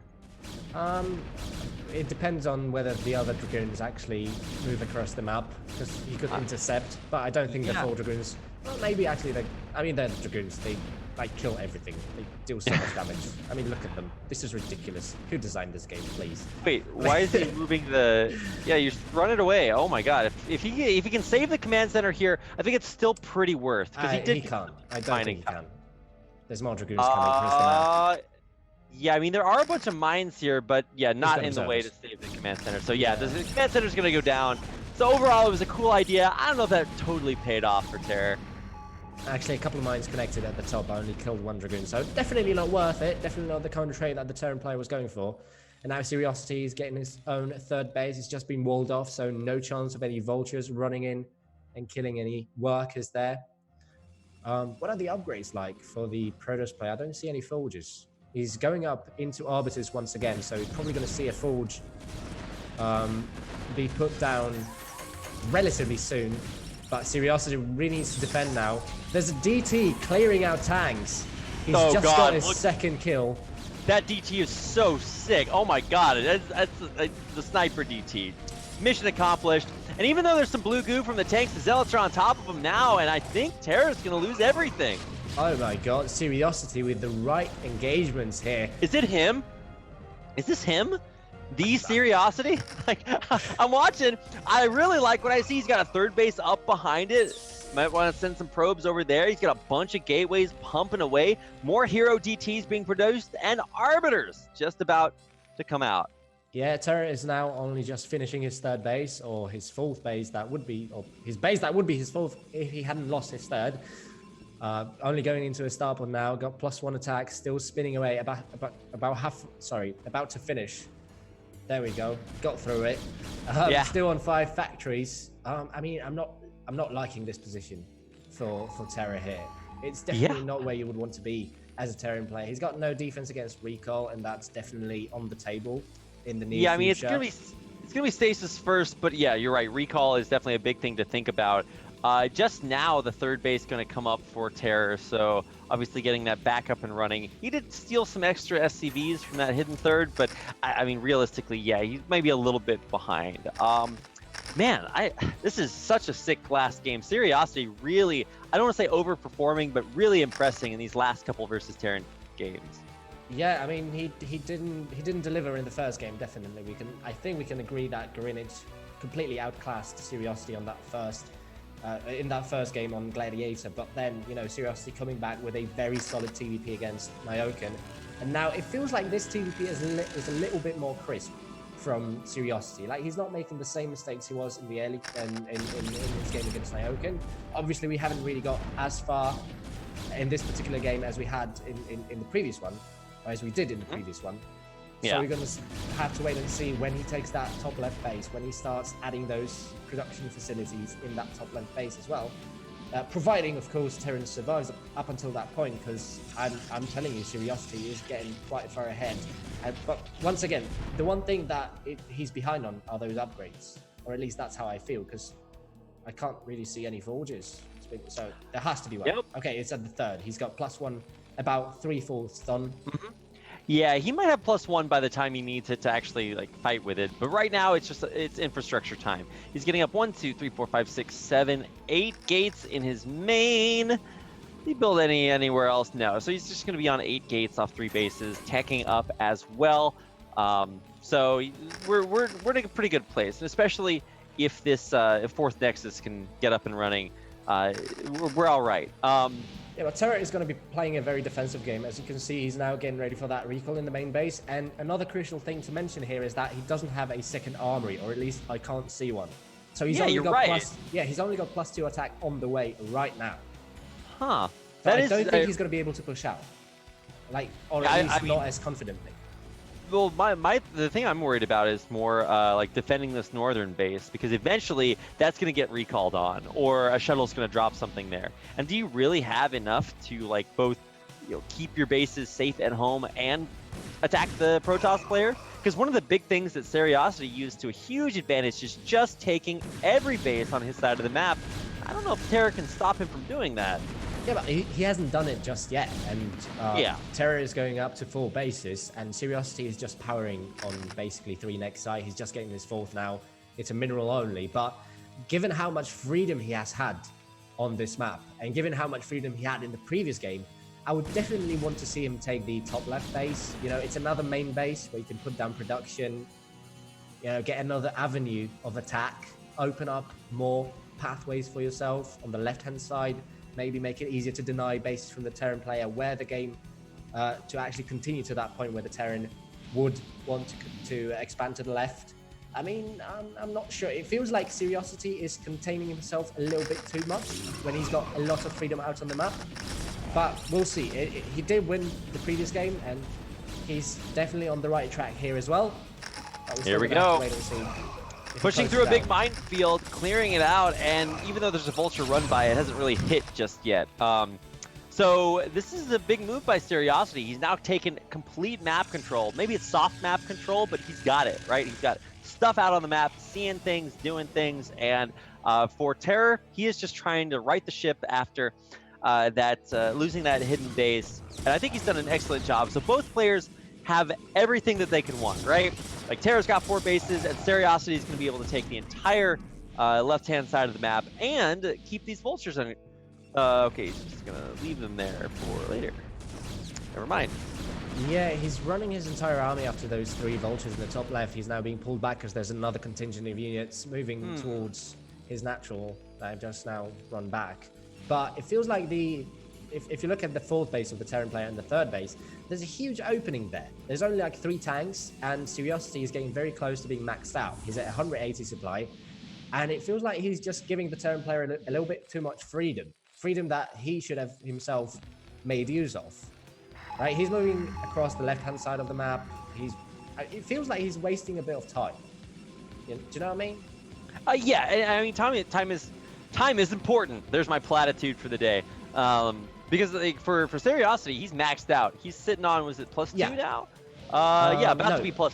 It depends on whether the other Dragoons actually move across the map, because he could intercept, but I don't think the 4 Dragoons, well, maybe actually they're Dragoons, they like kill everything, they deal so much damage. I mean, look at them, this is ridiculous. Who designed this game, please? Wait, why is he moving the, yeah, you run it away. Oh my god, if he can save the command center here, I think it's still pretty worth, because he can't, I don't think he can. There's more Dragoons coming across the map. Yeah, I mean, there are a bunch of mines here, but yeah, not in the way to save the command center. So yeah, the command center is going to go down. So overall, it was a cool idea. I don't know if that totally paid off for Terror. Actually, a couple of mines connected at the top. I only killed 1 Dragoon, so definitely not worth it. Definitely not the kind of trade that the Terran player was going for. And now Curiosity is getting his own 3rd base. It's just been walled off, so no chance of any vultures running in and killing any workers there. What are the upgrades like for the Protoss player? I don't see any forges. He's going up into Arbiters once again, so he's probably going to see a forge be put down relatively soon. But Curiosity really needs to defend now. There's a DT clearing out tanks. He's just got his 2nd kill. That DT is so sick. Oh my god, that's the sniper DT. Mission accomplished. And even though there's some blue goo from the tanks, the Zealots are on top of him now, and I think Terra's going to lose everything. Oh my god, Curiosity with the right engagements here. Is it him? Is this him? The Curiosity? Like, I'm watching. I really like what I see. He's got a 3rd base up behind it. Might want to send some probes over there. He's got a bunch of gateways pumping away. More hero DTs being produced, and Arbiters just about to come out. Yeah, Terra is now only just finishing his 3rd base, or his 4th base that would be, or his base that would be his 4th if he hadn't lost his 3rd. Only going into a starport now, got +1 attack, still spinning away, about to finish. There we go, got through it. Still on 5 factories. I mean, I'm not liking this position for Terra here. It's definitely not where you would want to be as a Terran player. He's got no defense against recall, and that's definitely on the table in the near future. Yeah, I mean, it's gonna be stasis first, but yeah, you're right. Recall is definitely a big thing to think about. Just now, the 3rd base going to come up for Terror, so obviously getting that back up and running. He did steal some extra SCVs from that hidden 3rd, but I mean, realistically, yeah, he might be a little bit behind. Man, this is such a sick last game. Curiosity really, I don't want to say overperforming, but really impressing in these last couple versus Terran games. Yeah, I mean, he didn't deliver in the 1st game. Definitely, I think we can agree that Greenwich completely outclassed Curiosity on that in that 1st game on Gladiator. But then, you know, Curiosity coming back with a very solid TVP against Nyoken, and now it feels like this TVP is a little bit more crisp from Curiosity. Like, he's not making the same mistakes he was in the early in his game against Nyoken. Obviously, we haven't really got as far in this particular game as we had in the previous one, or as we did in the previous one. So we're going to have to wait and see when he takes that top left base, when he starts adding those production facilities in that top left base as well. Providing, of course, Terran survives up until that point, because I'm telling you, Curiosity is getting quite far ahead. But once again, the one thing that he's behind on are those upgrades, or at least that's how I feel, because I can't really see any forges. So there has to be one. Yep. Okay, it's at the 3rd. He's got +1, about 3/4 done. Yeah, he might have +1 by the time he needs it to actually like fight with it. But right now, it's infrastructure time. He's getting up 1, 2, 3, 4, 5, 6, 7, 8 gates in his main. Did he build anywhere else? No. So he's just going to be on 8 gates off 3 bases, teching up as well. So we're in a pretty good place, and especially if this if 4th Nexus can get up and running, we're all right. Yeah, but Terra is going to be playing a very defensive game. As you can see, he's now getting ready for that recall in the main base. And another crucial thing to mention here is that he doesn't have a 2nd armory, or at least I can't see one. So he's only got he's only got +2 attack on the way right now. Huh. But I don't think he's going to be able to push out. Like, or at least not as confidently. Well, the thing I'm worried about is more like defending this northern base, because eventually that's going to get recalled on, or a shuttle's going to drop something there. And do you really have enough to like both keep your bases safe at home and attack the Protoss player. Because one of the big things that Seriosity used to a huge advantage is just taking every base on his side of the map. I don't know if Terra can stop him from doing that. Yeah, but he hasn't done it just yet, and Terra is going up to 4 bases, and Seriosity is just powering on basically 3 next site. He's just getting his 4th now. It's a mineral only, but given how much freedom he has had on this map, and given how much freedom he had in the previous game, I would definitely want to see him take the top left base. It's another main base where you can put down production, get another avenue of attack, open up more pathways for yourself on the left-hand side. Maybe make it easier to deny bases from the Terran player, where the game to actually continue to that point where the Terran would want to expand to the left. I mean, I'm not sure. It feels like Seriosity is containing himself a little bit too much when he's got a lot of freedom out on the map. But we'll see. He did win the previous game, and he's definitely on the right track here as well. Here we go. Pushing through a big minefield, clearing it out, and even though there's a vulture run by, it hasn't really hit just yet. So this is a big move by Seriosity. He's now taken complete map control. Maybe it's soft map control, but he's got it, right? He's got stuff out on the map, seeing things, doing things, and for Terror, he is just trying to right the ship after losing that hidden base. And I think he's done an excellent job. So both players have everything that they can want, right? Like Terra's got 4 bases, and Seriosity is going to be able to take the entire left-hand side of the map and keep these vultures on. Okay, he's just going to leave them there for later. Never mind. Yeah, he's running his entire army after those 3 vultures in the top left. He's now being pulled back because there's another contingent of units moving towards his natural that have just now run back. But it feels like if you look at the 4th base of the Terran player and the 3rd base, there's a huge opening there. There's only like 3 tanks, and Seriosity is getting very close to being maxed out. He's at 180 supply, and it feels like he's just giving the Terran player a little bit too much freedom. Freedom that he should have himself made use of. Right? He's moving across the left-hand side of the map. It feels like he's wasting a bit of time. Do you know what I mean? Yeah, I mean, time is important. There's my platitude for the day. Because like, for Seriosity, he's maxed out. He's sitting on, was it +2 now? About to be +2.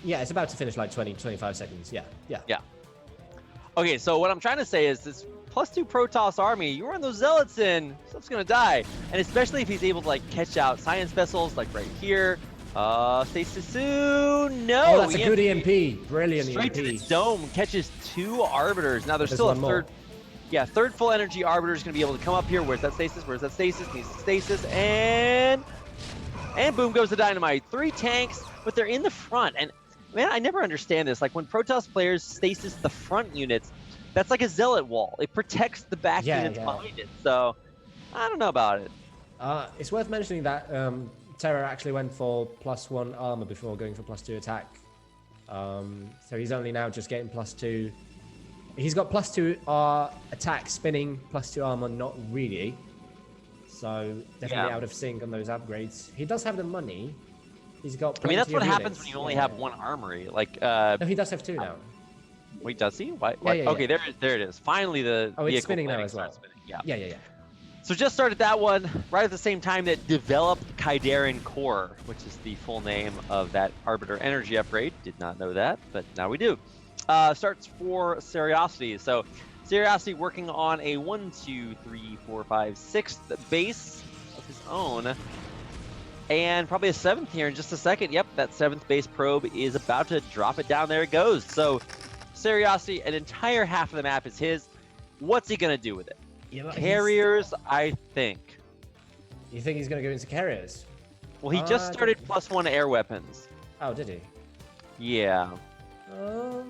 Yeah, it's about to finish like 25 seconds. Yeah. Okay, so what I'm trying to say is this +2 Protoss army, you run those zealots in, stuff's gonna die. And especially if he's able to like catch out science vessels like right here. Stasis soon. No. Oh, that's a good EMP. Brilliant Straight EMP. to the dome, catches 2 arbiters. Now there's still a third. Yeah, third full energy arbiter is going to be able to come up here. Where's that stasis? Where's that stasis? Needs stasis, and boom goes the dynamite. 3 tanks, but they're in the front. And man, I never understand this. Like when Protoss players stasis the front units, that's like a zealot wall. It protects the back units behind it. So I don't know about it. It's worth mentioning that Terra actually went for +1 armor before going for +2 attack. So he's only now just getting +2. He's got +2 attack, spinning, +2 armor, not really. So definitely out of sync on those upgrades. He does have the money. He's got plenty that's what of happens units. when you only have 1 armory. Like no, he does have 2 now. Wait, does he? Why? Yeah. Okay, there it is. Finally, the it's spinning now as well. Yeah. Yeah. So just started that one right at the same time that developed Kaidaran Core, which is the full name of that Arbiter Energy upgrade. Did not know that, but now we do. Starts for Seriosity. So Seriosity working on a 1, 2, 3, 4, 5, 6th base of his own. And probably a 7th here in just a second. Yep, that 7th base probe is about to drop it down. There it goes. So Seriosity, an entire half of the map is his. What's he going to do with it? Yeah, Carriers, I think. You think he's going to go into carriers? Well, he just started +1 air weapons. Oh, did he? Yeah. Well,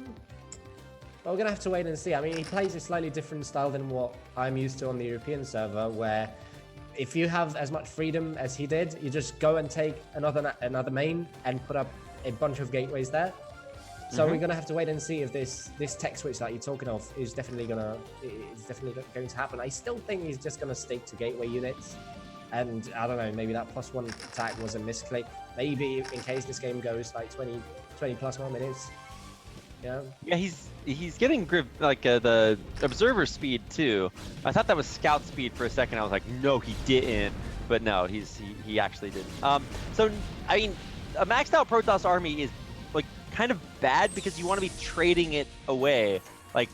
we're going to have to wait and see. I mean, he plays a slightly different style than what I'm used to on the European server, where if you have as much freedom as he did, you just go and take another main and put up a bunch of gateways there. So we're going to have to wait and see if this tech switch that you're talking of is definitely going to happen. I still think he's just going to stick to gateway units. And I don't know, maybe that +1 attack was a misclick. Maybe in case this game goes like 20 plus more minutes. Yeah. Yeah, he's getting the observer speed too. I thought that was scout speed for a second. I was like, no, he didn't. But no, he actually didn't. So I mean, a maxed out Protoss army is like kind of bad because you want to be trading it away. Like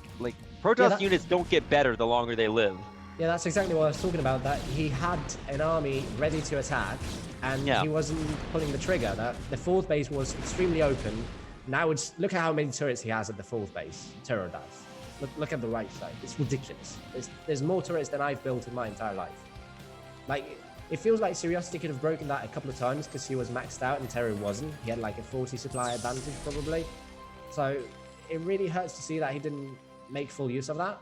Protoss units don't get better the longer they live. Yeah, that's exactly what I was talking about. That he had an army ready to attack, and he wasn't pulling the trigger. That the fourth base was extremely open. Now look at how many turrets he has at the fourth base. Terror does. Look at the right side. It's ridiculous. There's more turrets than I've built in my entire life. Like, it feels like Curiosity could have broken that a couple of times because he was maxed out and Terror wasn't. He had like a 40 supply advantage probably. So it really hurts to see that he didn't make full use of that.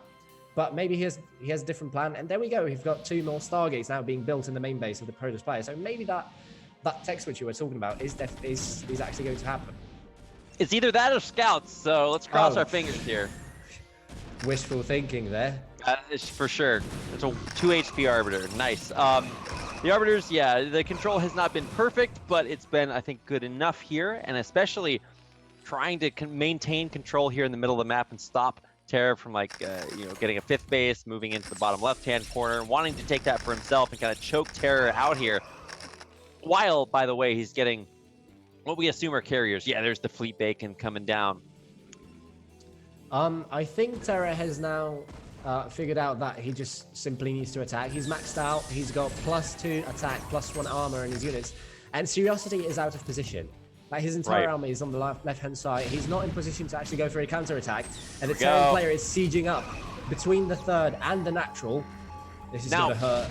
But maybe he has a different plan. And there we go. We've got 2 more Stargates now being built in the main base of the Protoss player. So maybe that tech switch you were talking about is actually going to happen. It's either that or scouts. So let's cross our fingers here. Wishful thinking there. It's for sure. It's a 2 HP Arbiter. Nice. The Arbiters, yeah, the control has not been perfect, but it's been, I think, good enough here. And especially trying to maintain control here in the middle of the map and stop Terra from getting a 5th base, moving into the bottom left-hand corner, wanting to take that for himself and kind of choke Terra out here. While, by the way, he's getting what we assume are carriers. Yeah, there's the Fleet Bacon coming down. I think Terra has now figured out that he just simply needs to attack. He's maxed out. He's got +2 attack, +1 armor in his units. And Curiosity is out of position. Like, his entire army is on the left-hand side. He's not in position to actually go for a counter-attack. And the Terran player is sieging up between the 3rd and the natural. This is going to hurt.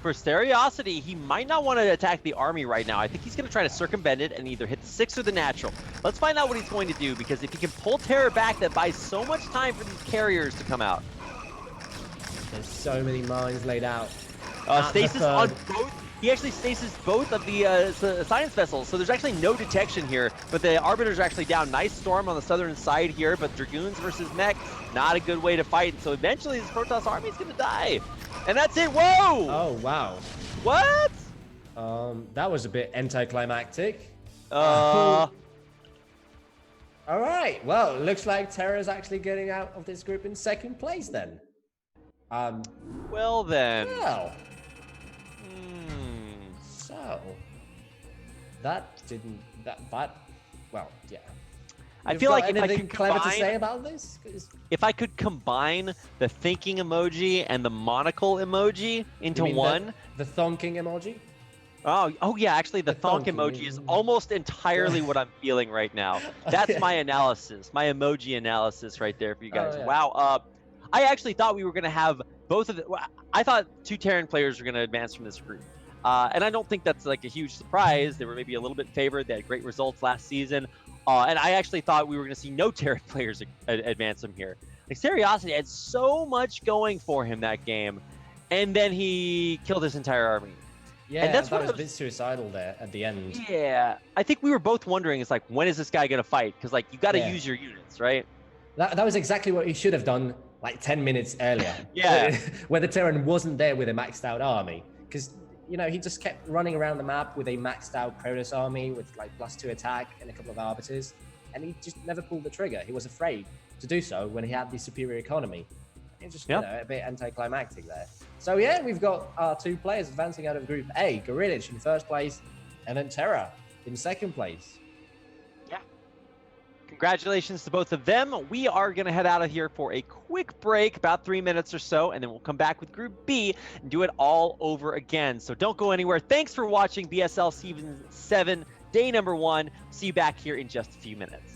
For Curiosity, he might not want to attack the army right now. I think he's going to try to circumvent it and either hit the 6 or the natural. Let's find out what he's going to do, because if he can pull Terra back, that buys so much time for these carriers to come out. There's so many mines laid out. Stasis on both. He actually stasis both of the science vessels, so there's actually no detection here, but the Arbiters are actually down. Nice storm on the southern side here, but Dragoons versus Mech, not a good way to fight, so eventually this Protoss army is going to die. And that's it. Whoa! Oh, wow. What? That was a bit anticlimactic. All right. Well, looks like Terra's actually getting out of this group in 2nd place then. Well then. Well. So that didn't well, yeah. I feel like if I could clever to say about this? If I could combine the thinking emoji and the monocle emoji into one. The thonking emoji? Oh yeah, actually the thonk emoji is almost entirely what I'm feeling right now. That's my analysis, my emoji analysis right there for you guys. Wow. I actually thought we were going to have both of the... I thought 2 Terran players were going to advance from this group. And I don't think that's like a huge surprise. They were maybe a little bit favored. They had great results last season. And I actually thought we were going to see no Terran players advance from here. Like, Curiosity had so much going for him that game. And then he killed his entire army. Yeah, and that's that was a bit suicidal there at the end. Yeah. I think we were both wondering, it's like, when is this guy going to fight? Because, like, you got to use your units, right? That was exactly what he should have done like 10 minutes earlier. Yeah. Where the Terran wasn't there with a maxed out army. Because, you know, he just kept running around the map with a maxed out Protoss army with like +2 attack and a couple of Arbiters. And he just never pulled the trigger. He was afraid to do so when he had the superior economy. It's just, you know, a bit anticlimactic there. So yeah, we've got our 2 players advancing out of Group A. Gorillage in 1st place, and then Terra in 2nd place. Yeah. Congratulations to both of them. We are going to head out of here for a quick break, about 3 minutes or so, and then we'll come back with Group B and do it all over again. So don't go anywhere. Thanks for watching BSL Season 7, Day number 1. See you back here in just a few minutes.